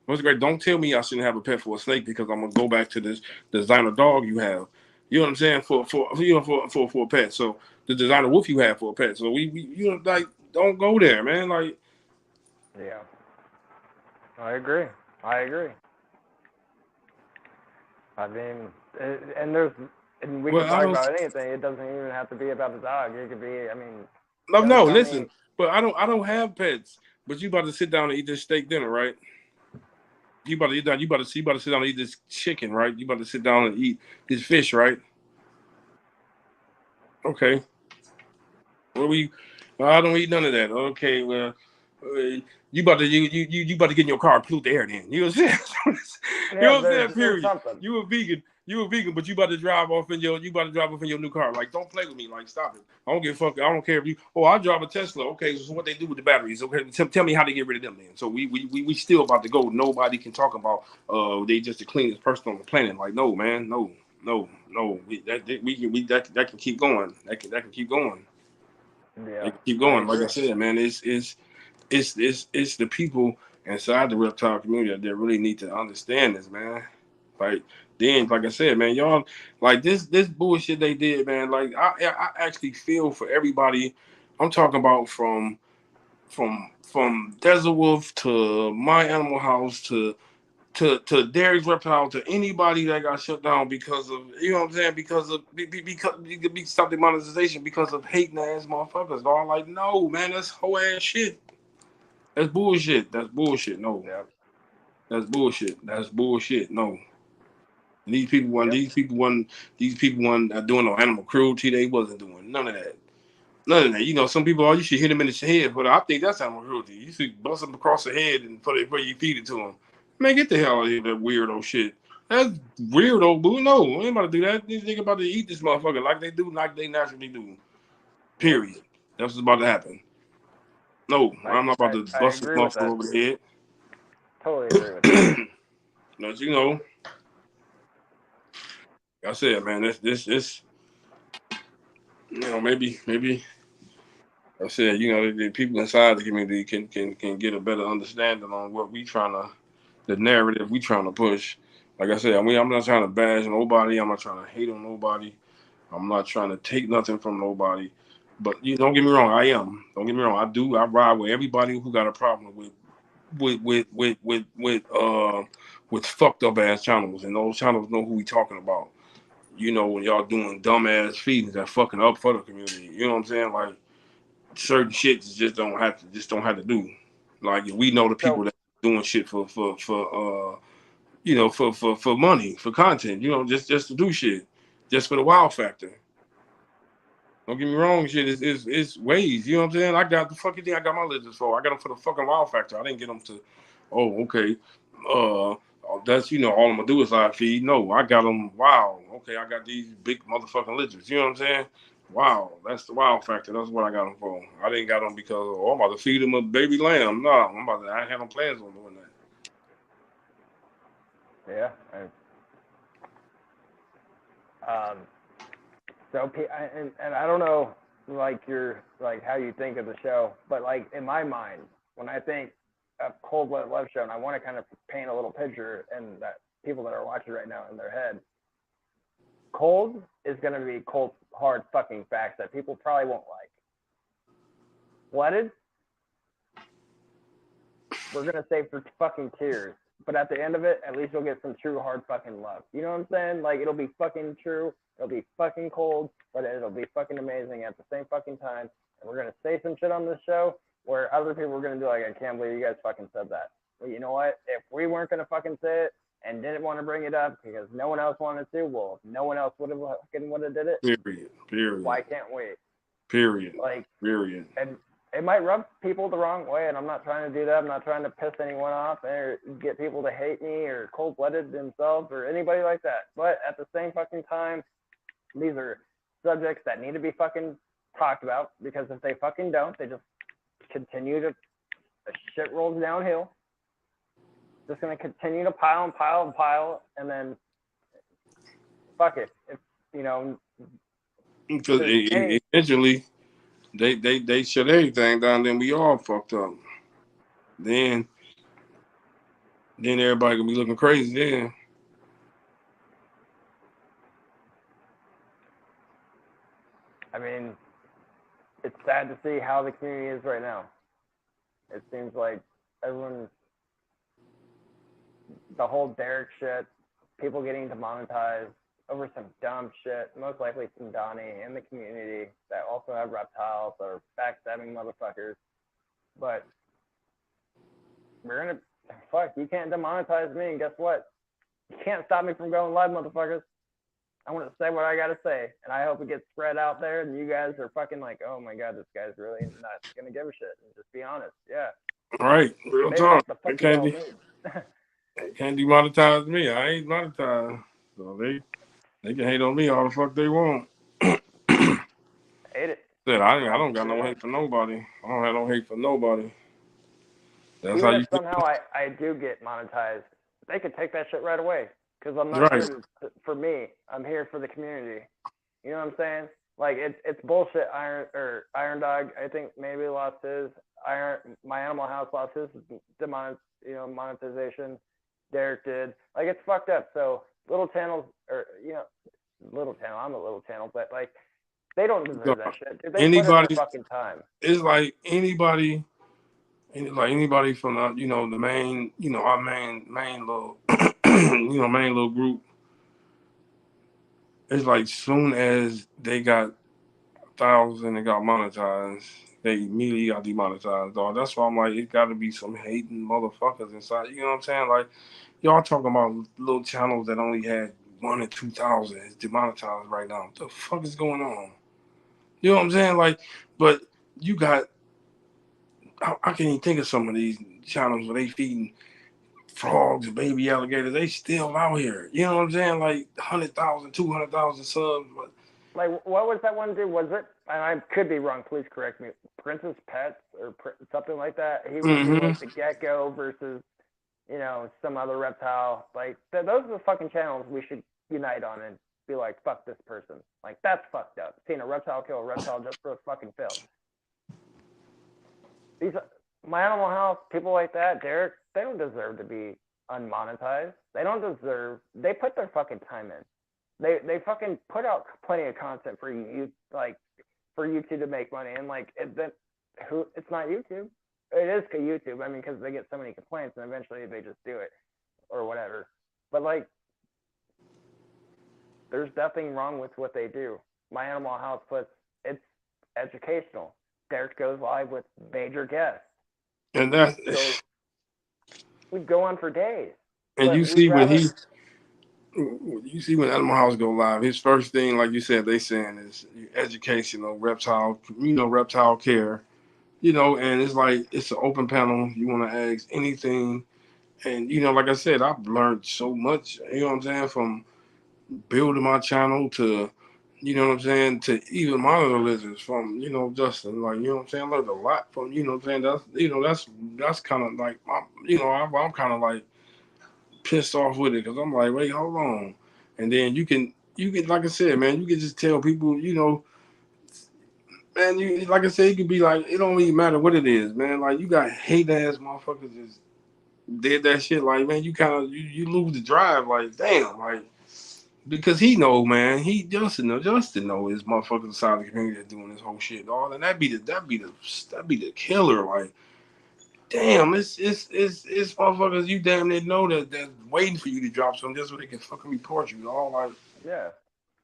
What's great? Don't tell me I shouldn't have a pet for a snake because I'm gonna go back to this designer dog you have. You know what I'm saying? For a pet. So the designer wolf you have for a pet. So we like don't go there, man. Like Yeah, I agree. I agree. I mean, and there's, and we well can I talk don't about anything. It doesn't even have to be about the dog. It could be, I mean, no tell listen, me. but I don't have pets. But you about to sit down and eat this steak dinner, right? You about to eat down. You about to sit down and eat this chicken, right? You about to sit down and eat this fish, right? Okay. What we? I don't eat none of that. Okay, well, you about to you about to get in your car and pollute the air. Then you know what I'm saying? You Yeah, know what I'm saying? there's Period. something. You a vegan. You a vegan, but you about to drive off in your new car. Like, don't play with me. Like, stop it. I don't give a fuck. I don't care if you. Oh, I drive a Tesla. Okay, so what they do with the batteries? Okay, tell me how they get rid of them. Then, so we still about to go. Nobody can talk about they just the cleanest person on the planet. Like, no, man, no. That can keep going. That can keep going. Yeah, They keep I going. Like I agree. said, man, it's the people inside the reptile community that really need to understand this, man. Like then, like I said, man, y'all like this bullshit they did, man. Like I actually feel for everybody. I'm talking about from Desert Wolf to My Animal House to Dairy's Reptile to anybody that got shut down because of what I'm saying because stop the monetization because of hating ass motherfuckers. All like no man, that's whole ass shit. That's bullshit. That's bullshit. No, Yep. that's bullshit. That's bullshit. No. Yep. These people weren't doing no animal cruelty. They wasn't doing none of that. None of that. You know, some people, you should hit them in the head, but I think that's animal cruelty. You should bust them across the head and before you feed it to them. Man, get the hell out of here, that weirdo shit. That's weirdo, boo. No, I ain't about to do that. These niggas about to eat this motherfucker like they do, like they naturally do. Yep. Period. That's what's about to happen. No, I, I'm not about I to I bust this agree with motherfucker that. over the Totally agree with that. head. But like I said, man, this, maybe I said, the people inside the community can get a better understanding on what we trying to, the narrative we trying to push. Like I said, I'm not trying to bash nobody. I'm not trying to hate on nobody. I'm not trying to take nothing from nobody. But you don't get me wrong, I am. Don't get me wrong, I do. I ride with everybody who got a problem with fucked up ass channels, and those channels know who we talking about. When y'all doing dumb ass feedings that fucking up for the community. You know what I'm saying? Like certain shit just don't have to do. Like we know the people So, that doing shit for money, for content, just to do shit, just for the wow factor. Don't get me wrong, shit is ways. You know what I'm saying? I got the fucking thing. I got my lizards for. I got them for the fucking wow factor. I didn't get them to. Oh, okay. That's all I'm gonna do is live feed. No, I got them. Wow. Okay, I got these big motherfucking lizards. You know what I'm saying? Wow, that's the wow factor. That's what I got them for. I didn't got them because I'm about to feed them a baby lamb. No, I had no plans on doing that. yeah. Um, and I don't know, like like how you think of the show, but like in my mind, when I think of Cold Blooded Love Show, and I want to kind of paint a little picture and that people that are watching right now in their head, cold is going to be cold, hard fucking facts that people probably won't like. Blooded, we're going to save for fucking tears. But at the end of it, at least you'll get some true hard fucking love. You know what I'm saying? Like it'll be fucking true. It'll be fucking cold, but it'll be fucking amazing at the same fucking time. And we're gonna say some shit on this show where other people are gonna be like, I can't believe you guys fucking said that. Well, you know what? If we weren't gonna fucking say it and didn't want to bring it up because no one else wanted to, well, if no one else would have did it, Period. why Period. can't we? Period. Like, Period. and it might rub people the wrong way, and I'm not trying to do that. I'm not trying to piss anyone off or get people to hate me or cold-blooded themselves or anybody like that. But at the same fucking time, these are subjects that need to be fucking talked about, because if they fucking don't, they just continue to, the shit rolls downhill. Just gonna continue to pile and pile and pile, and then fuck it. If you know, Because there's eventually they shut everything down, then we all fucked up. Then everybody gonna be looking crazy then. I mean, it's sad to see how the community is right now. It seems like everyone, the whole Derek shit, people getting demonetized over some dumb shit, most likely some Donnie in the community that also have reptiles or backstabbing motherfuckers. But we're gonna, fuck, you can't demonetize me, and guess what? You can't stop me from going live, motherfuckers. I want to say what I gotta say, and I hope it gets spread out there, and you guys are fucking like, oh my god, this guy's really not gonna give a shit. And just be honest, yeah. Right, real Maybe talk. that's the fuck They you all need. can't demonetize me. I ain't monetized, so they can hate on me all the fuck they want. Hate it. Said I don't got no hate for nobody. I don't have no hate for nobody. That's Even how if you somehow I do get monetized, they could take that shit right away. Because I'm not right. here for me. I'm here for the community. You know what I'm saying? Like it's bullshit. Iron Dog, I think maybe lost his. My Animal House lost his monetization. Derek did. Like it's fucked up. So little channels, or little channel. I'm a little channel, but like they don't deserve that shit. Dude, they put in their fucking time. It's like anybody from the the main our main little main little group. It's like soon as they got 1,000 and got monetized, they immediately got demonetized. Dog. That's why I'm like, it got to be some hating motherfuckers inside. You know what I'm saying? Like y'all talking about little channels that only had 1,000 or 2,000 is demonetized right now. What the fuck is going on? You know what I'm saying? Like, but you got. I can't even think of some of these channels where they feeding frogs and baby alligators. They still out here. You know what I'm saying? Like 100,000, 200,000 subs. But like, what was that one dude? Was it? And I could be wrong. Please correct me. Princess Pets or something like that. He would do like the gecko versus, some other reptile. Like those are the fucking channels we should unite on and be like, fuck this person. Like that's fucked up. Seeing a reptile kill a reptile just for a fucking film. My Animal House, people like that, Derek, they don't deserve to be unmonetized. They don't deserve. They put their fucking time in. They fucking put out plenty of content for you, like for YouTube to make money, and like it's not YouTube. It is YouTube. I mean, because they get so many complaints, and eventually they just do it or whatever. But like, there's nothing wrong with what they do. My Animal House it's educational. Derek goes live with major guests, and that's so we go on for days. And you see when Animal House go live, his first thing, like you said, they saying is educational reptile, reptile care, and it's like it's an open panel. You want to ask anything, and like I said, I've learned so much. You know what I'm saying, from building my channel to, to even monitor lizards from Justin. Like what I'm saying, I learned a lot from what I'm saying. That's kind of like I'm kind of like pissed off with it because I'm like, wait, hold on, and then you can like I said, man, you can just tell people, man, you like I said, you can be like, it don't even matter what it is, man. Like you got hate ass motherfuckers just did that shit. Like, man, you kind of you lose the drive. Like, damn, like because he know, man, Justin know his motherfuckers inside the community that's doing this whole shit, dog, and that'd be the killer, like. Damn, it's motherfuckers you damn near know that's waiting for you to drop something just so they can fucking report you, dog. Like, yeah.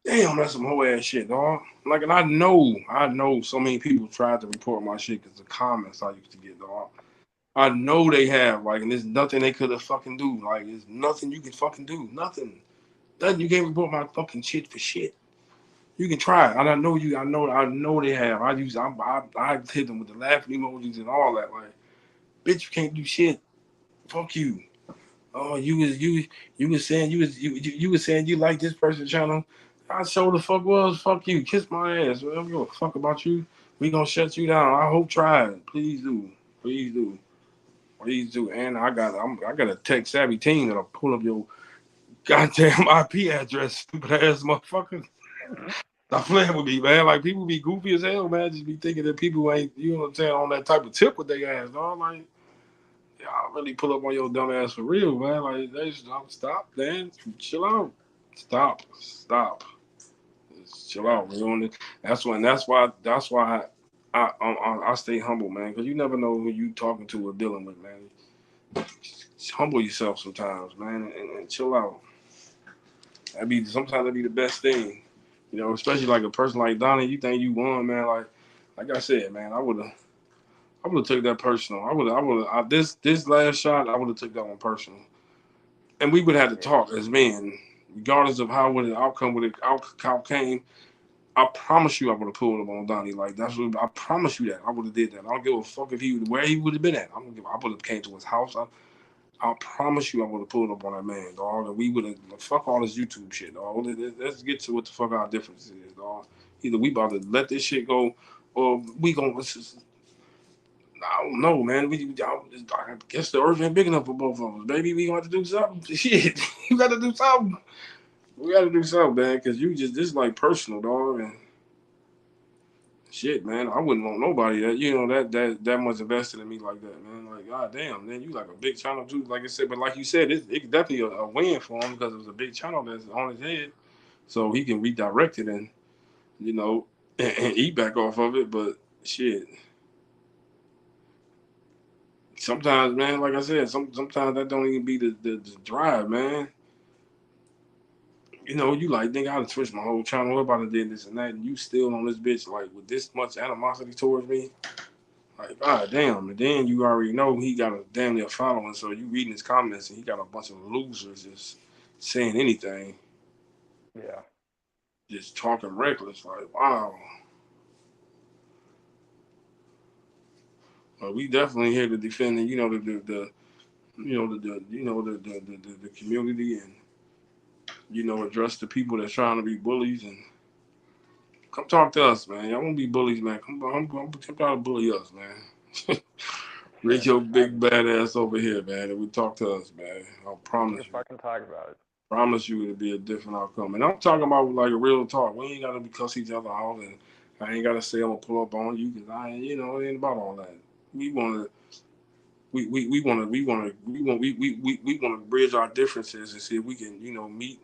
Damn, that's some whole ass shit, dog. Like, and I know so many people tried to report my shit because the comments I used to get, dog. I know they have, like, and there's nothing they could have fucking do. Like, there's nothing you can fucking do. Nothing. Nothing. You can't report my fucking shit for shit. You can try, and I know they have. I hit them with the laughing emojis and all that. Like, bitch, you can't do shit. Fuck you. Oh, you was saying you was saying you like this person's channel. I sure the fuck was. Fuck you. Kiss my ass. I don't give a fuck about you. We gonna shut you down. I hope try it. Please do. Please do. Please do. And I got a tech savvy team that'll pull up your goddamn IP address, stupid ass motherfucker. Stop playing with me, man. Like people be goofy as hell, man. Just be thinking that people ain't, you know what I'm saying, on that type of tip with their ass, dog. Like, y'all really pull up on your dumb ass for real, man. Like, they stop, man. Chill out. Stop. Just chill out. You know, that's why I stay humble, man. Because you never know who you talking to or dealing with, man. Just humble yourself sometimes, man, and chill out. Sometimes that be the best thing. You know, especially like a person like Donnie, you think you won, man. Like I said, man, I would have took that personal. This last shot, I would have took that one personal, and we would have to talk as men, regardless of how would the outcome came. I promise you, I would have pulled up on Donnie. Like that's what I promise you that I would have did that. I don't give a fuck if where he would have been at. I would have came to his house. I promise you, I would have pulled up on that man, dog. And we would have fuck all this YouTube shit, dog. Let's get to what the fuck our difference is, dog. Either we about to let this shit go, or we gonna. I don't know, man. I guess the earth ain't big enough for both of us, baby. We gonna have to do something. Shit, you got to do something. We got to do something, man. Cause this is like personal, dog. And shit, man. I wouldn't want nobody that much invested in me like that, man. Like, god damn, man, you like a big channel too. Like I said, but like you said, it's definitely a win for him because it was a big channel that's on his head, so he can redirect it and you know and eat back off of it. But shit, sometimes, man, like I said, sometimes that don't even be the drive, man. You know, you like, think I'd switch my whole channel. What about I did this and that, and you still on this bitch like with this much animosity towards me? Like, god damn. And then you already know he got a damn near following, so you reading his comments and he got a bunch of losers just saying anything, Yeah. just talking reckless. Like, wow. But we definitely here to defend you know the you know the community and you know address the people that's trying to be bullies and come talk to us, man. Y'all won't be bullies, man. Come try to bully us, man. Reach your big bad ass over here, man, and we talk to us, man. I We promise can you. fucking talk about it. Promise you it'll be a different outcome. And I'm talking about like a real talk. We ain't gotta be cuss each other out and I ain't gotta say I'm gonna pull up on you because I ain't, you know, it ain't about all that. We wanna we wanna bridge our differences and see if we can, you know, meet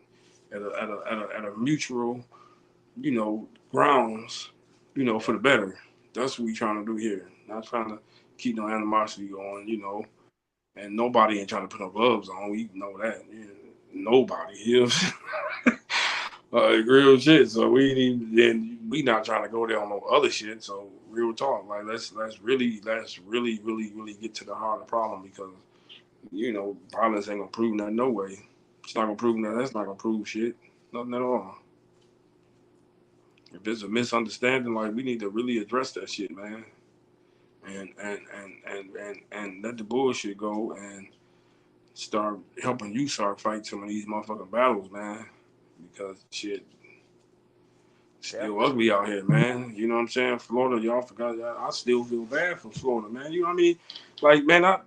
at a mutual, you know, grounds, you know, for the better. That's what we trying to do here. Not trying to keep no animosity going, you know. And nobody ain't trying to put no gloves on. We know that. Yeah. Nobody is. Real shit. So we not trying to go there on no other shit. So real talk. Like let's really get to the heart of the problem because you know violence ain't gonna prove nothing no way. It's not gonna prove nothing. That's not gonna prove shit. Nothing at all. If there's a misunderstanding, like we need to really address that shit, man. And let the bullshit go and start helping you start fight some of these motherfucking battles, man. Because shit, Yeah. still ugly out here, man. You know what I'm saying? Florida, y'all forgot. I still feel bad for Florida, man. You know what I mean? Like, man, I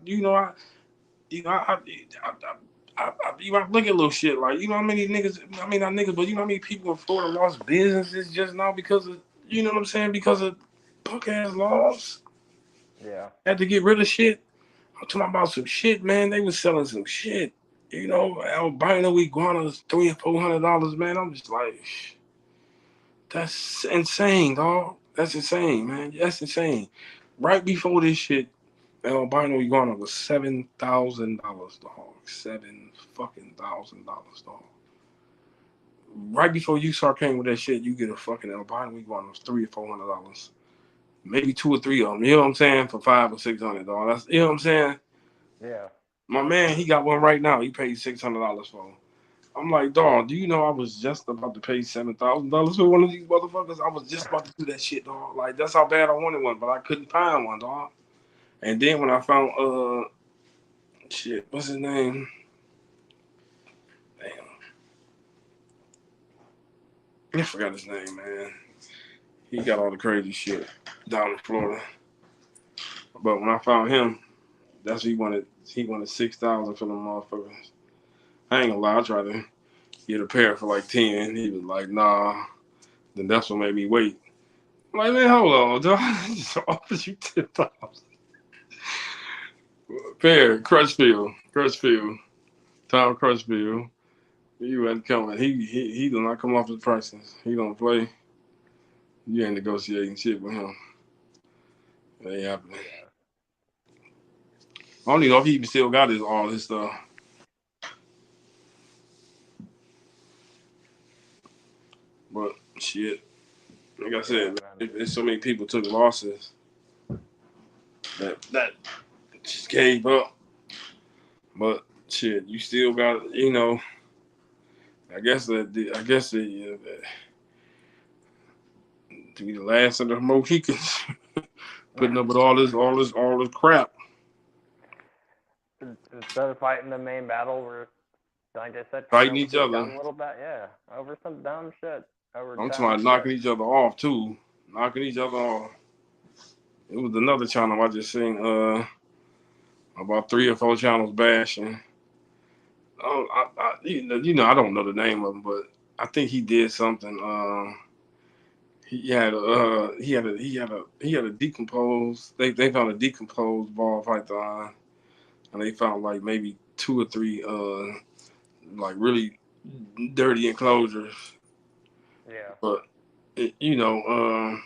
look at little shit like, you know how many niggas? I mean, not niggas, but you know how many people in Florida lost businesses just now because of, you know what I'm saying? Because of punk ass laws. Yeah. Had to get rid of shit. I'm talking about some shit, man. They was selling some shit. You know, albino iguanas, $300-$400, man. I'm just like, that's insane, dog. That's insane, man. That's insane. Right before this shit, albino iguana was $7,000, dog. $7 fucking thousand, dog. Right before you start came with that shit, you get a fucking albino iguana was $300-$400. Maybe two or three of them. You know what I'm saying? For $500 or $600, dog. That's you know what I'm saying. Yeah. My man, he got one right now. He paid $600 for. I'm like, dog, do you know I was just about to pay $7,000 for one of these motherfuckers? I was just about to do that shit, dog. Like, that's how bad I wanted one, but I couldn't find one, dog. And then when I found, shit, what's his name? Damn. I forgot his name, man. He got all the crazy shit down in Florida. But when I found him, that's what he wanted. He wanted 6,000 for them motherfuckers. I ain't gonna lie. I tried to get a pair for like 10. He was like, nah. Then that's what made me wait. I'm like, man, hold on, dog. I just offered you 10,000. Pair, Crutchfield, Tom Crutchfield. He wasn't coming. He do not come off his prices. He don't play. You ain't negotiating shit with him. It ain't happening. I don't even know if he even still got all his stuff. But shit, like I said, there's so many people took losses that just gave up. But shit, you still got, I guess to be the last of the Mohicans, putting up with all this crap. Instead of fighting the main battle, we're, like I said, Fighting each other. a little bit, yeah, over some dumb shit. I'm talking about knocking each other off too. Knocking each other off. It was another channel I just seen about 3 or 4 channels bashing. I don't know the name of them, but I think he did something. He had a decomposed. They found a decomposed ball python, and they found like maybe 2 or 3 like really dirty enclosures. Yeah. But Later,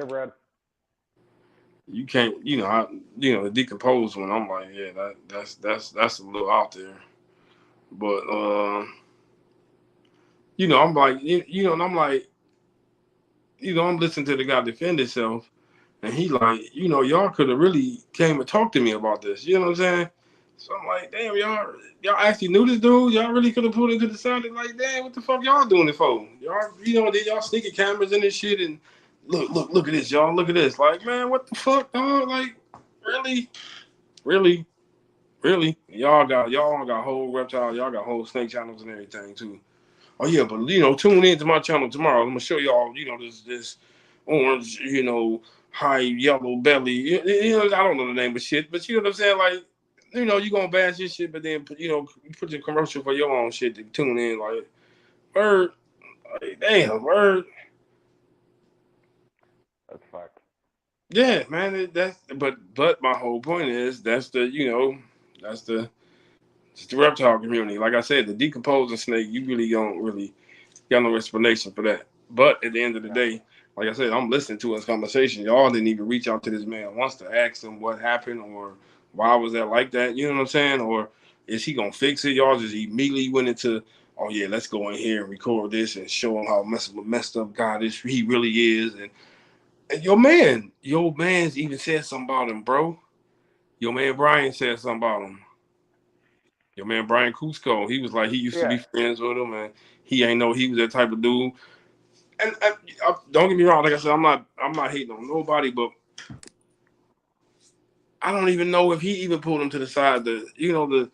Brad. You can't, the decomposed one. I'm like, yeah, that's a little out there. But I'm like, and I'm like, I'm listening to the guy defend himself, and he like, y'all could have really came and talked to me about this. You know what I'm saying? So I'm like, damn, y'all actually knew this dude. Y'all really could have pulled him to the side. And like, damn, what the fuck y'all doing it for? Y'all, did y'all sneaking cameras in this shit and look at this, y'all. Look at this. Like, man, what the fuck, dog? Like, really? Y'all got whole reptile. Y'all got whole snake channels and everything too. Oh yeah, but tune in to my channel tomorrow. I'm gonna show y'all, this orange, high yellow belly. I don't know the name of shit, but you know what I'm saying? Like, you gonna bash this shit, but then you put your commercial for your own shit to tune in. Like, word, like, damn, word. That's fucked. Yeah, man. But my whole point is that's the it's the reptile community. Like I said, the decomposing snake, you really don't got no explanation for that. But at the end of the day, like I said, I'm listening to his conversation. Y'all didn't even reach out to this man once to ask him what happened or why was that like that. You know what I'm saying? Or is he gonna fix it? Y'all just immediately went into, oh yeah, let's go in here and record this and show him how messed up guy he really is. And your man's even said something about him, bro. Your man Brian said something about him. Your man Brian Cusco, he was like he used to be friends with him, and he ain't know he was that type of dude. And don't get me wrong, like I said, I'm not hating on nobody, but I don't even know if he even pulled him to the side to even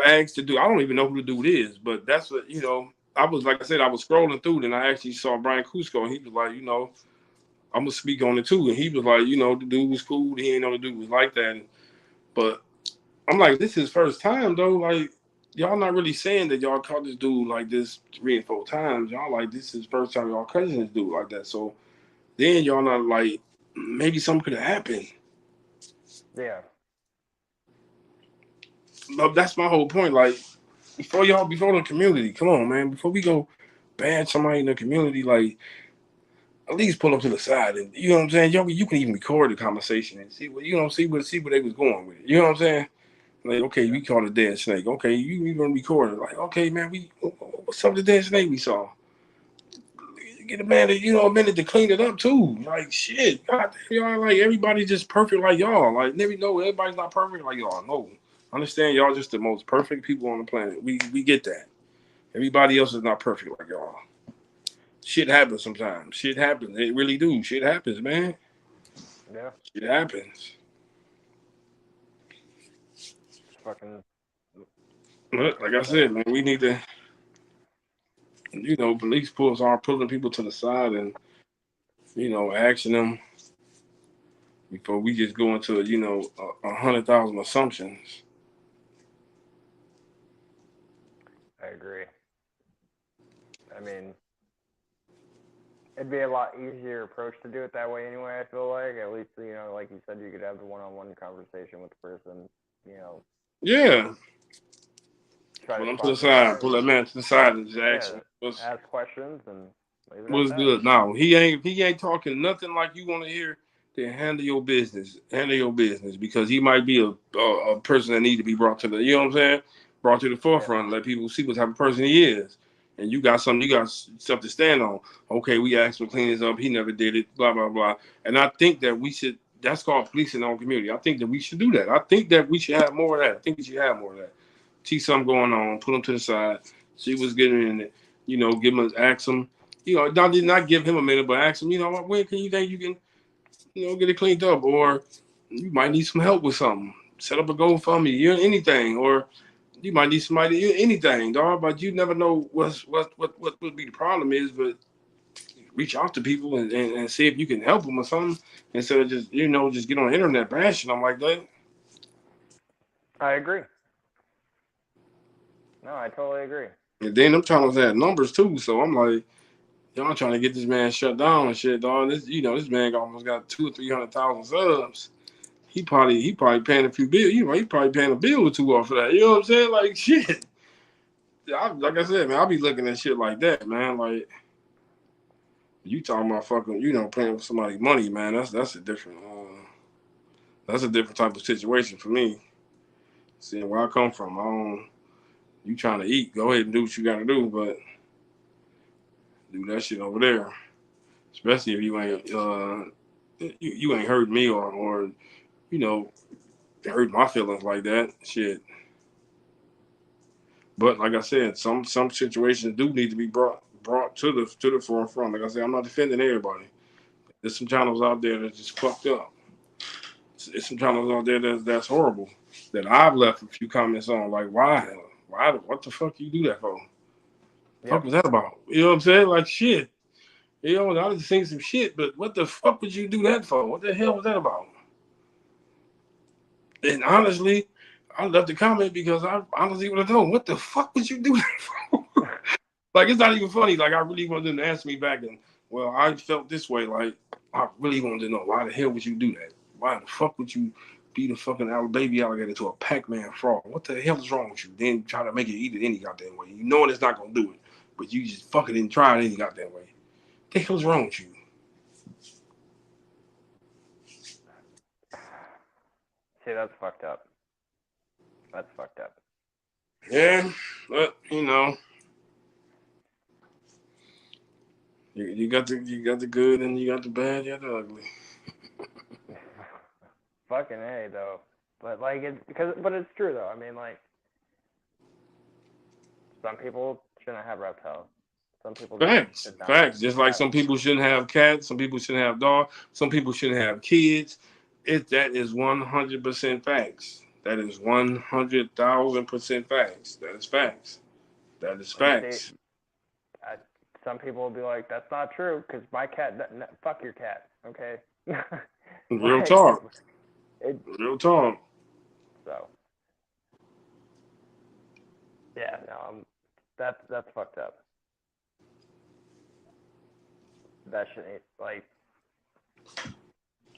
ask to do. I don't even know who the dude is, but that's what I was like I said, I was scrolling through, and I actually saw Brian Cusco, and he was like, I'm gonna speak on it too, and he was like, the dude was cool, he ain't know the dude was like that, but I'm like, this is his first time though. Like, y'all not really saying that y'all caught this dude like this 3 and 4 times. Y'all like this is first time y'all catching this dude like that. So then y'all not like maybe something could have happened. Yeah. But that's my whole point. Like before the community, come on, man. Before we go ban somebody in the community, like at least pull them to the side and you know what I'm saying. You can even record the conversation and see what see where they was going with it. You know what I'm saying? Like, okay, we caught a dead snake. Okay, you gonna record it. Like, okay, man, what's up with the dead snake we saw? Get a man a minute to clean it up too. Like, shit, God damn, y'all, like, everybody's just perfect like y'all. Like, never know everybody's not perfect like y'all. No. Understand y'all just the most perfect people on the planet. We get that. Everybody else is not perfect like y'all. Shit happens sometimes. Shit happens. It really do. Shit happens, man. Yeah. Shit happens. Fucking. But like I said, man, we need to police pulls are pulling people to the side and, asking them before we just go into, 100,000 assumptions. I agree. I mean, it'd be a lot easier approach to do it that way anyway. I feel like at least like you said, you could have the one-on-one conversation with the person. Yeah. Try Pull to them to the spot side. things. Pull that man to the side and just ask Yeah, him ask questions and leave it at what's that. good. Now he ain't talking nothing like you want to hear. Then handle your business. Handle your business because he might be a person that need to be brought to the what I'm saying, brought to the forefront. Let people see what type of person he is. And you got something to stand on. Okay, we asked him to clean this up. He never did it. Blah blah blah. And I think that we should. That's called policing our community. I think that we should do that. I think that we should have more of that. I think we should have more of that. See something going on. Put them to the side. See what's getting in it. Give him, ask him. Not give him a minute, but ask him. When can you think you can, get it cleaned up, or you might need some help with something. Set up a GoFundMe, anything, or you might need somebody, anything, dog. But you never know what would be the problem is. But reach out to people and see if you can help them or something instead of just just get on the internet bashing them like that. I agree. No, I totally agree. And then them channels had numbers too, so I'm like, y'all trying to get this man shut down and shit, dog. This man almost got 200,000 or 300,000 subs. He probably paying a few bills. He probably paying a bill or two off of that. You know what I'm saying? Like shit. Like I said, man, I'll be looking at shit like that, man. Like you talking about fucking, paying for somebody's money, man. That's a different type of situation for me. Seeing where I come from, you trying to eat, go ahead and do what you gotta do, but do that shit over there. Especially if you ain't hurt me or you know hurt my feelings like that. Shit. But like I said, some situations do need to be brought to the forefront. Like I said, I'm not defending everybody. There's some channels out there that's just fucked up. There's some channels out there that's horrible. That I've left a few comments on, like what the fuck you do that for? Fuck was that about? You know what I'm saying? Like shit. I just seen some shit, but what the fuck would you do that for? What the hell was that about? And honestly, I left the comment because I honestly want to know what the fuck would you do that for? Like it's not even funny. Like I really wanted them to answer me back, and well, I felt this way. Like I really wanted to know why the hell would you do that? Why the fuck would you beat a fucking baby alligator to a Pac-Man frog? What the hell is wrong with you? Then try to make it eat it any goddamn way. You know it's not gonna do it, but you just fucking didn't try it any goddamn way. What the hell's wrong with you? See, that's fucked up. That's fucked up. Yeah, but you got the good and you got the bad, you got the ugly. Fucking A though, but like but it's true though. I mean, like some people shouldn't have reptiles. Some people Facts. Just like some people shouldn't have cats, some people shouldn't have dogs, some people shouldn't have kids. That is 100% facts. That is 100,000% facts. That is facts. That is facts. See, some people will be like, "That's not true," because my cat. Fuck your cat. Okay. Real talk. Real talk. So. Yeah. No. That's fucked up. That shouldn't like.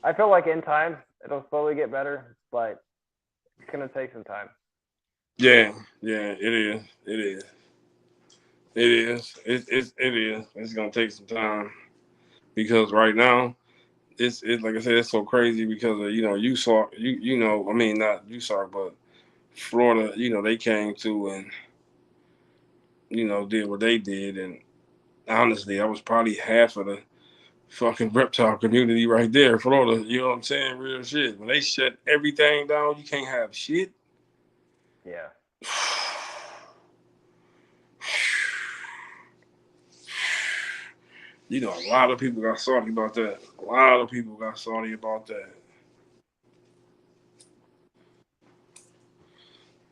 I feel like in time it'll slowly get better, but it's gonna take some time. Yeah, it is. It is. It's gonna take some time because right now, it's like I said, it's so crazy because of I mean not USARK, but Florida, they came to and did what they did, and honestly, that was probably half of the fucking reptile community right there, Florida. You know what I'm saying? Real shit. When they shut everything down, you can't have shit. Yeah. A lot of people got salty about that.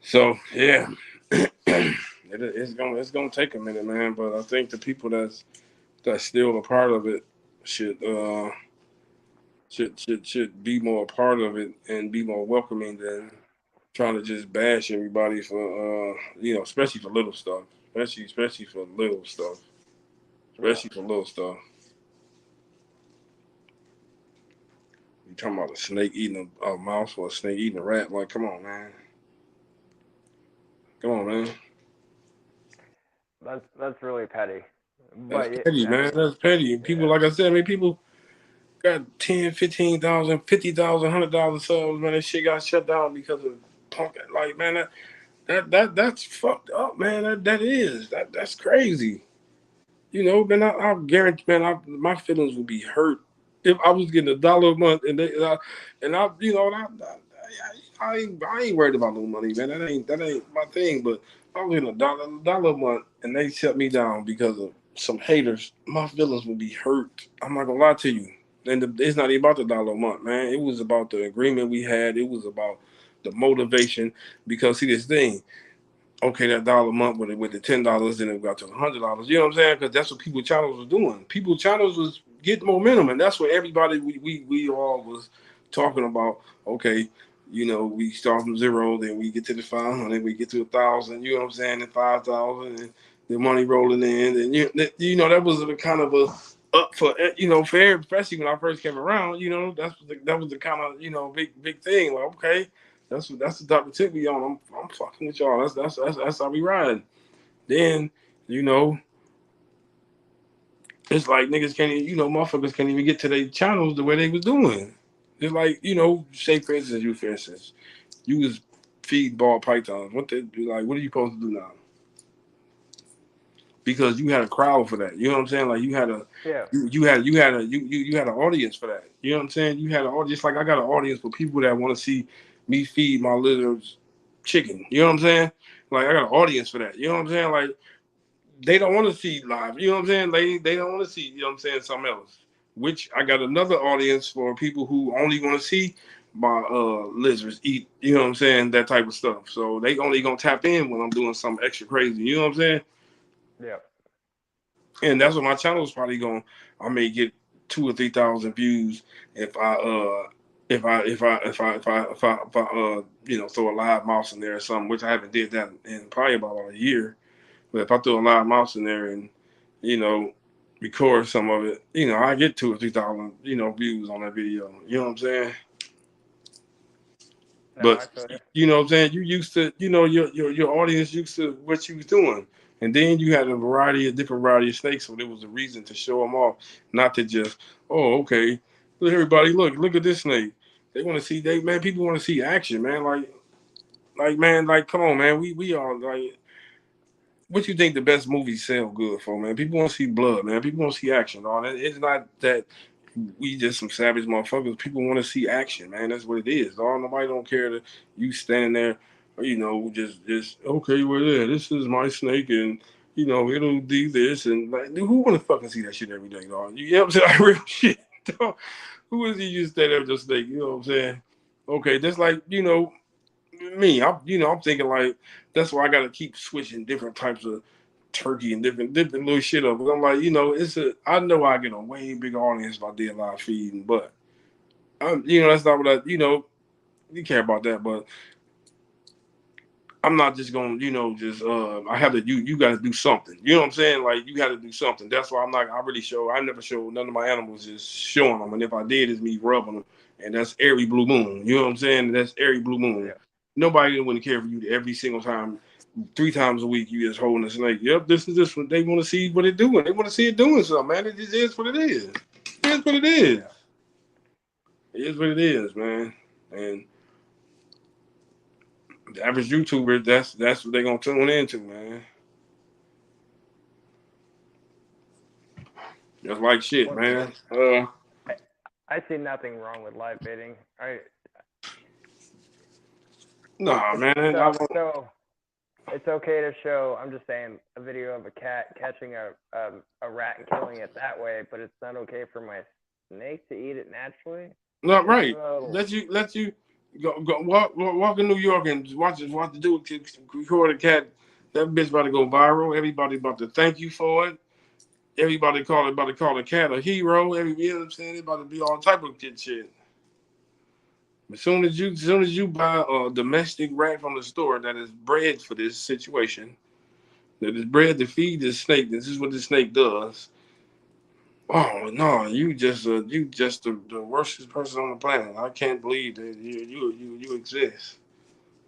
So, yeah. It's gonna take a minute, man. But I think the people that's still a part of it should should be more a part of it and be more welcoming than trying to just bash everybody for especially for little stuff, especially for little stuff, Yeah. especially for little stuff. You talking about a snake eating a mouse or a snake eating a rat? Like, come on, man. Come on, man. That's really petty. That's But petty, I man. mean, That's petty. People, yeah, like I said, I mean, people got 10, 15,000, 50,000, 100,000 subs, man. That shit got shut down because of punk. Like, man, that's fucked up, man. That's crazy. Man, I guarantee, man, my feelings would be hurt if I was getting $1 a month and I I ain't worried about no money, man. That ain't my thing. But I was getting $1 a month and they shut me down because of some haters. My feelings would be hurt. I'm not gonna lie to you. And it's not even about the $1 a month, man. It was about the agreement we had. It was about the motivation. Because see, this thing, okay, that $1 a month with the $10, then it got to $100. You know what I'm saying? Because that's what people channels was doing. People channels was getting momentum, and that's what everybody we all was talking about. Okay, we start from zero, then we get to the 500, we get to 1,000. You know what I'm saying? And 5,000, and the money rolling in, and that was a kind of a up for fair, especially when I first came around. That was the kind of big thing. Like, okay. That's the type of tip we on. I'm fucking with y'all. That's how we ride. Then, you know, it's like niggas can't even, motherfuckers can't even get to their channels the way they was doing. It's like, say for instance, you was feed ball pythons. What are you supposed to do now? Because you had a crowd for that. You know what I'm saying? Like you had a yeah, you had an audience for that. You know what I'm saying? You had an audience. Like I got an audience for people that want to see me feed my lizards chicken. You know what I'm saying? Like I got an audience for that. You know what I'm saying? Like they don't want to see live. You know what I'm saying? They don't want to see, something else. Which I got another audience for people who only want to see my lizards eat, you know what I'm saying, that type of stuff. So they only gonna tap in when I'm doing something extra crazy. You know what I'm saying? yeah. And that's what my channel is probably going. I may get 2,000 or 3,000 views if I throw a live mouse in there or something, which I haven't did that in probably about a year. But if I throw a live mouse in there and you know record some of it, I get 2,000 or 3,000 views on that video. You know what I'm saying? No, I But feel you. you know what I'm saying? You used to, your audience used to what you was doing. And then you had a different variety of snakes, so there was a reason to show them off, not to just, oh, okay, look, everybody, look at this snake. They want to see, people want to see action, man. Man, like, come on, man. We are like, what you think the best movies sell good for, man? People want to see blood, man. People want to see action. All that. It's not that we just some savage motherfuckers. People want to see action, man. That's what it is. All nobody don't care that you standing there, just okay, well, yeah, this is my snake, and it'll do this, and like, dude, who want to fucking see that shit every day, dog? You know what I'm saying? Like, real shit, dog. Who is you just stand there with your snake? You know what I'm saying? Okay, just like me, I'm thinking like that's why I got to keep switching different types of turkey and different little shit up. But I'm like, I know I get a way bigger audience if I did live feeding, but that's not what you care about that. But I'm not just gonna, just I have to you got to do something. You know what I'm saying? Like you got to do something. That's why I never show none of my animals just showing them, and if I did, it's me rubbing them, and that's every blue moon. You know what I'm saying? That's every blue moon. Yeah. Nobody wouldn't care for you every single time. 3 times a week, you just holding a snake. Yep, this is this one. They want to see what it's doing. They want to see it doing something, man. It just is what it is. It is what it is. Yeah. It is what it is, man. And the average YouTuber, that's what they're gonna tune into, man. Just like shit, Once man. again, I see nothing wrong with live bidding. Nah, It's man. so it's okay to show. I'm just saying a video of a cat catching a rat and killing it that way, but it's not okay for my snake to eat it naturally. Not right. So, Let you go walk in New York and watch the dude record a cat That bitch about to go viral. Everybody about to thank you for it. Everybody about to call the cat a hero. You know what I'm saying? They about to be all type of kid shit. As soon as you buy a domestic rat from the store that is bred for this situation, that is bred to feed this snake, this is what the snake does. Oh no, you just the worstest person on the planet. I can't believe that you exist.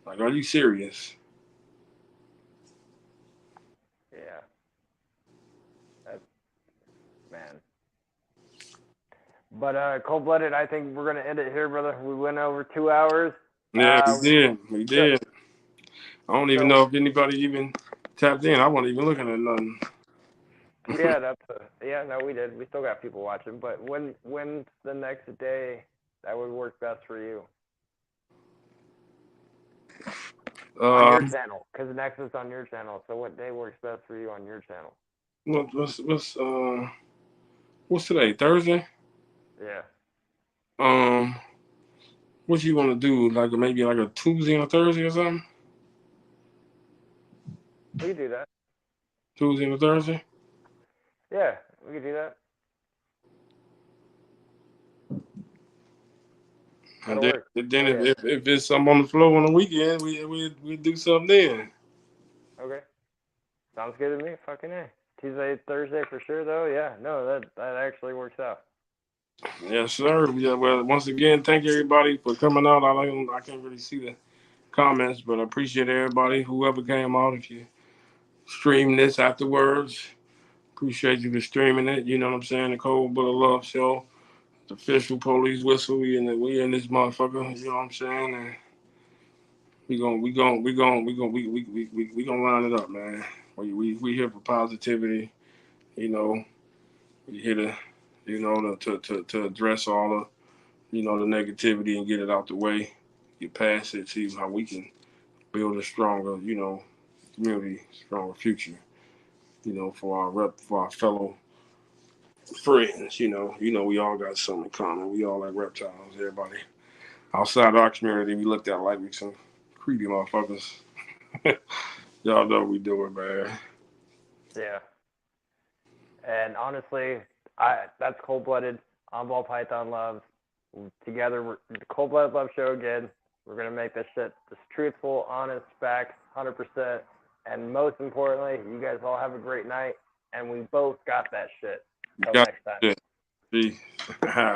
Like, are you serious? Yeah, that's man. But cold blooded, I think we're gonna end it here, brother. We went over 2 hours. Yeah, we We did. We so, did. I don't even know if anybody even tapped in. I wasn't even looking at nothing. yeah, yeah. No, we did. We still got people watching. But when's the next day that would work best for you on your channel? Because next is on your channel. So what day works best for you on your channel? What's today? Thursday? Yeah. What you want to do? Like maybe like a Tuesday and a Thursday or something? We could do that. Tuesday and a Thursday? Yeah, we could do that. And That'll work. then Oh, yeah. if it's something on the floor on the weekend, we do something then. Okay. Sounds good to me. Fucking A. Tuesday, Thursday for sure, though. Yeah. No, that actually works out. Yes, sir. Yeah, well, once again, thank everybody for coming out. I can't really see the comments, but I appreciate everybody, whoever came out. If you stream this afterwards, appreciate you for streaming it. You know what I'm saying? The Cold Blooded Love Show, the official police whistle. We in this motherfucker. You know what I'm saying? And we gonna line it up, man. We here for positivity. You know, we here to, to address all the, the negativity and get it out the way, get past it, see how we can build a stronger, community, stronger future, for our fellow friends. We all got something in common. We all like reptiles. Everybody outside our community, we looked at like we some creepy motherfuckers. Y'all know we do it, man. Yeah. And honestly, that's Cold Blooded on Ball Python Loves. Together, we're the Cold Blooded Love Show again. We're gonna make this shit just truthful, honest, facts, 100%. And most importantly, you guys all have a great night. And we both got that shit. Until next time. Peace.